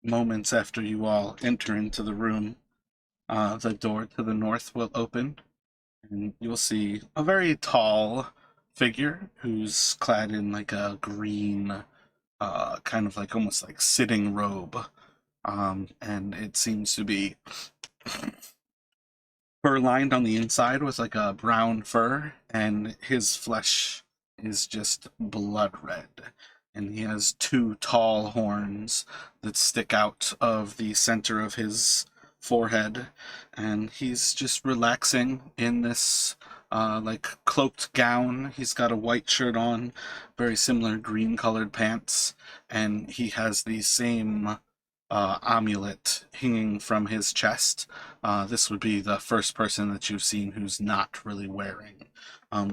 moments after you all enter into the room, the door to the north will open, and you'll see a very tall figure who's clad in like a green, kind of like almost like sitting robe, and it seems to be fur lined on the inside with like a brown fur, and his flesh is just blood red. And he has two tall horns that stick out of the center of his forehead, and he's just relaxing in this like cloaked gown. He's got a white shirt on, very similar green colored pants, and he has the same amulet hanging from his chest. This would be the first person that you've seen who's not really wearing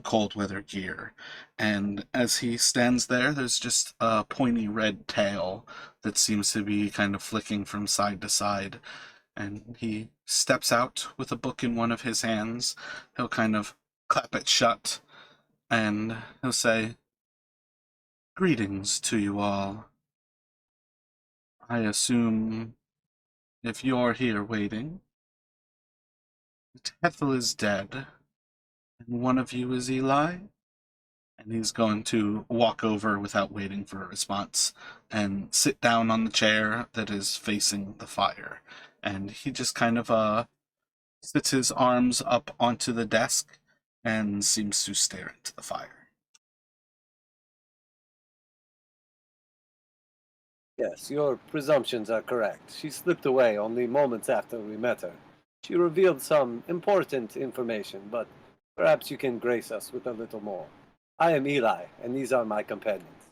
cold weather gear. And as he stands there, there's just a pointy red tail that seems to be kind of flicking from side to side. And he steps out with a book in one of his hands. He'll kind of clap it shut, and he'll say, "Greetings to you all. I assume if you're here waiting, Tethel is dead, and one of you is Eli." And he's going to walk over without waiting for a response and sit down on the chair that is facing the fire. And he just kind of sits his arms up onto the desk and seems to stare into the fire. Yes, your presumptions are correct. She slipped away only moments after we met her. She revealed some important information, but perhaps you can grace us with a little more. I am Eli, and these are my companions.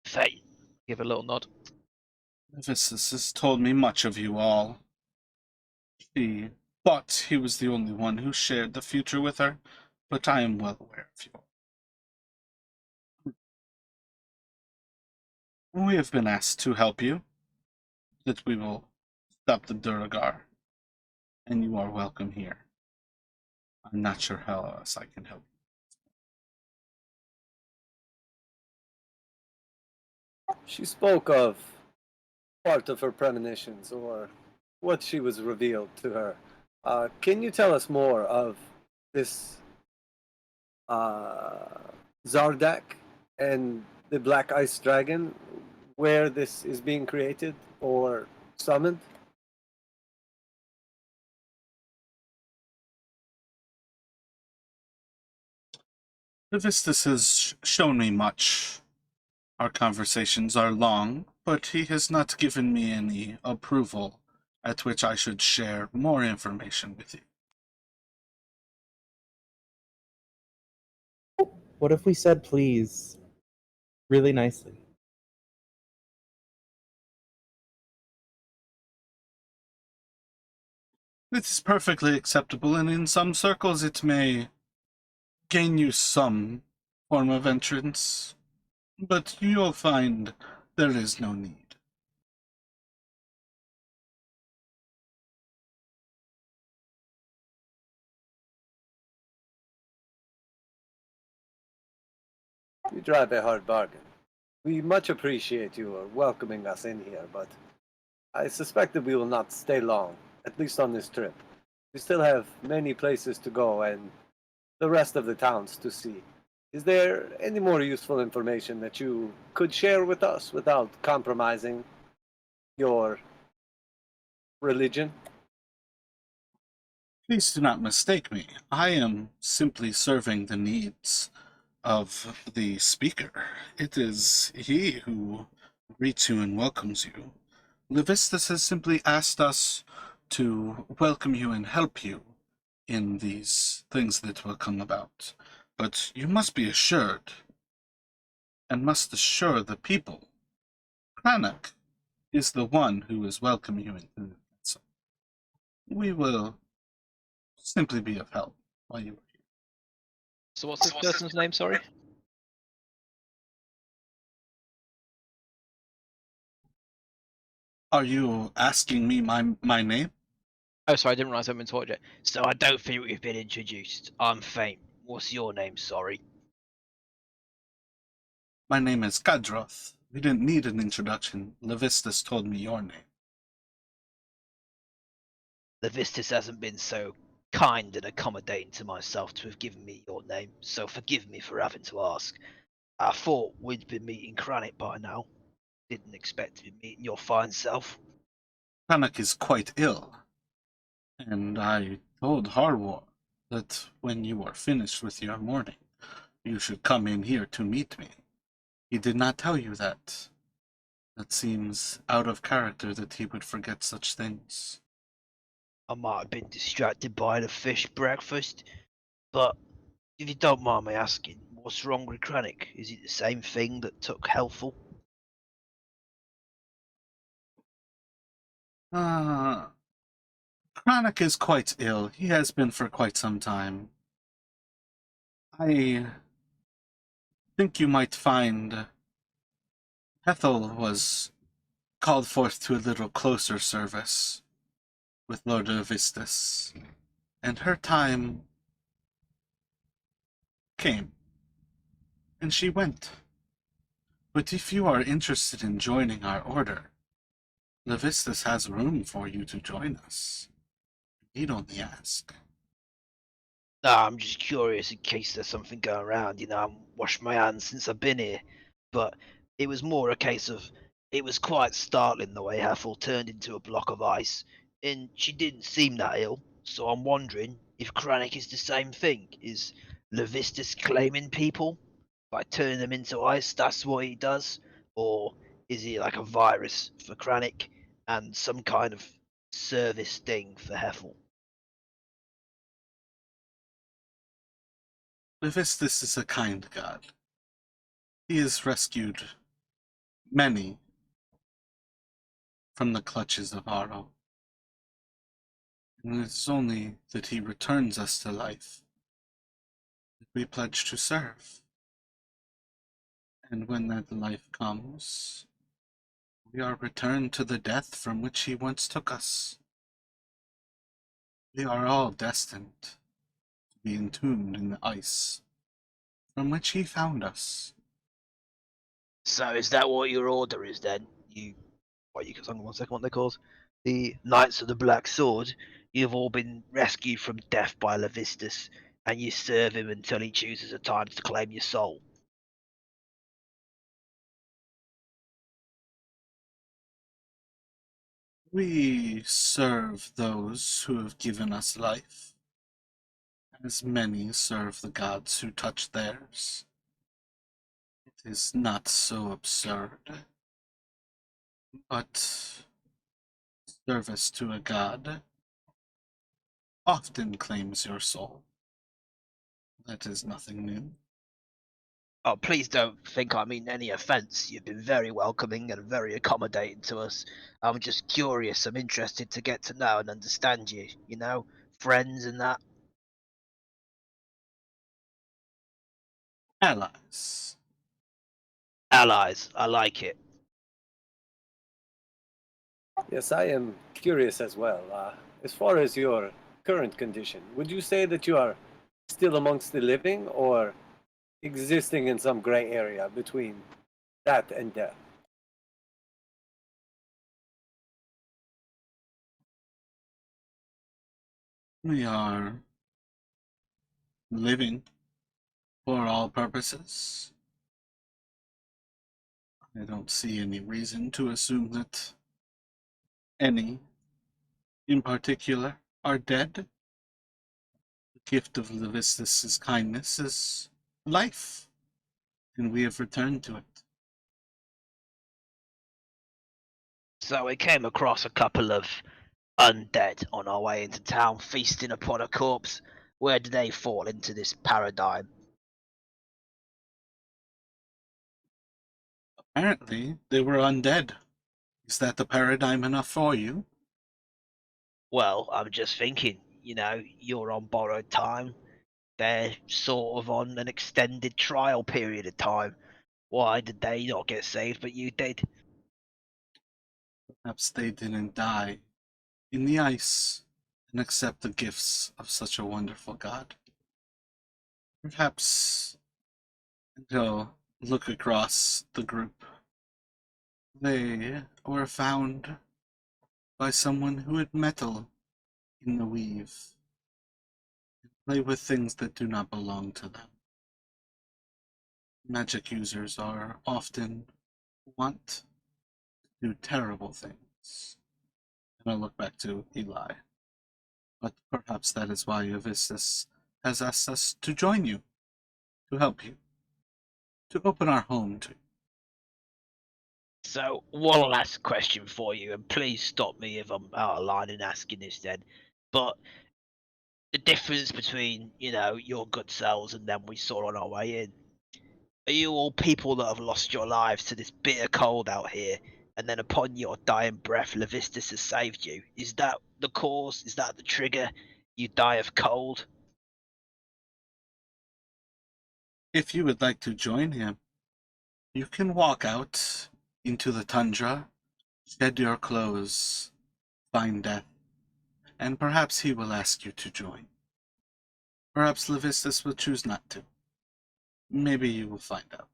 Fate. Give a little nod. Vistus has told me much of you all. She thought he was the only one who shared the future with her, but I am well aware of you. We have been asked to help you, that we will stop the Duragar, and you are welcome here. I'm not sure how else I can help you. She spoke of part of her premonitions, or what she was revealed to her. Can you tell us more of this Zardak and the Black Ice Dragon, where this is being created or summoned? Vistus has shown me much. Our conversations are long, but he has not given me any approval at which I should share more information with you. What if we said please really nicely? It is perfectly acceptable, and in some circles it may gain you some form of entrance, but you'll find there is no need. You drive a hard bargain. We much appreciate you welcoming us in here, but I suspect that we will not stay long, at least on this trip. We still have many places to go and the rest of the towns to see. Is there any more useful information that you could share with us without compromising your religion? Please do not mistake me. I am simply serving the needs of the speaker. It is he who greets you and welcomes you. Levistus has simply asked us to welcome you and help you in these things that will come about. but you must be assured, and must assure the people. Cranach is the one who is welcoming you into the castle. We will simply be of help while you are here. So what's this person's name, sorry? Are you asking me my name? Oh, sorry, I didn't realise I'd been taught yet. So I don't think we've been introduced. I'm Faint. What's your name, sorry? My name is Kadroth. We didn't need an introduction. Levistus told me your name. Levistus hasn't been so kind and accommodating to myself to have given me your name, so forgive me for having to ask. I thought we'd been meeting Cranach by now. Didn't expect to be meeting your fine self. Cranach is quite ill, and I told Harwar that when you are finished with your mourning, you should come in here to meet me. He did not tell you that. That seems out of character that he would forget such things. I might have been distracted by the fish breakfast, but if you don't mind me asking, what's wrong with Cranach? Is it the same thing that took Helpful? Cranach is quite ill. He has been for quite some time. I think you might find Ethel was called forth to a little closer service with Lord Avistus, and her time came, and she went. But if you are interested in joining our order, Levistus has room for you to join us. Need only ask. No, I'm just curious in case there's something going around. You know, I've washed my hands since I've been here. But it was more a case of it was quite startling the way Ethel turned into a block of ice, and she didn't seem that ill. So I'm wondering if Cranach is the same thing. Is Levistus claiming people by turning them into ice? That's what he does, or is he like a virus for Cranach and some kind of service thing for Heffel? Levistus is a kind god. He has rescued many from the clutches of Auril. And it is only that he returns us to life that we pledge to serve. And when that life comes, we are returned to the death from which he once took us. We are all destined to be entombed in the ice from which he found us. So is that what your order is then? Hang on one second, what they called? The Knights of the Black Sword. You've all been rescued from death by Levistus, and you serve him until he chooses a time to claim your soul. We serve those who have given us life, as many serve the gods who touch theirs. It is not so absurd, but service to a god often claims your soul. That is nothing new. Oh, please don't think I mean any offence. You've been very welcoming and very accommodating to us. I'm just curious. I'm interested to get to know and understand you. You know, friends and that. Allies. Allies. I like it. Yes, I am curious as well. As far as your current condition, would you say that you are still amongst the living or existing in some gray area between that and death? We are living for all purposes. I don't see any reason to assume that any in particular are dead. The gift of Levistus' kindness is life, and we have returned to it. So we came across a couple of undead on our way into town, feasting upon a corpse. Where do they fall into this paradigm? Apparently, they were undead. Is that the paradigm enough for you? Well, I'm just thinking, you're on borrowed time. They're sort of on an extended trial period of time. Why did they not get saved, but you did? Perhaps they didn't die in the ice and accept the gifts of such a wonderful God. Perhaps, and he'll look across the group, they were found by someone who had metal in the weave and play with things that do not belong to them. Magic users are often want to do terrible things. And I'll look back to Eli. But perhaps that is why Evistus has asked us to join you, to help you, to open our home to you. So, one last question for you, and please stop me if I'm out of line in asking this then. But the difference between, your good selves and them we saw on our way in. Are you all people that have lost your lives to this bitter cold out here, and then upon your dying breath, Levistus has saved you? Is that the cause? Is that the trigger? You die of cold? If you would like to join him, you can walk out into the tundra, shed your clothes, find death, and perhaps he will ask you to join. Perhaps Levistus will choose not to. Maybe you will find out.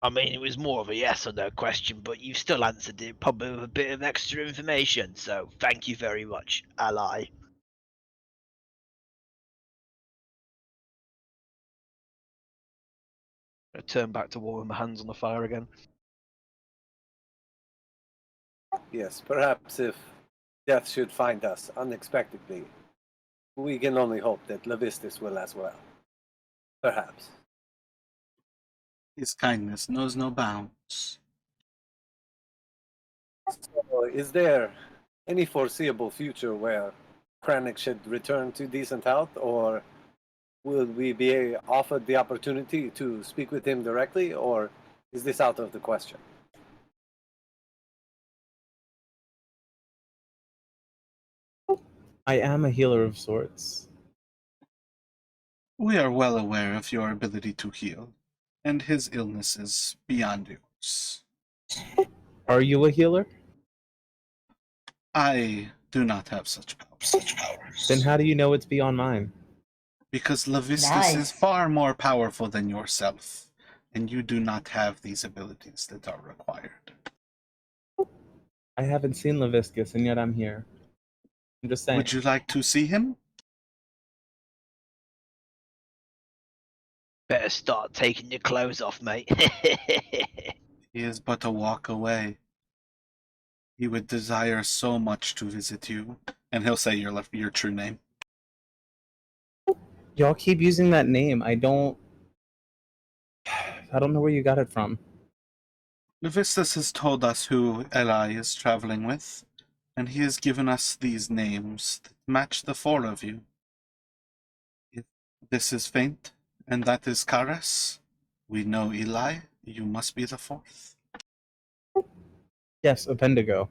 I mean, it was more of a yes or no question, but you still answered it probably with a bit of extra information, so thank you very much, ally. I turn back to warming my hands on the fire again. Yes, perhaps if death should find us unexpectedly, we can only hope that Levistus will as well. Perhaps. His kindness knows no bounds. So, is there any foreseeable future where Kranich should return to decent health, or will we be offered the opportunity to speak with him directly, or is this out of the question? I am a healer of sorts. We are well aware of your ability to heal, and his illness is beyond yours. Are you a healer? I do not have such powers. Then how do you know it's beyond mine? Because Levistus is Nice. far more powerful than yourself, and you do not have these abilities that are required. I haven't seen Leviscus, and yet I'm here. I'm just saying. Would you like to see him? Better start taking your clothes off, mate. He is but a walk away. He would desire so much to visit you, and he'll say your true name. Y'all keep using that name. I don't know where you got it from. Levistus has told us who Eli is traveling with, and he has given us these names that match the four of you. If this is Faint, and that is Karas, we know Eli, you must be the fourth. Yes, a Bendigo.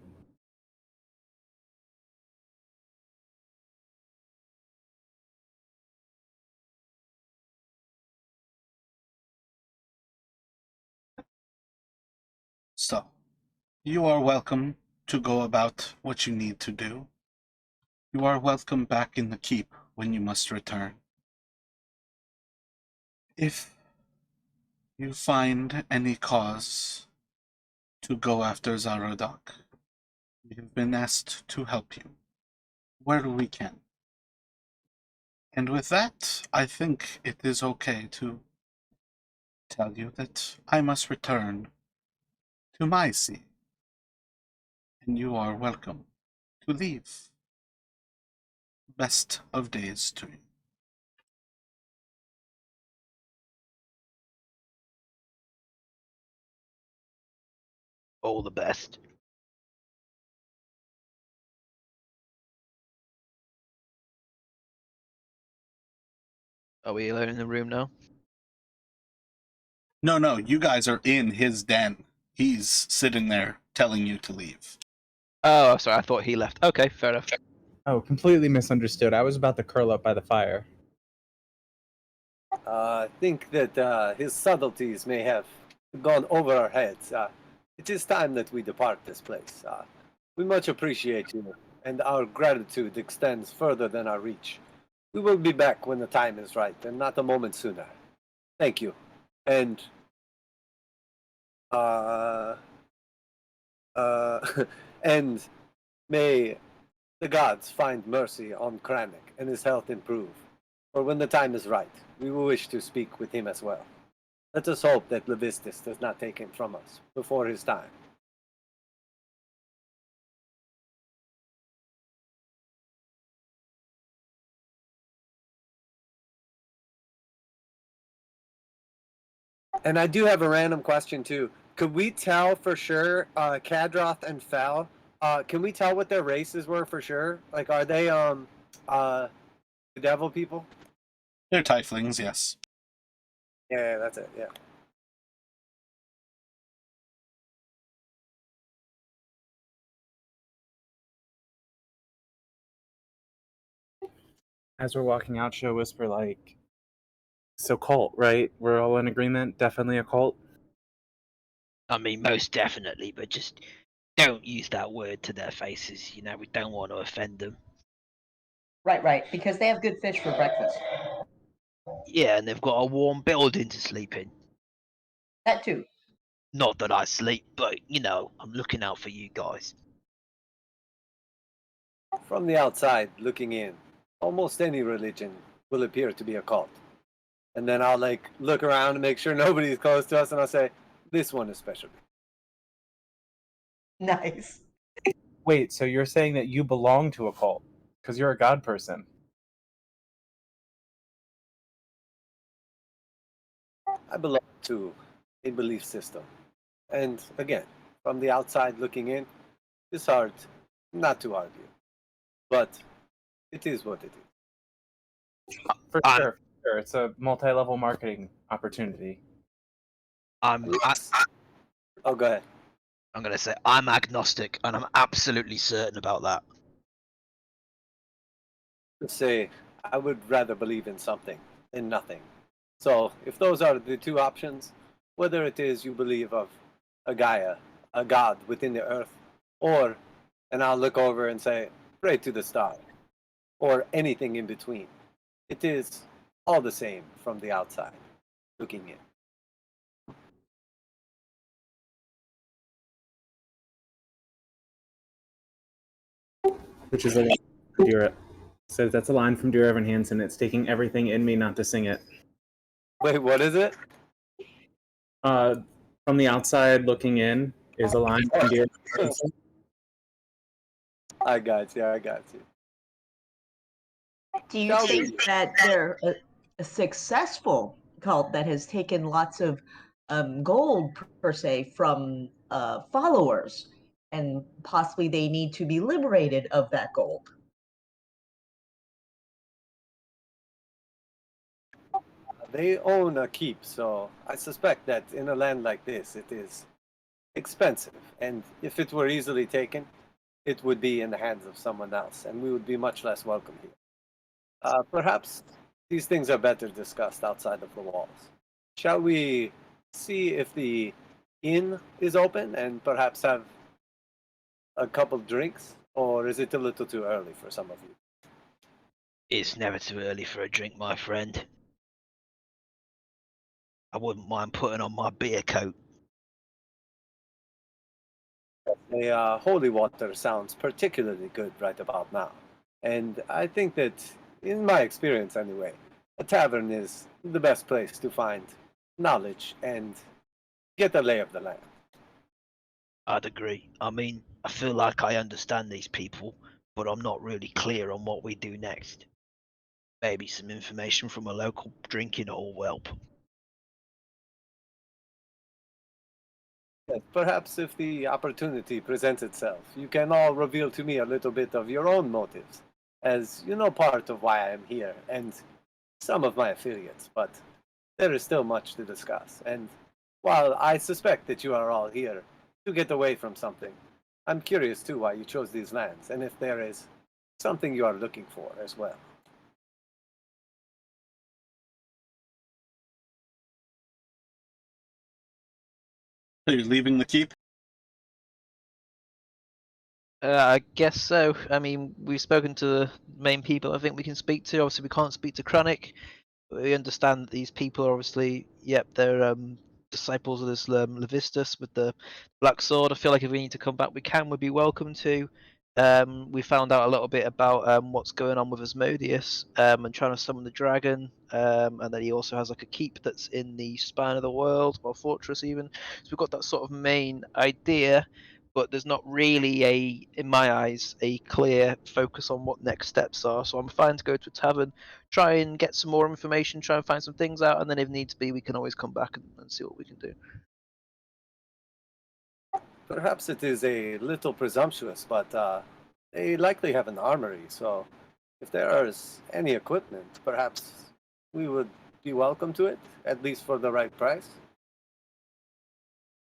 So, you are welcome to go about what you need to do. You are welcome back in the keep when you must return. If you find any cause to go after Zarodok, we have been asked to help you where we can. And with that, I think it is okay to tell you that I must return to my sea, and you are welcome to leave. Best of days to you. All the best. Are we alone in the room now? No, you guys are in his den. He's sitting there telling you to leave. Oh, sorry, I thought he left. Okay, fair enough. Oh, completely misunderstood. I was about to curl up by the fire. I think that his subtleties may have gone over our heads. It is time that we depart this place. We much appreciate you, and our gratitude extends further than our reach. We will be back when the time is right, and not a moment sooner. Thank you. And, and may the gods find mercy on Kranich and his health improve. For when the time is right, we will wish to speak with him as well. Let us hope that Levistus does not take him from us before his time. And I do have a random question too. Could we tell for sure, Kadroth and Fel? Can we tell what their races were for sure? Like, are they the devil people? They're tieflings, yes. Yeah, that's it. Yeah. As we're walking out, she'll whisper like, "So cult, right? We're all in agreement. Definitely a cult." I mean, most definitely, but just don't use that word to their faces. You know, we don't want to offend them. Right, because they have good fish for breakfast. Yeah, and they've got a warm building to sleep in. That too. Not that I sleep, but, you know, I'm looking out for you guys. From the outside, looking in, almost any religion will appear to be a cult. And then I'll like look around and make sure nobody's close to us, and I'll say, "This one especially." Nice. Wait, so you're saying that you belong to a cult because you're a god person? I belong to a belief system, and again, from the outside looking in, it's hard not to argue, but it is what it is. For sure. It's a multi-level marketing opportunity. I'm Oh, go ahead. going to say I'm agnostic, and I'm absolutely certain about that. Say, I would rather believe in something than nothing. So, if those are the two options, whether it is you believe of a Gaia, a god within the earth, or, and I'll look over and say, pray to the star, or anything in between, it is all the same from the outside, looking in. Which is a line from Dear. Says that's a line from Dear Evan Hansen. It's taking everything in me not to sing it. Wait, what is it? From the outside looking in is a line from Dear Evan Hansen. I got you. Do you think that they're a successful cult that has taken lots of gold, per se, from followers, and possibly they need to be liberated of that gold? They own a keep, so I suspect that in a land like this, it is expensive. And if it were easily taken, it would be in the hands of someone else, and we would be much less welcome here. Perhaps these things are better discussed outside of the walls. Shall we see if the inn is open and perhaps have a couple drinks? Or is it a little too early for some of you? It's never too early for a drink, my friend. I wouldn't mind putting on my beer coat. A holy water sounds particularly good right about now. And I think that, in my experience anyway, a tavern is the best place to find knowledge and get a lay of the land. I'd agree. I mean, I feel like I understand these people, but I'm not really clear on what we do next. Maybe some information from a local drinking hall will help. Yes, perhaps if the opportunity presents itself, you can all reveal to me a little bit of your own motives, as you know part of why I am here, and some of my affiliates, but there is still much to discuss, and while I suspect that you are all here to get away from something, I'm curious too why you chose these lands, and if there is something you are looking for as well. Are you leaving the keep? I guess so. I mean, we've spoken to the main people I think we can speak to. Obviously, we can't speak to Kranich. We understand that these people are obviously, yep, they're disciples of this Levistus with the Black Sword. I feel like if we need to come back, we can. We'd be welcome to. We found out a little bit about what's going on with Asmodeus and trying to summon the dragon, and then he also has like a keep that's in the spine of the world, or fortress even. So we've got that sort of main idea, but there's not really in my eyes, a clear focus on what next steps are. So I'm fine to go to a tavern, try and get some more information, try and find some things out, and then if needs be, we can always come back and see what we can do. Perhaps it is a little presumptuous, but they likely have an armory, so if there is any equipment, perhaps we would be welcome to it, at least for the right price.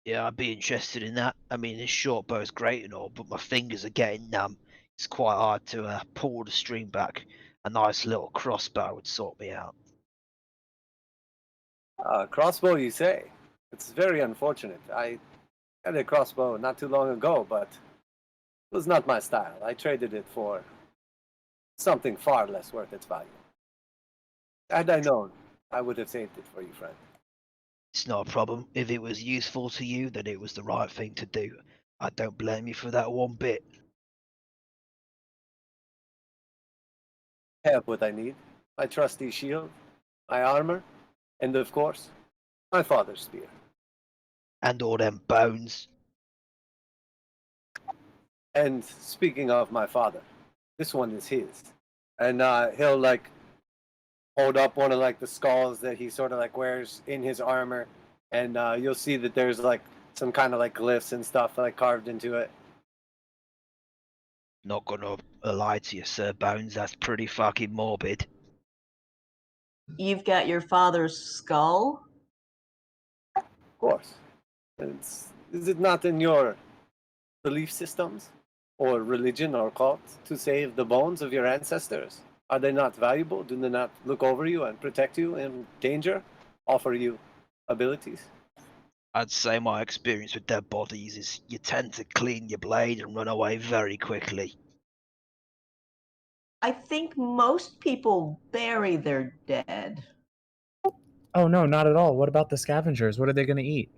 Yeah, I'd be interested in that. I mean, this short bow's great and all, but my fingers are getting numb. It's quite hard to pull the string back. A nice little crossbow would sort me out. Crossbow, you say? It's very unfortunate. I had a crossbow not too long ago, but it was not my style. I traded it for something far less worth its value. Had I known, I would have saved it for you, friend. It's not a problem. If it was useful to you, then it was the right thing to do. I don't blame you for that one bit. I have what I need. My trusty shield, my armor, and of course, my father's spear. And all them bones. And speaking of my father, this one is his. And he'll like hold up one of like the skulls that he sort of like wears in his armor, and you'll see that there's like some kind of like glyphs and stuff like carved into it. Not gonna lie to you, Sir Bones, that's pretty fucking morbid. You've got your father's skull? Of course. Is it not in your belief systems or religion or cult to save the bones of your ancestors? Are they not valuable? Do they not look over you and protect you in danger? Offer you abilities? I'd say my experience with dead bodies is you tend to clean your blade and run away very quickly. I think most people bury their dead. Oh no, not at all. What about the scavengers? What are they going to eat?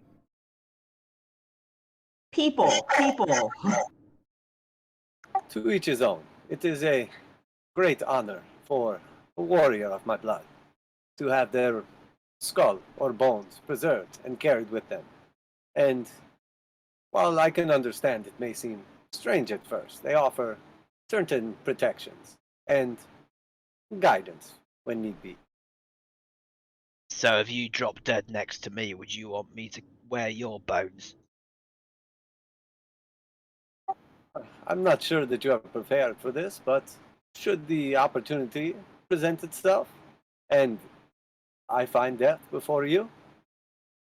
People. To each his own. It is a great honor for a warrior of my blood to have their skull or bones preserved and carried with them. And while I can understand it may seem strange at first, they offer certain protections and guidance when need be. So if you drop dead next to me, would you want me to wear your bones? I'm not sure that you are prepared for this, but should the opportunity present itself and I find death before you,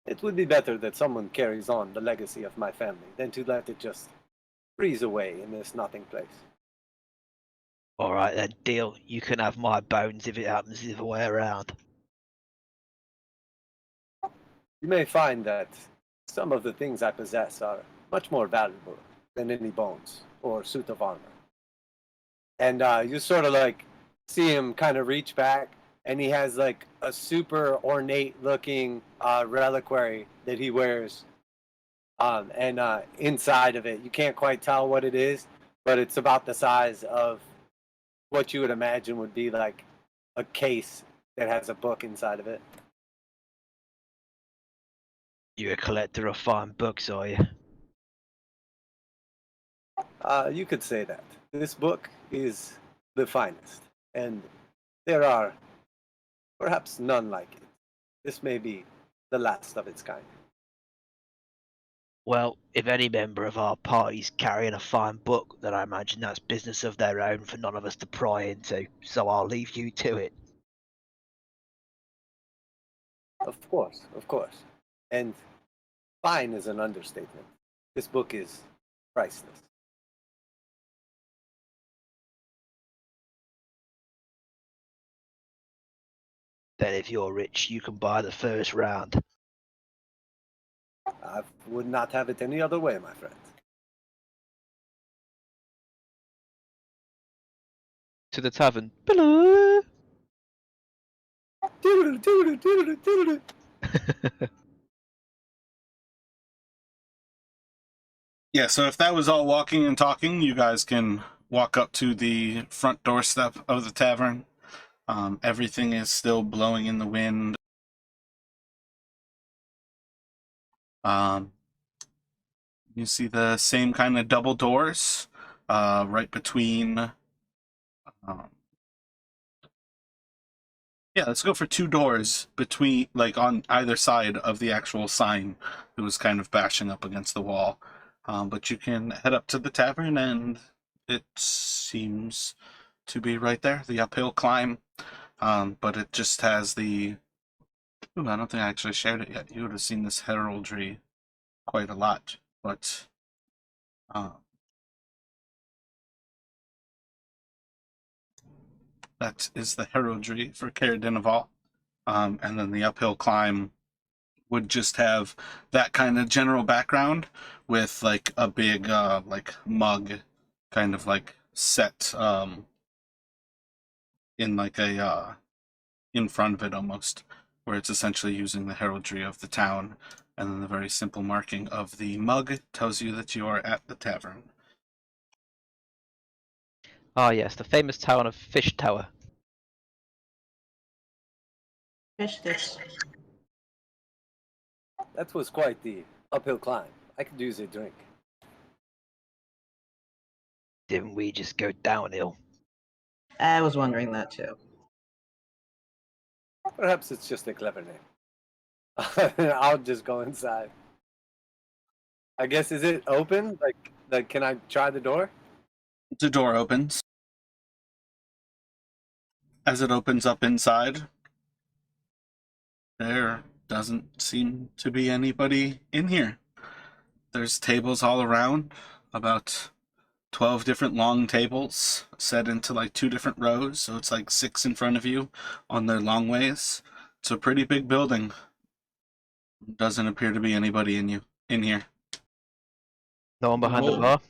it would be better that someone carries on the legacy of my family than to let it just freeze away in this nothing place. Alright then, deal. You can have my bones if it happens the other way around. You may find that some of the things I possess are much more valuable than any bones or suit of armor. And you sort of like see him kind of reach back, and he has like a super ornate looking reliquary that he wears. And inside of it, you can't quite tell what it is, but it's about the size of what you would imagine would be like a case that has a book inside of it. You're a collector of fine books, are you? You could say that. This book is the finest, and there are perhaps none like it. This may be the last of its kind. Well, if any member of our party's carrying a fine book, then I imagine that's business of their own for none of us to pry into, so I'll leave you to it. Of course, of course. And Fine is an understatement. This book is priceless. Then if you're rich, you can buy the first round. I would not have it any other way, my friend. To the tavern. Hello. Yeah, so if that was all walking and talking, you guys can walk up to the front doorstep of the tavern. Everything is still blowing in the wind. You see the same kind of double doors right between. Yeah, let's go for 2 doors between, like on either side of the actual sign that was kind of bashing up against the wall. But you can head up to the tavern, and it seems to be right there, the uphill climb. But it just has the. Ooh, I don't think I actually shared it yet. You would have seen this heraldry quite a lot, but that is the heraldry for Caer Dineval. And then the uphill climb would just have that kind of general background with like a big like mug kind of like set in like a in front of it almost, where it's essentially using the heraldry of the town, and then the very simple marking of the mug tells you that you are at the tavern. Ah, yes, the famous town of Fish Tower. Fish sticks. That was quite the uphill climb. I could use a drink. Didn't we just go downhill? I was wondering that too. Perhaps it's just a clever name. I'll just go inside. I guess, is it open? Like, can I try the door? The door opens. As it opens up inside, there doesn't seem to be anybody in here. There's tables all around, about 12 different long tables set into like 2 different rows, so it's like 6 in front of you on their long ways. It's a pretty big building. Doesn't appear to be anybody in here. No one behind the Cool. bar.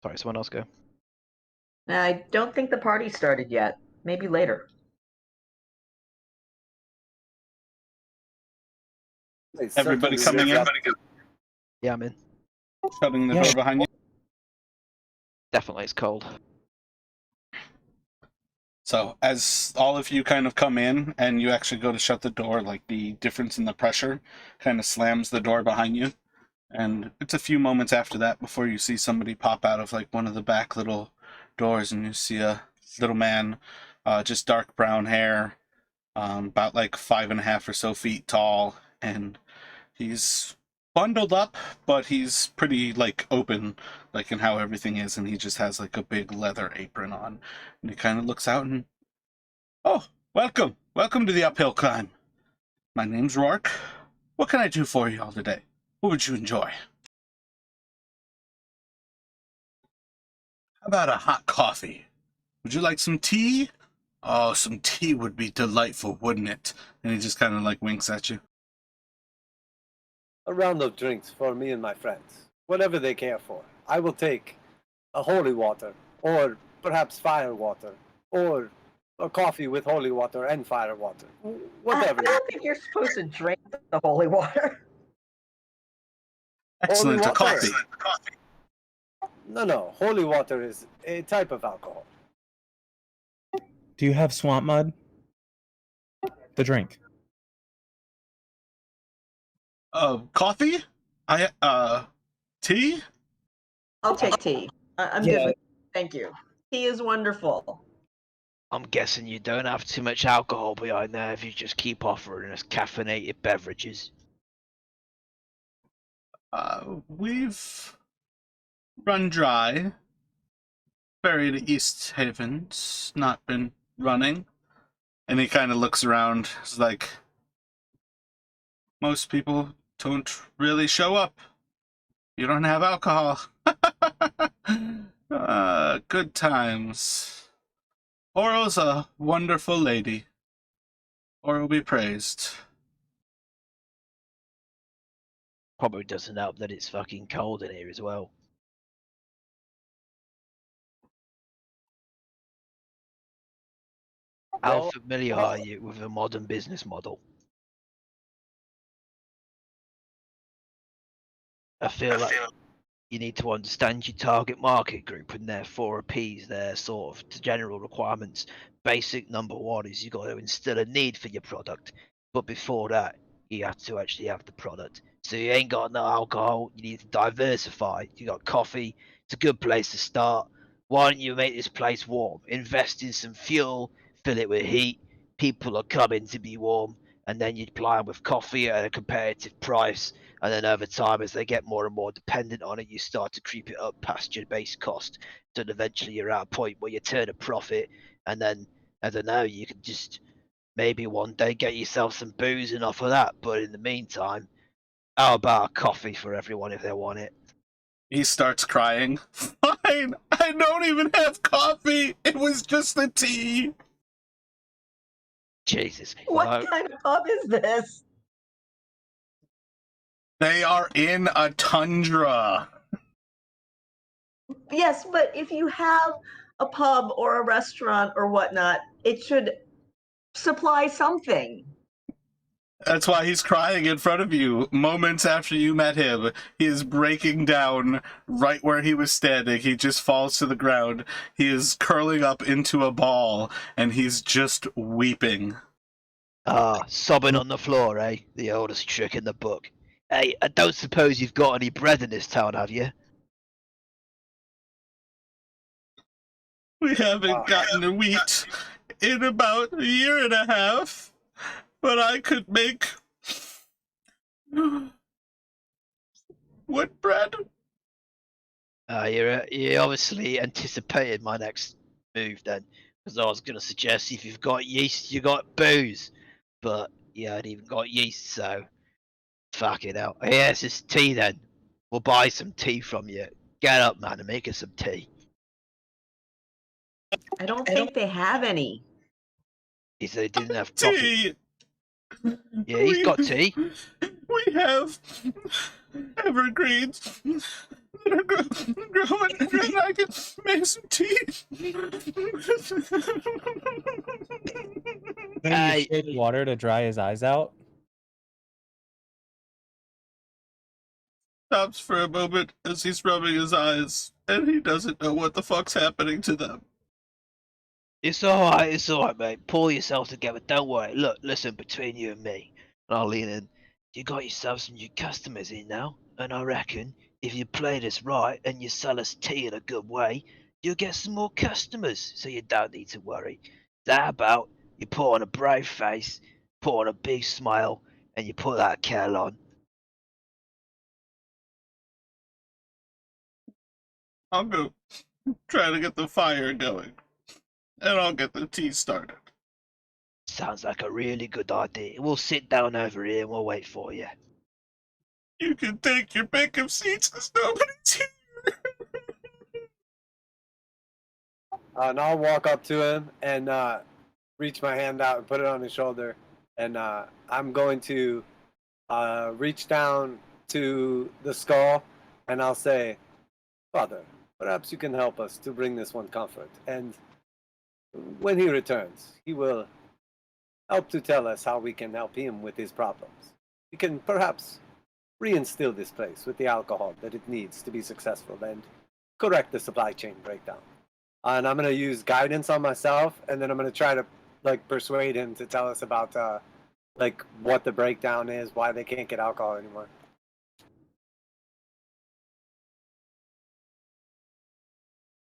Sorry, someone else go. Now, I don't think the party started yet. Maybe later. It Everybody certainly coming lives in? up to- Yeah, I'm in. Shutting the Yeah. door behind you. Definitely, it's cold. So as all of you kind of come in and you actually go to shut the door, like the difference in the pressure kind of slams the door behind you. And it's a few moments after that before you see somebody pop out of like one of the back little doors, and you see a little man, just dark brown hair, about like 5.5 or so feet tall, and he's bundled up, but he's pretty like open, like in how everything is, and he just has like a big leather apron on, and he kind of looks out and, oh, welcome to the uphill climb. My name's Rourke. What can I do for you all today? What would you enjoy? How about a hot coffee? Would you like some tea? Oh, some tea would be delightful, wouldn't it? And he just kind of like winks at you. A round of drinks for me and my friends. Whatever they care for. I will take a holy water, or perhaps fire water, or a coffee with holy water and fire water. Whatever. I don't think you're supposed to drink the holy water. Excellent, a water. coffee. No. Holy water is a type of alcohol. Do you have swamp mud? The drink. Coffee? Tea? I'll take tea. I'm Yeah. good with thank you. Tea is wonderful. I'm guessing you don't have too much alcohol behind there if you just keep offering us caffeinated beverages. We've run dry. Ferry to East Haven's not been running. And he kind of looks around. He's like, Most people don't really show up. You don't have alcohol. Good times. Auril's a wonderful lady. Auril be praised. Probably doesn't help that it's fucking cold in here as well. How Well, familiar are you with a modern business model? I feel like you need to understand your target market group and therefore appease their sort of general requirements. Basic number one is you got to instill a need for your product, but before that, you have to actually have the product. So you ain't got no alcohol. You need to diversify. You got coffee. It's a good place to start. Why don't you make this place warm? Invest in some fuel. Fill it with heat. People are coming to be warm, and then you ply them with coffee at a competitive price. And then over time, as they get more and more dependent on it, you start to creep it up past your base cost. So eventually you're at a point where you turn a profit, and then, I don't know, you can just maybe one day get yourself some boozing off of that. But in the meantime, how about a coffee for everyone if they want it? He starts crying. Fine, I don't even have coffee. It was just the tea. Jesus. What Well, kind of pub is this? They are in a tundra. Yes, but if you have a pub or a restaurant or whatnot, it should supply something. That's why he's crying in front of you. Moments after you met him, he is breaking down right where he was standing. He just falls to the ground. He is curling up into a ball, and he's just weeping. sobbing on the floor, eh? The oldest trick in the book. Hey, I don't suppose you've got any bread in this town, have you? We haven't gotten wheat in about a year and a half, but I could make... What bread? You obviously anticipated my next move then, because I was going to suggest if you've got yeast, you got booze, but you hadn't even got yeast, so fuck it out. Yes, it's tea then. We'll buy some tea from you. Get up, man, and make us some tea. I don't think they have any. He said he didn't have coffee. Tea! Yeah, he's got tea. We have evergreens that are growing, and I can make some tea. Then you shake water to dry his eyes out. Stops for a moment as he's rubbing his eyes, and he doesn't know what the fuck's happening to them. It's alright, mate. Pull yourself together. Don't worry. Look, listen, between you and me, and I'll lean in. You got yourself some new customers in now, and I reckon if you play this right and you sell us tea in a good way, you'll get some more customers, so you don't need to worry. That about you put on a brave face, put on a big smile, and you put that kettle on. I'll go try to get the fire going, and I'll get the tea started. Sounds like a really good idea. We'll sit down over here and we'll wait for you. You can take your pick of seats because nobody's here. And I'll walk up to him and reach my hand out and put it on his shoulder. And I'm going to reach down to the skull and I'll say, Father, perhaps you can help us to bring this one comfort. And when he returns, he will help to tell us how we can help him with his problems. We can perhaps reinstill this place with the alcohol that it needs to be successful and correct the supply chain breakdown. And I'm going to use guidance on myself, and then I'm going to try to persuade him to tell us about what the breakdown is, why they can't get alcohol anymore.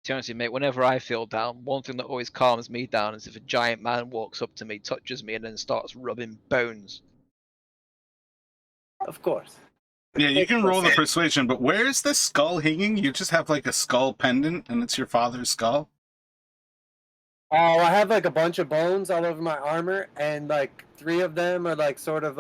To be honest with you, mate, whenever I feel down, one thing that always calms me down is if a giant man walks up to me, touches me, and then starts rubbing bones. Of course. Yeah, you can roll the persuasion, but where is this skull hanging? You just have like a skull pendant, and it's your father's skull? Oh, I have a bunch of bones all over my armor, and 3 of them are sort of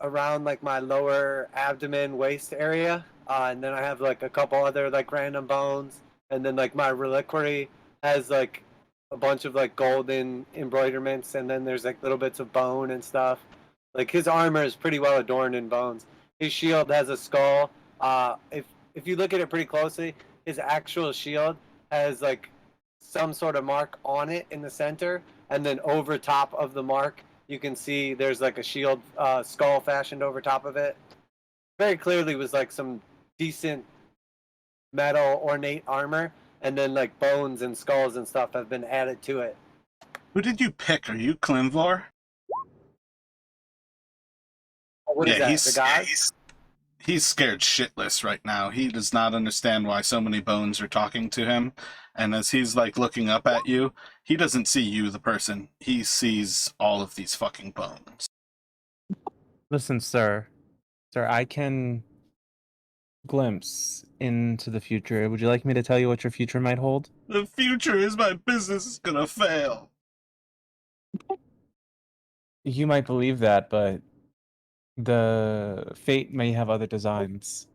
around like my lower abdomen waist area, and then I have like a couple other like random bones, and then like my reliquary has like a bunch of like golden embroiderments, and then there's like little bits of bone and stuff. Like his armor is pretty well adorned in bones. His shield has a skull. If you look at it pretty closely, his actual shield has like some sort of mark on it in the center, and then over top of the mark you can see there's like a shield skull fashioned over top of it. Very clearly was like some decent metal ornate armor, and then like bones and skulls and stuff have been added to it. Who did you pick? Are you Klimvor? What is that? he's, The guy? he's scared shitless right now. He does not understand why so many bones are talking to him. And as he's like looking up at you, he doesn't see you, the person. He sees all of these fucking bones. Listen, sir. Sir, I can glimpse into the future. Would you like me to tell you what your future might hold? The future is my business is gonna fail. You might believe that, but the fate may have other designs.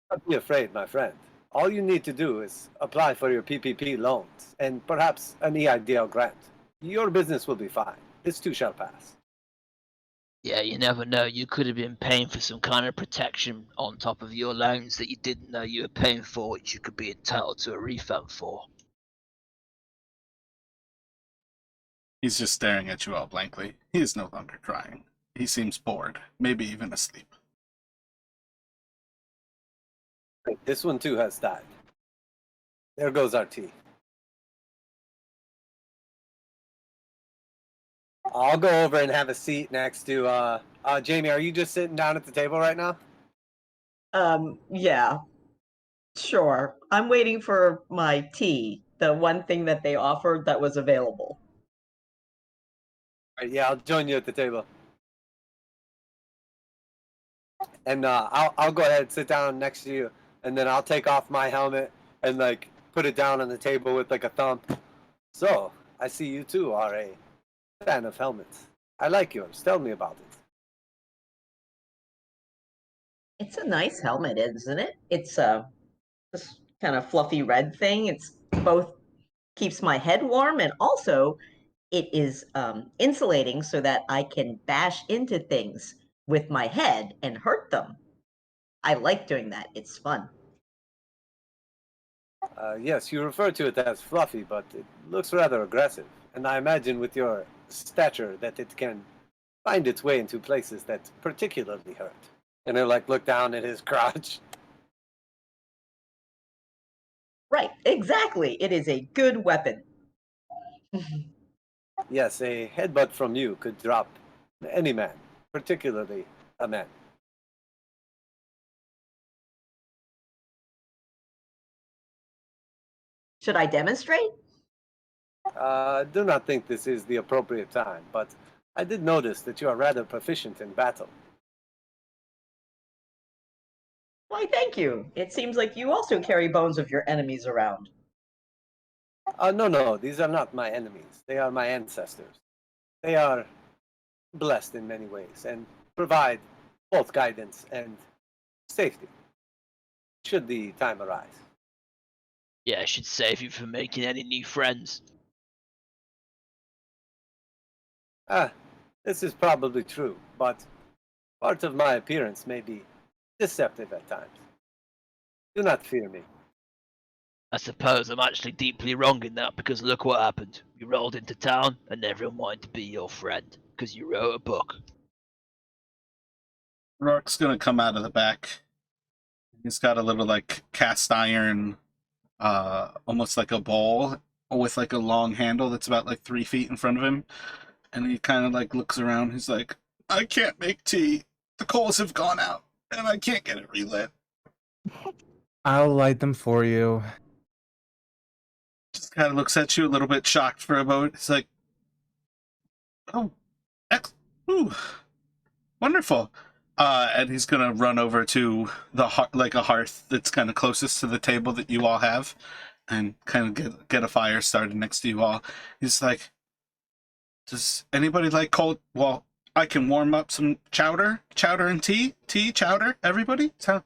Don't be afraid, my friend. All you need to do is apply for your PPP loans and perhaps an EIDL grant. Your business will be fine. This too shall pass. Yeah, you never know. You could have been paying for some kind of protection on top of your loans that you didn't know you were paying for, which you could be entitled to a refund for. He's just staring at you all blankly. He is no longer crying. He seems bored, maybe even asleep. This one too has died. There goes our tea. I'll go over and have a seat next to Jamie. Are you just sitting down at the table right now? Yeah, sure. I'm waiting for my tea, the one thing that they offered that was available. All right, yeah, I'll join you at the table. And I'll go ahead and sit down next to you, and then I'll take off my helmet and like put it down on the table with like a thumb. So I see you too are a fan of helmets. I like yours. Tell me about it. It's a nice helmet, isn't it? It's this kind of fluffy red thing. It's both keeps my head warm and also it is insulating so that I can bash into things with my head and hurt them. I like doing that. It's fun. Yes, you refer to it as fluffy, but it looks rather aggressive. And I imagine with your stature that it can find its way into places that particularly hurt. And he'll like look down at his crotch. Right, exactly. It is a good weapon. Yes, a headbutt from you could drop any man, particularly a man. Should I demonstrate? Do not think this is the appropriate time, but I did notice that you are rather proficient in battle. Why, thank you. It seems like you also carry bones of your enemies around. No, these are not my enemies. They are my ancestors. They are blessed in many ways and provide both guidance and safety, should the time arise. Yeah, I should save you from making any new friends. This is probably true, but part of my appearance may be deceptive at times. Do not fear me. I suppose I'm actually deeply wrong in that, because look what happened. You rolled into town and everyone wanted to be your friend because you wrote a book. Rourke's gonna come out of the back. He's got a little like cast iron, almost like a bowl with like a long handle that's about like 3 feet in front of him. And he kind of like looks around. He's like, I can't make tea. The coals have gone out and I can't get it relit. I'll light them for you. Just kind of looks at you a little bit shocked for a moment. It's like, oh, ooh, wonderful. And he's gonna run over to the like a hearth that's kind of closest to the table that you all have, and kind of get a fire started next to you all. He's like, Does anybody like cold? Well, I can warm up some chowder and tea. Chowder. Everybody. So,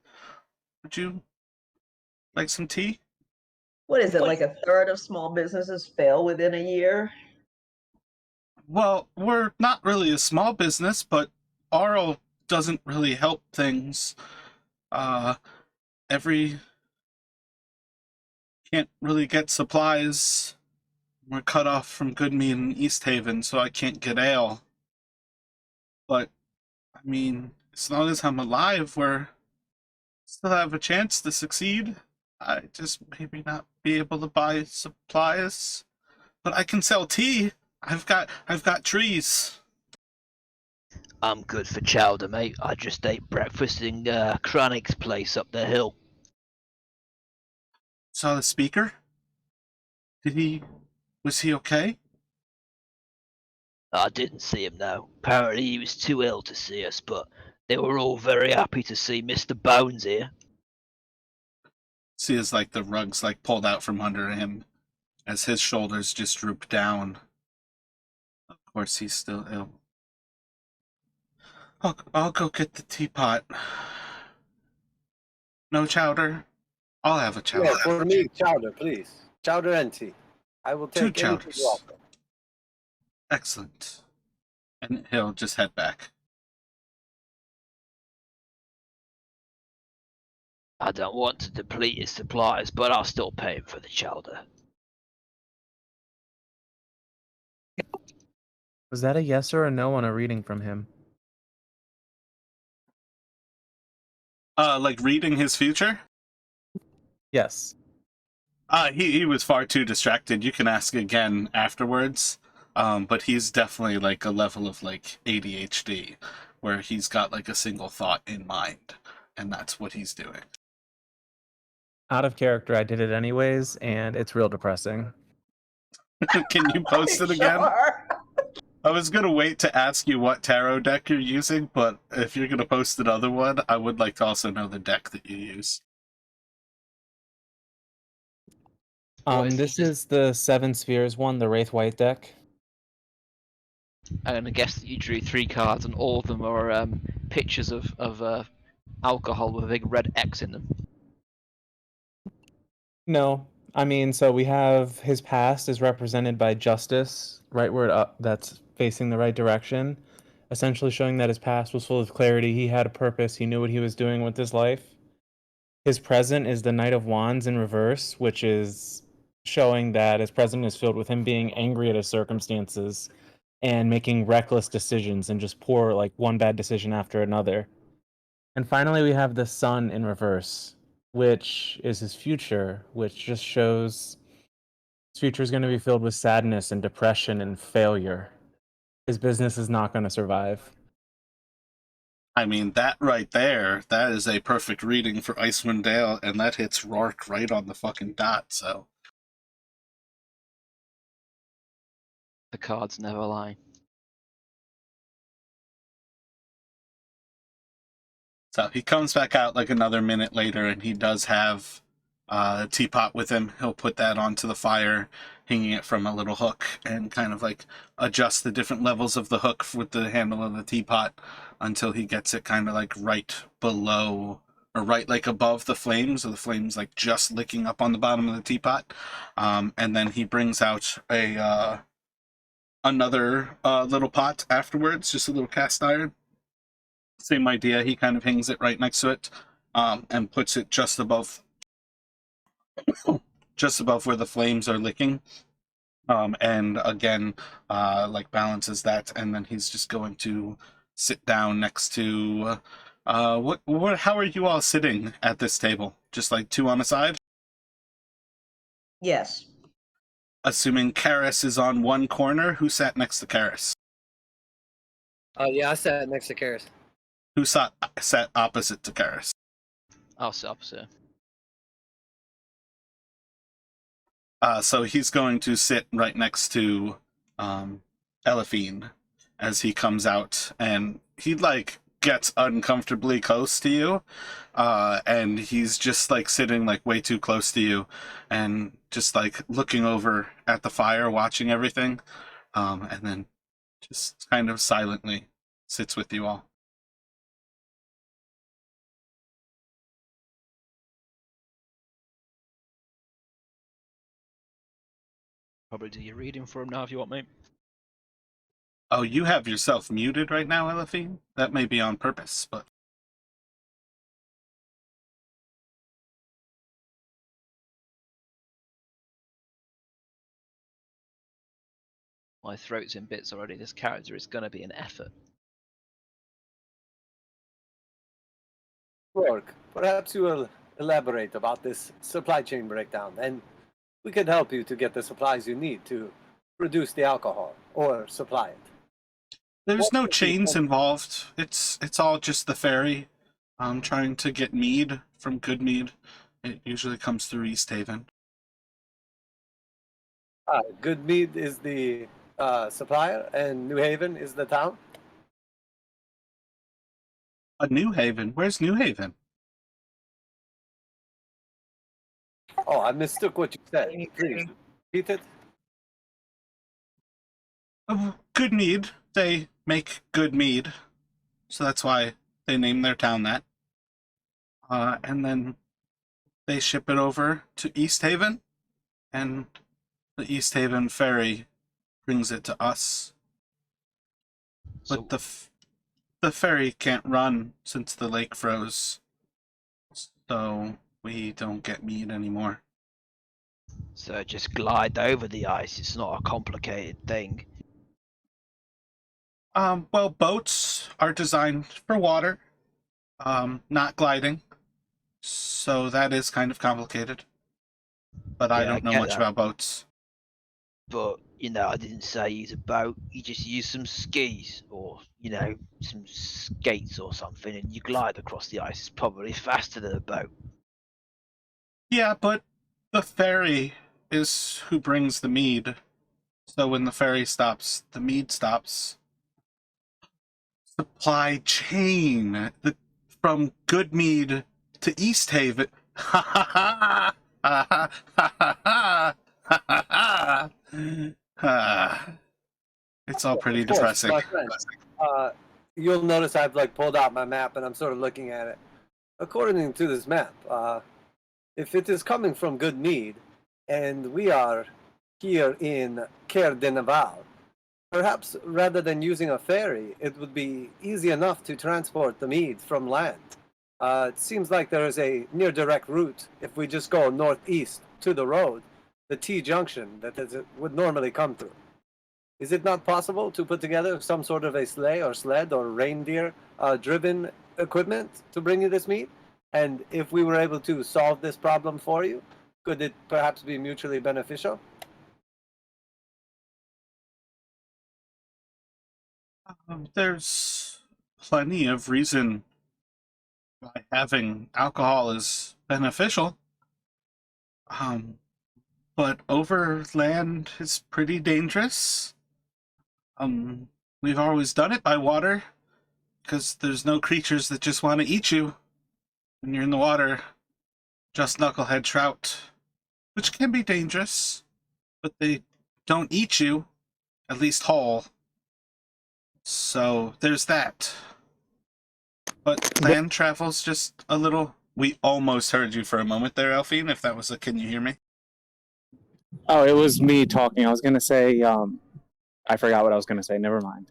would you like some tea? What is it, like a third of small businesses fail within a year? Well, we're not really a small business, but Auril doesn't really help things. Every can't really get supplies. We're cut off from good meat in East Haven, so I can't get ale. But I mean, as long as I'm alive, we're still have a chance to succeed. I just maybe not be able to buy supplies, but I can sell tea. I've got trees. I'm good for chowder, mate. I just ate breakfast in Kranig's place up the hill. Saw the speaker. Was he okay? I didn't see him, no. Apparently he was too ill to see us, but they were all very happy to see Mr. Bones here. See as like the rug's like pulled out from under him as his shoulders just droop down. Of course he's still ill. I'll go get the teapot. No chowder? I'll have a chowder. Yeah, for me, chowder, please. Chowder and tea. I will Two take anything chowders. you offer. Excellent. And he'll just head back. I don't want to deplete his supplies, but I'll still pay him for the chowder. Was that a yes or a no on a reading from him? Like reading his future? Yes. He was far too distracted. You can ask again afterwards. But he's definitely like a level of like ADHD where he's got like a single thought in mind, and that's what he's doing. Out of character, I did it anyways, and it's real depressing. Can you post it again? Sure. I was gonna wait to ask you what tarot deck you're using, but if you're gonna post another one, I would like to also know the deck that you use. This is the Seven Spheres one, the Wraith White deck. I'm gonna guess that you drew 3 cards, and all of them are pictures of alcohol with a big red X in them. No, I mean, so we have his past is represented by Justice, right where that's facing the right direction, essentially showing that his past was full of clarity. He had a purpose. He knew what he was doing with his life. His present is the Knight of Wands in reverse, which is showing that his present is filled with him being angry at his circumstances and making reckless decisions and just poor, like one bad decision after another. And finally, we have the Sun in reverse, which is his future, which just shows his future is going to be filled with sadness and depression and failure. His business is not going to survive. I mean, that right there, that is a perfect reading for Icewind Dale, and that hits Rourke right on the fucking dot, so. The cards never lie. So he comes back out like another minute later, and he does have a teapot with him. He'll put that onto the fire, hanging it from a little hook, and kind of like adjust the different levels of the hook with the handle of the teapot until he gets it kind of like right below, or right like above the flames, or the flames like just licking up on the bottom of the teapot. And then he brings out another little pot afterwards, just a little cast iron. Same idea, he kind of hangs it right next to it, and puts it just above where the flames are licking, and again like balances that, and then he's just going to sit down next to how are you all sitting at this table? Just like two on a side? Yes. Assuming Karis is on one corner, who sat next to Karis? Yeah, I sat next to Karis. Who sat opposite to Karis? I'll sit opposite. So he's going to sit right next to Elephine as he comes out, and he like gets uncomfortably close to you, and he's just like sitting like way too close to you, and just like looking over at the fire, watching everything, and then just kind of silently sits with you all. Probably do your reading for him now if you want, mate. Oh, you have yourself muted right now, Elephine? That may be on purpose, but... My throat's in bits already. This character is going to be an effort. Rourke, perhaps you will elaborate about this supply chain breakdown, and we could help you to get the supplies you need to produce the alcohol or supply it. There's no What- chains involved. It's all just the ferry. Trying to get mead from Good Mead. It usually comes through East Haven. Good Mead is the supplier, and New Haven is the town. New Haven? Where's New Haven? Oh, I mistook what you said. Please repeat it. Oh, Good Mead. They make good mead. So that's why they named their town that. And then they ship it over to East Haven, and the East Haven ferry brings it to us. So, But the ferry can't run since the lake froze, so we don't get mead anymore. So just glide over the ice. It's not a complicated thing. Well, boats are designed for water, not gliding, so that is kind of complicated. But I Yeah, I don't know get much that. about boats. But, you know, I didn't say use a boat. You just use some skis or, you know, some skates or something and you glide across the ice. It's probably faster than a boat. Yeah, but the ferry is who brings the mead. So when the ferry stops, the mead stops. Supply chain. From Good Mead to East Haven. Ha ha ha! Ha ha ha ha! Ha ha ha! It's all pretty Of course, depressing. my friend. You'll notice I've pulled out my map and I'm sort of looking at it. According to this map, if it is coming from Good Mead, and we are here in Caer Dineval, perhaps rather than using a ferry, it would be easy enough to transport the mead from land. It seems like there is a near direct route if we just go northeast to the road, the T junction that it would normally come through. Is it not possible to put together some sort of a sleigh or sled or reindeer driven equipment to bring you this meat? And if we were able to solve this problem for you, could it perhaps be mutually beneficial? There's plenty of reason why having alcohol is beneficial. But overland is pretty dangerous. We've always done it by water, because there's no creatures that just want to eat you when you're in the water. Just knucklehead trout, which can be dangerous, but they don't eat you, at least whole. So there's that. But land travel's just a little... We almost heard you for a moment there, Elfine, if that was a... Can you hear me? Oh, it was me talking. I was gonna say, I forgot what I was gonna say. Never mind.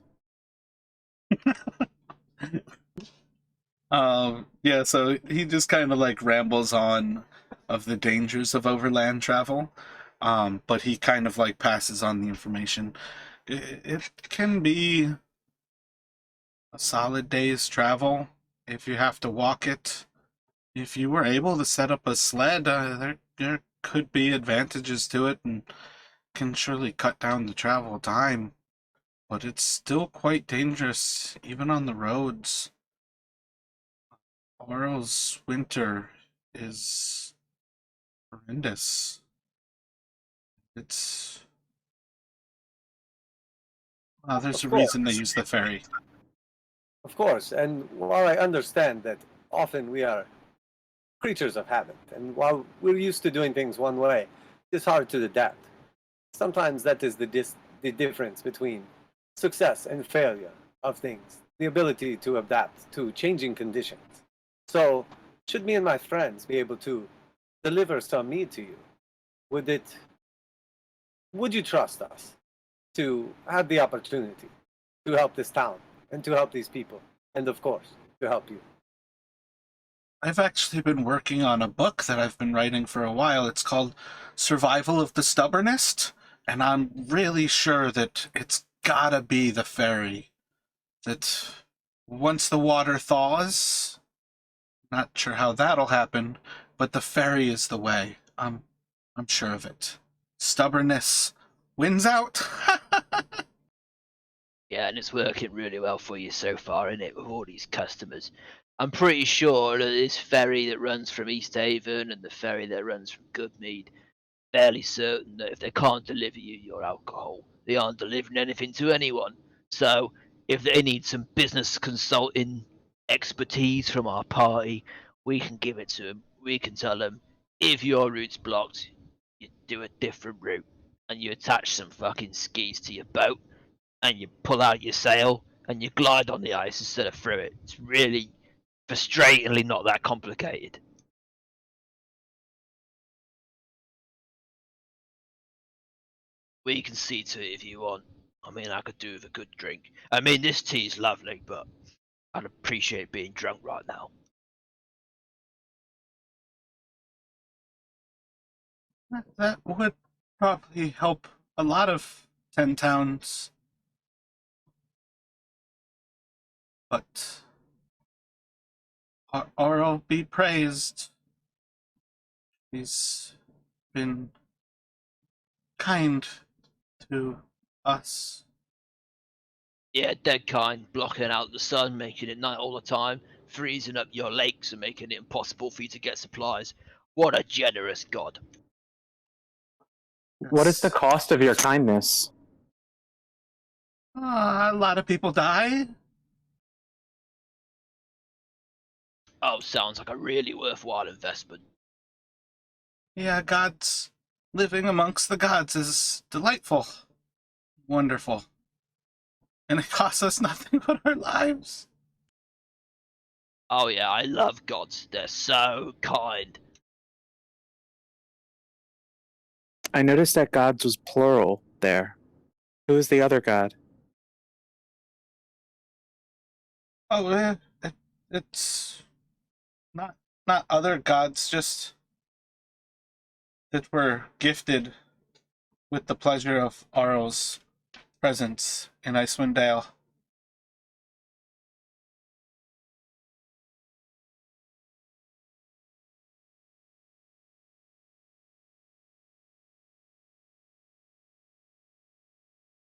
Yeah, so he just kind of rambles on of the dangers of overland travel, but he kind of passes on the information. It can be a solid day's travel if you have to walk it. If you were able to set up a sled, there could be advantages to it and can surely cut down the travel time, but it's still quite dangerous, even on the roads. Auril's winter is horrendous. It's... there's a Of course. reason they use the ferry. Of course, and while I understand that often we are creatures of habit, and while we're used to doing things one way, it's hard to adapt. Sometimes that is the difference between success and failure of things, the ability to adapt to changing conditions. So, should me and my friends be able to deliver some mead to you, would you trust us to have the opportunity to help this town and to help these people, and of course, to help you? I've actually been working on a book that I've been writing for a while. It's called Survival of the Stubbornest, and I'm really sure that it's gotta be the ferry. That once the water thaws, not sure how that'll happen, but the ferry is the way. I'm sure of it. Stubbornness wins out. Yeah, and it's working really well for you so far, isn't it, with all these customers? I'm pretty sure that this ferry that runs from East Haven and the ferry that runs from Goodmead, fairly certain that if they can't deliver you your alcohol, they aren't delivering anything to anyone. So, if they need some business consulting expertise from our party, we can give it to them. We can tell them, if your route's blocked, you do a different route, and you attach some fucking skis to your boat, and you pull out your sail and you glide on the ice instead of through it. It's really frustratingly not that complicated. We can see to it if you want. I mean, I could do with a good drink. I mean, this tea's lovely, but I'd appreciate being drunk right now. That would probably help a lot of 10 towns. But Auril be praised. He's been kind to us. Yeah, dead kind, blocking out the sun, making it night all the time, freezing up your lakes and making it impossible for you to get supplies. What a generous god. What is the Yes. cost of your kindness? A lot of people die. Oh, sounds like a really worthwhile investment. Yeah, gods. Living amongst the gods is delightful. Wonderful. And it costs us nothing but our lives. Oh yeah, I love gods. They're so kind. I noticed that gods was plural there. Who is the other god? Oh, it's not other gods, just that we're gifted with the pleasure of Auril's presence in Icewind Dale.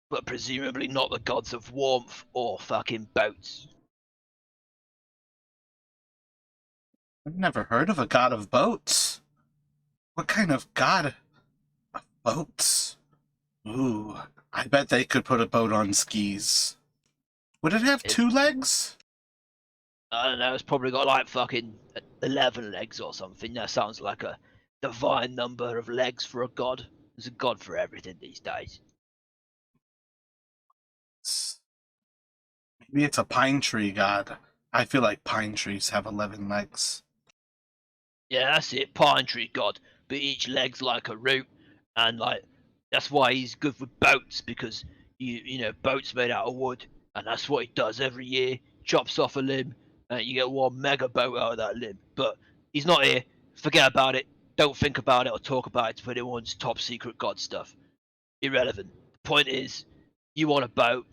But presumably not the gods of warmth or fucking boats. I've never heard of a god of boats. What kind of god of boats? Ooh, I bet they could put a boat on skis. Would it have 2 legs? I don't know, it's probably got like fucking 11 legs or something. That sounds like a divine number of legs for a god. There's a god for everything these days. Maybe it's a pine tree god. I feel like pine trees have 11 legs. Yeah, that's it, pine tree god. But each leg's like a root, and like that's why he's good with boats, because you know boats made out of wood, and that's what he does every year. Chops off a limb, and you get one mega boat out of that limb. But he's not here. Forget about it. Don't think about it or talk about it to anyone's top secret god stuff. Irrelevant. The point is, you want a boat,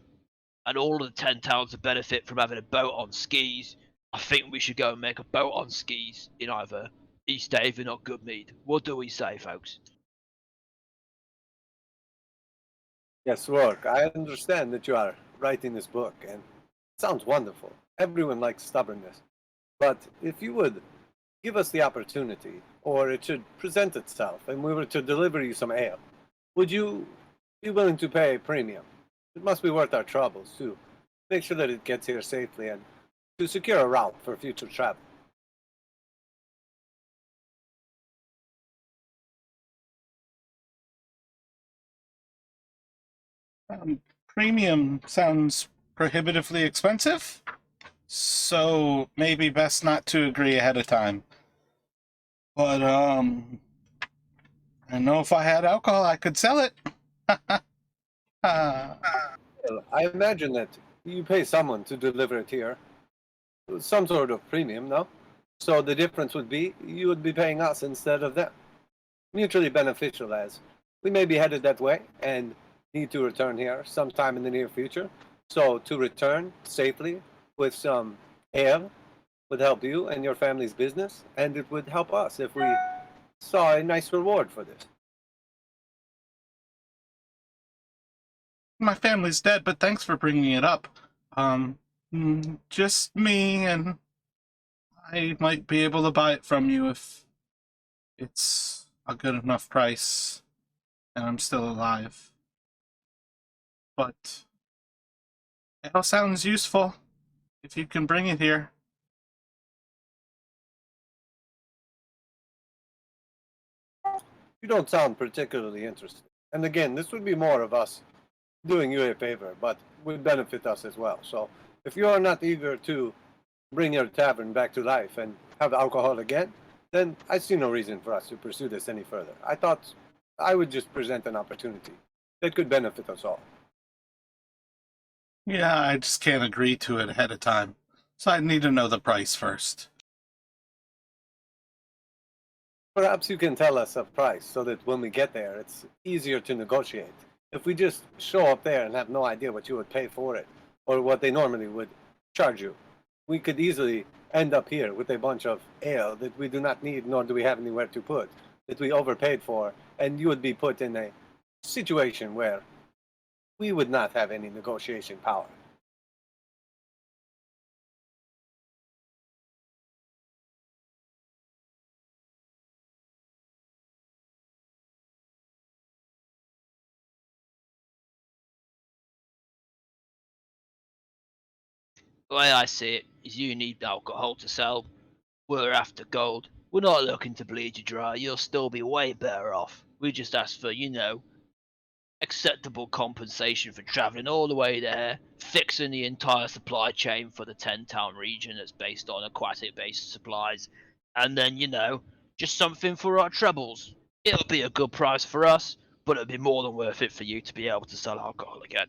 and all of the 10 towns would benefit from having a boat on skis. I think we should go and make a boat on skis in either East Haven or Goodmead. What do we say, folks? Yes, Rourke, I understand that you are writing this book, and it sounds wonderful. Everyone likes stubbornness. But if you would give us the opportunity, or it should present itself, and we were to deliver you some ale, would you be willing to pay a premium? It must be worth our troubles to make sure that it gets here safely and to secure a route for future travel. Premium sounds prohibitively expensive, so maybe best not to agree ahead of time. But, I know if I had alcohol, I could sell it. Well, I imagine that you pay someone to deliver it here. Some sort of premium, no? So the difference would be you would be paying us instead of them. Mutually beneficial, as we may be headed that way and need to return here sometime in the near future. So to return safely with some ale would help you and your family's business, and it would help us if we saw a nice reward for this. My family's dead, but thanks for bringing it up. Just me, and I might be able to buy it from you if it's a good enough price and I'm still alive. But it all sounds useful if you can bring it here. You don't sound particularly interested. And again, this would be more of us doing you a favor, but would benefit us as well. So if you are not eager to bring your tavern back to life and have alcohol again, then I see no reason for us to pursue this any further. I thought I would just present an opportunity that could benefit us all. Yeah, I just can't agree to it ahead of time. So I need to know the price first. Perhaps you can tell us a price so that when we get there, it's easier to negotiate. If we just show up there and have no idea what you would pay for it or what they normally would charge you, we could easily end up here with a bunch of ale that we do not need nor do we have anywhere to put, that we overpaid for, and you would be put in a situation where we would not have any negotiation power. The way I see it is you need alcohol to sell. We're after gold. We're not looking to bleed you dry. You'll still be way better off. We just ask for, acceptable compensation for travelling all the way there, fixing the entire supply chain for the 10-town region that's based on aquatic-based supplies, and then, just something for our troubles. It'll be a good price for us, but it'll be more than worth it for you to be able to sell alcohol again.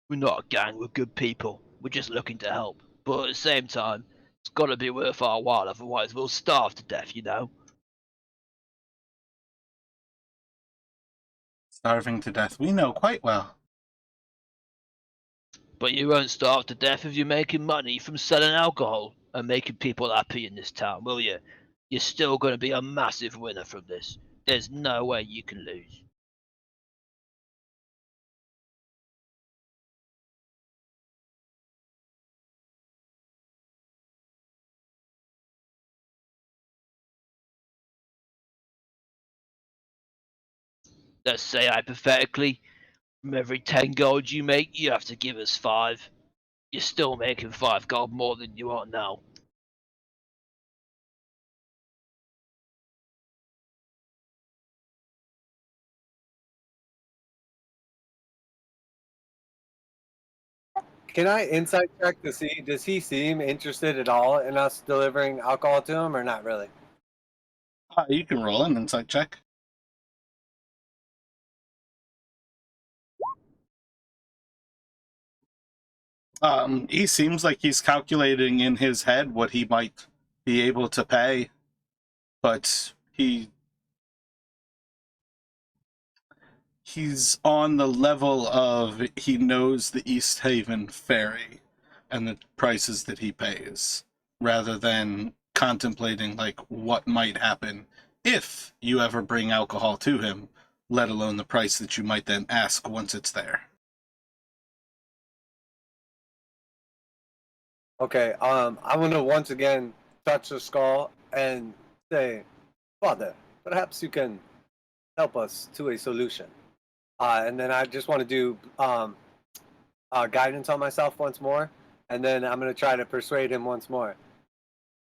We're not a gang, we're good people. We're just looking to help. But at the same time, it's gotta be worth our while, otherwise we'll starve to death. Starving to death, we know quite well. But you won't starve to death if you're making money from selling alcohol and making people happy in this town, will you? You're still gonna be a massive winner from this. There's no way you can lose. Let's say hypothetically, from every 10 gold you make, you have to give us 5. You're still making 5 gold more than you are now. Can I insight check to see, does he seem interested at all in us delivering alcohol to him or not really? You can roll an insight check. He seems like he's calculating in his head what he might be able to pay, but he's on the level of he knows the East Haven ferry and the prices that he pays, rather than contemplating like what might happen if you ever bring alcohol to him, let alone the price that you might then ask once it's there. Okay, I'm gonna once again touch the skull and say, Father, perhaps you can help us to a solution. And then I just want to do guidance on myself once more, and then I'm gonna try to persuade him once more.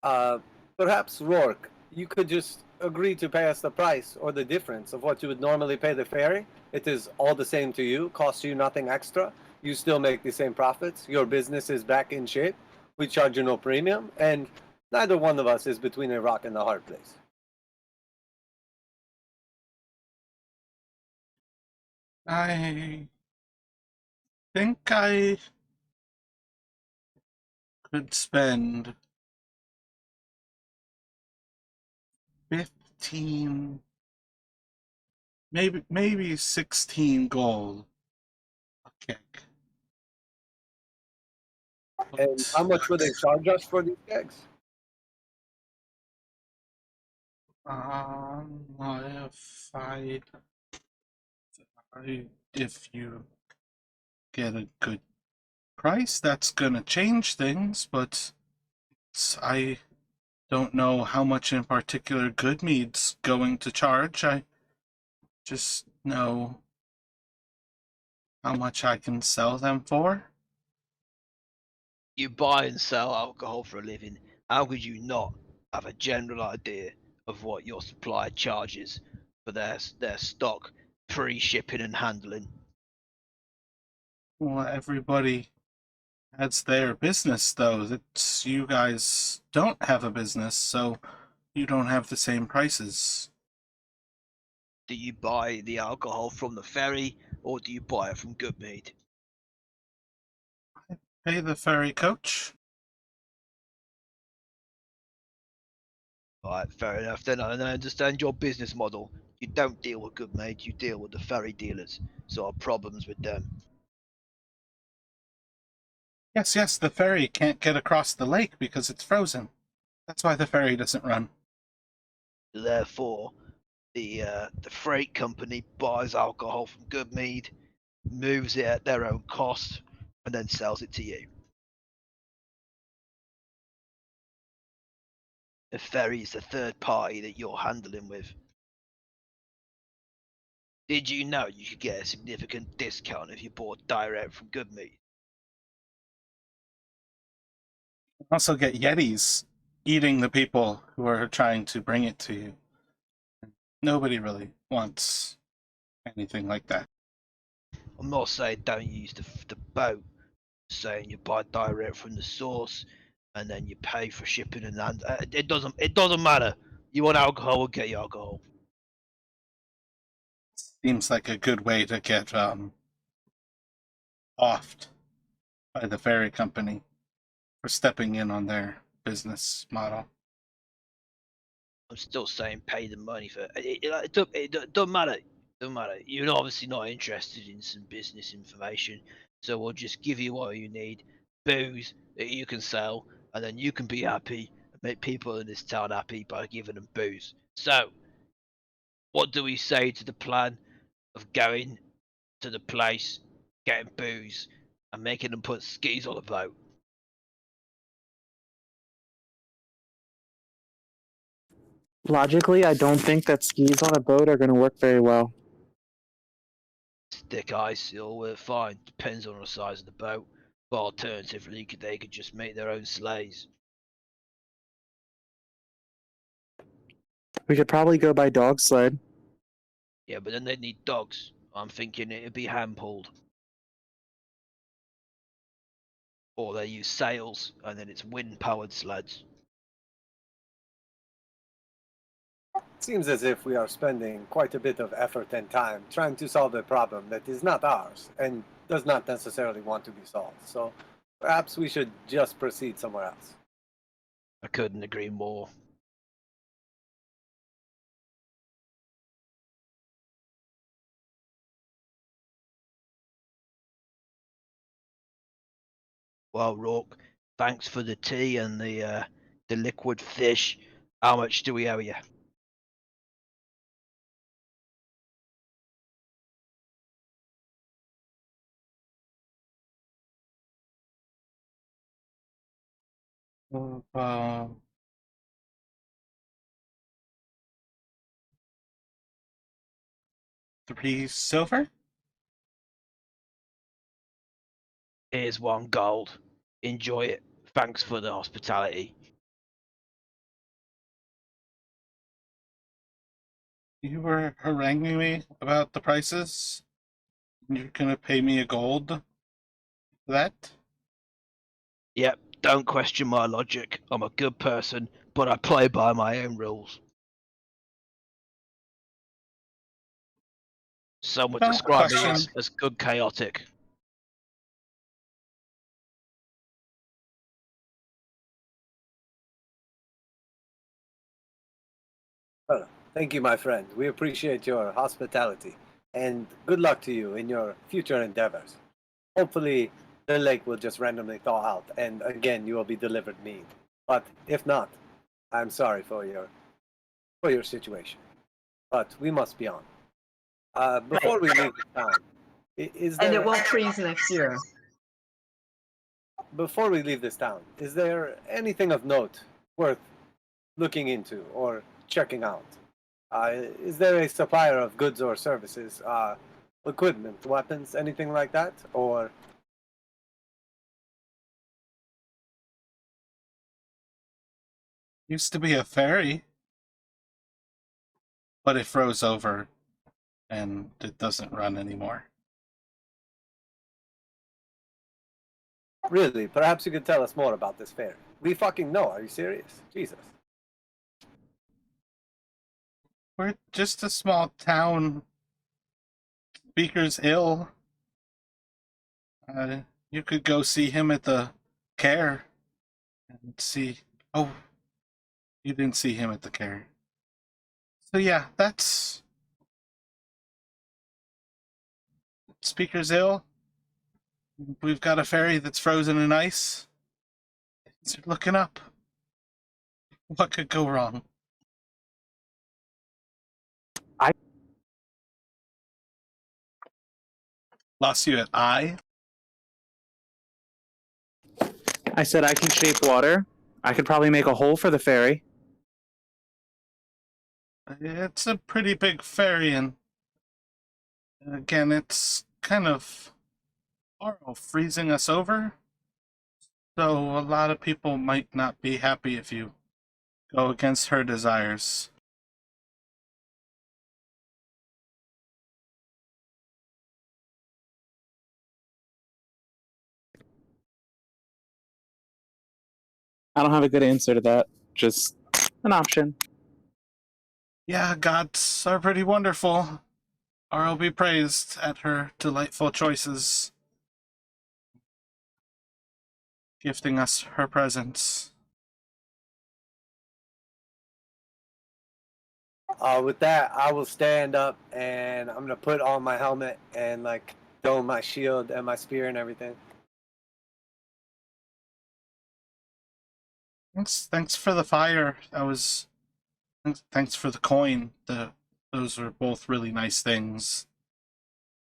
Perhaps Rourke, you could just agree to pay us the price or the difference of what you would normally pay the ferry, it is all the same to you, costs you nothing extra. You still make the same profits. Your business is back in shape. We charge you no premium, and neither one of us is between a rock and a hard place. I think I could spend 15, maybe 16 gold a kick. And how much would they charge us for these kegs? If you get a good price, that's gonna change things, but I don't know how much in particular Goodmead's going to charge. I just know how much I can sell them for. You buy and sell alcohol for a living. How could you not have a general idea of what your supplier charges for their stock, pre-shipping and handling? Well, everybody has their business, though. It's you guys don't have a business, so you don't have the same prices. Do you buy the alcohol from the ferry, or do you buy it from Goodmead? Pay the ferry coach. Right, fair enough. Then I understand your business model. You don't deal with Goodmead, you deal with the ferry dealers. So our problems with them. Yes, the ferry can't get across the lake because it's frozen. That's why the ferry doesn't run. Therefore, the freight company buys alcohol from Goodmead, moves it at their own cost, and then sells it to you. The ferry is the third party that you're handling with. Did you know you could get a significant discount if you bought direct from Goodmead? Also get Yetis eating the people who are trying to bring it to you. Nobody really wants anything like that. I'm not saying don't use the boat. I'm saying you buy direct from the source, and then you pay for shipping and land. It doesn't matter. You want alcohol, we'll get you alcohol. Seems like a good way to get offed by the ferry company for stepping in on their business model. I'm still saying pay the money for it doesn't matter. Doesn't matter. You're obviously not interested in some business information, so we'll just give you what you need: booze that you can sell, and then you can be happy and make people in this town happy by giving them booze. So, what do we say to the plan of going to the place, getting booze, and making them put skis on the boat? Logically, I don't think that skis on a boat are going to work very well. Stick ice, it'll work fine. Depends on the size of the boat. But alternatively, they could just make their own sleighs. We could probably go by dog sled. Yeah, but then they'd need dogs. I'm thinking it'd be hand pulled. Or they use sails, and then it's wind powered sleds. Seems as if we are spending quite a bit of effort and time trying to solve a problem that is not ours and does not necessarily want to be solved. So perhaps we should just proceed somewhere else. I couldn't agree more. Well, Rourke, thanks for the tea and the liquid fish. How much do we owe you? Uh, 3 silver? Here's 1 gold. Enjoy it. Thanks for the hospitality. You were haranguing me about the prices? You're gonna pay me a gold for that? Yep, don't question my logic. I'm a good person, but I play by my own rules. Some would Don't describe me question. as good chaotic. Well, thank you, my friend. We appreciate your hospitality, and good luck to you in your future endeavors. Hopefully, the lake will just randomly thaw out, and again, you will be delivered mead. But if not, I'm sorry for your situation. But we must be on. Before we leave the town, is And there it won't freeze next year. before we leave this town, is there anything of note worth looking into or checking out? Is there a supplier of goods or services, equipment, weapons, anything like that? Or Used to be a ferry, but it froze over and it doesn't run anymore. really, perhaps you could tell us more about this fair. We fucking know. Are you serious? Jesus. We're just a small town. Speaker's ill. You could go see him at the Caer and see. Oh, you didn't see him at the Caer. So yeah, that's Speaker's ill. We've got a ferry that's frozen in ice. Things are looking up. What could go wrong? Lost you at I? I said I can shape water. I could probably make a hole for the ferry. It's a pretty big ferry, and again, it's kind of Auril freezing us over. So a lot of people might not be happy if you go against her desires. I don't have a good answer to that. Just an option. Yeah, gods are pretty wonderful. Auril be praised at her delightful choices, gifting us her presence. With that, I will stand up and I'm gonna put on my helmet and like dome my shield and my spear and everything. Thanks for the fire. Thanks for the coin. Those are both really nice things.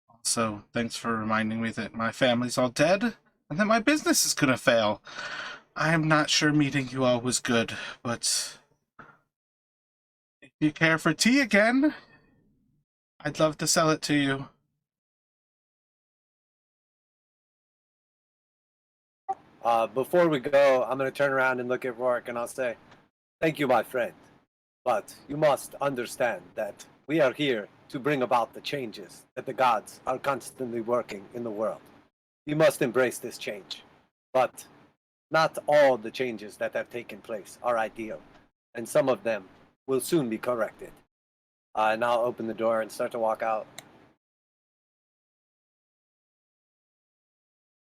Also, thanks for reminding me that my family's all dead and that my business is gonna fail. I'm not sure meeting you all was good, but if you care for tea again, I'd love to sell it to you. Before we go, I'm gonna turn around and look at Rourke and I'll say, "Thank you, my friend. But you must understand that we are here to bring about the changes that the gods are constantly working in the world. You must embrace this change. But not all the changes that have taken place are ideal, and some of them will soon be corrected." And I'll open the door and start to walk out.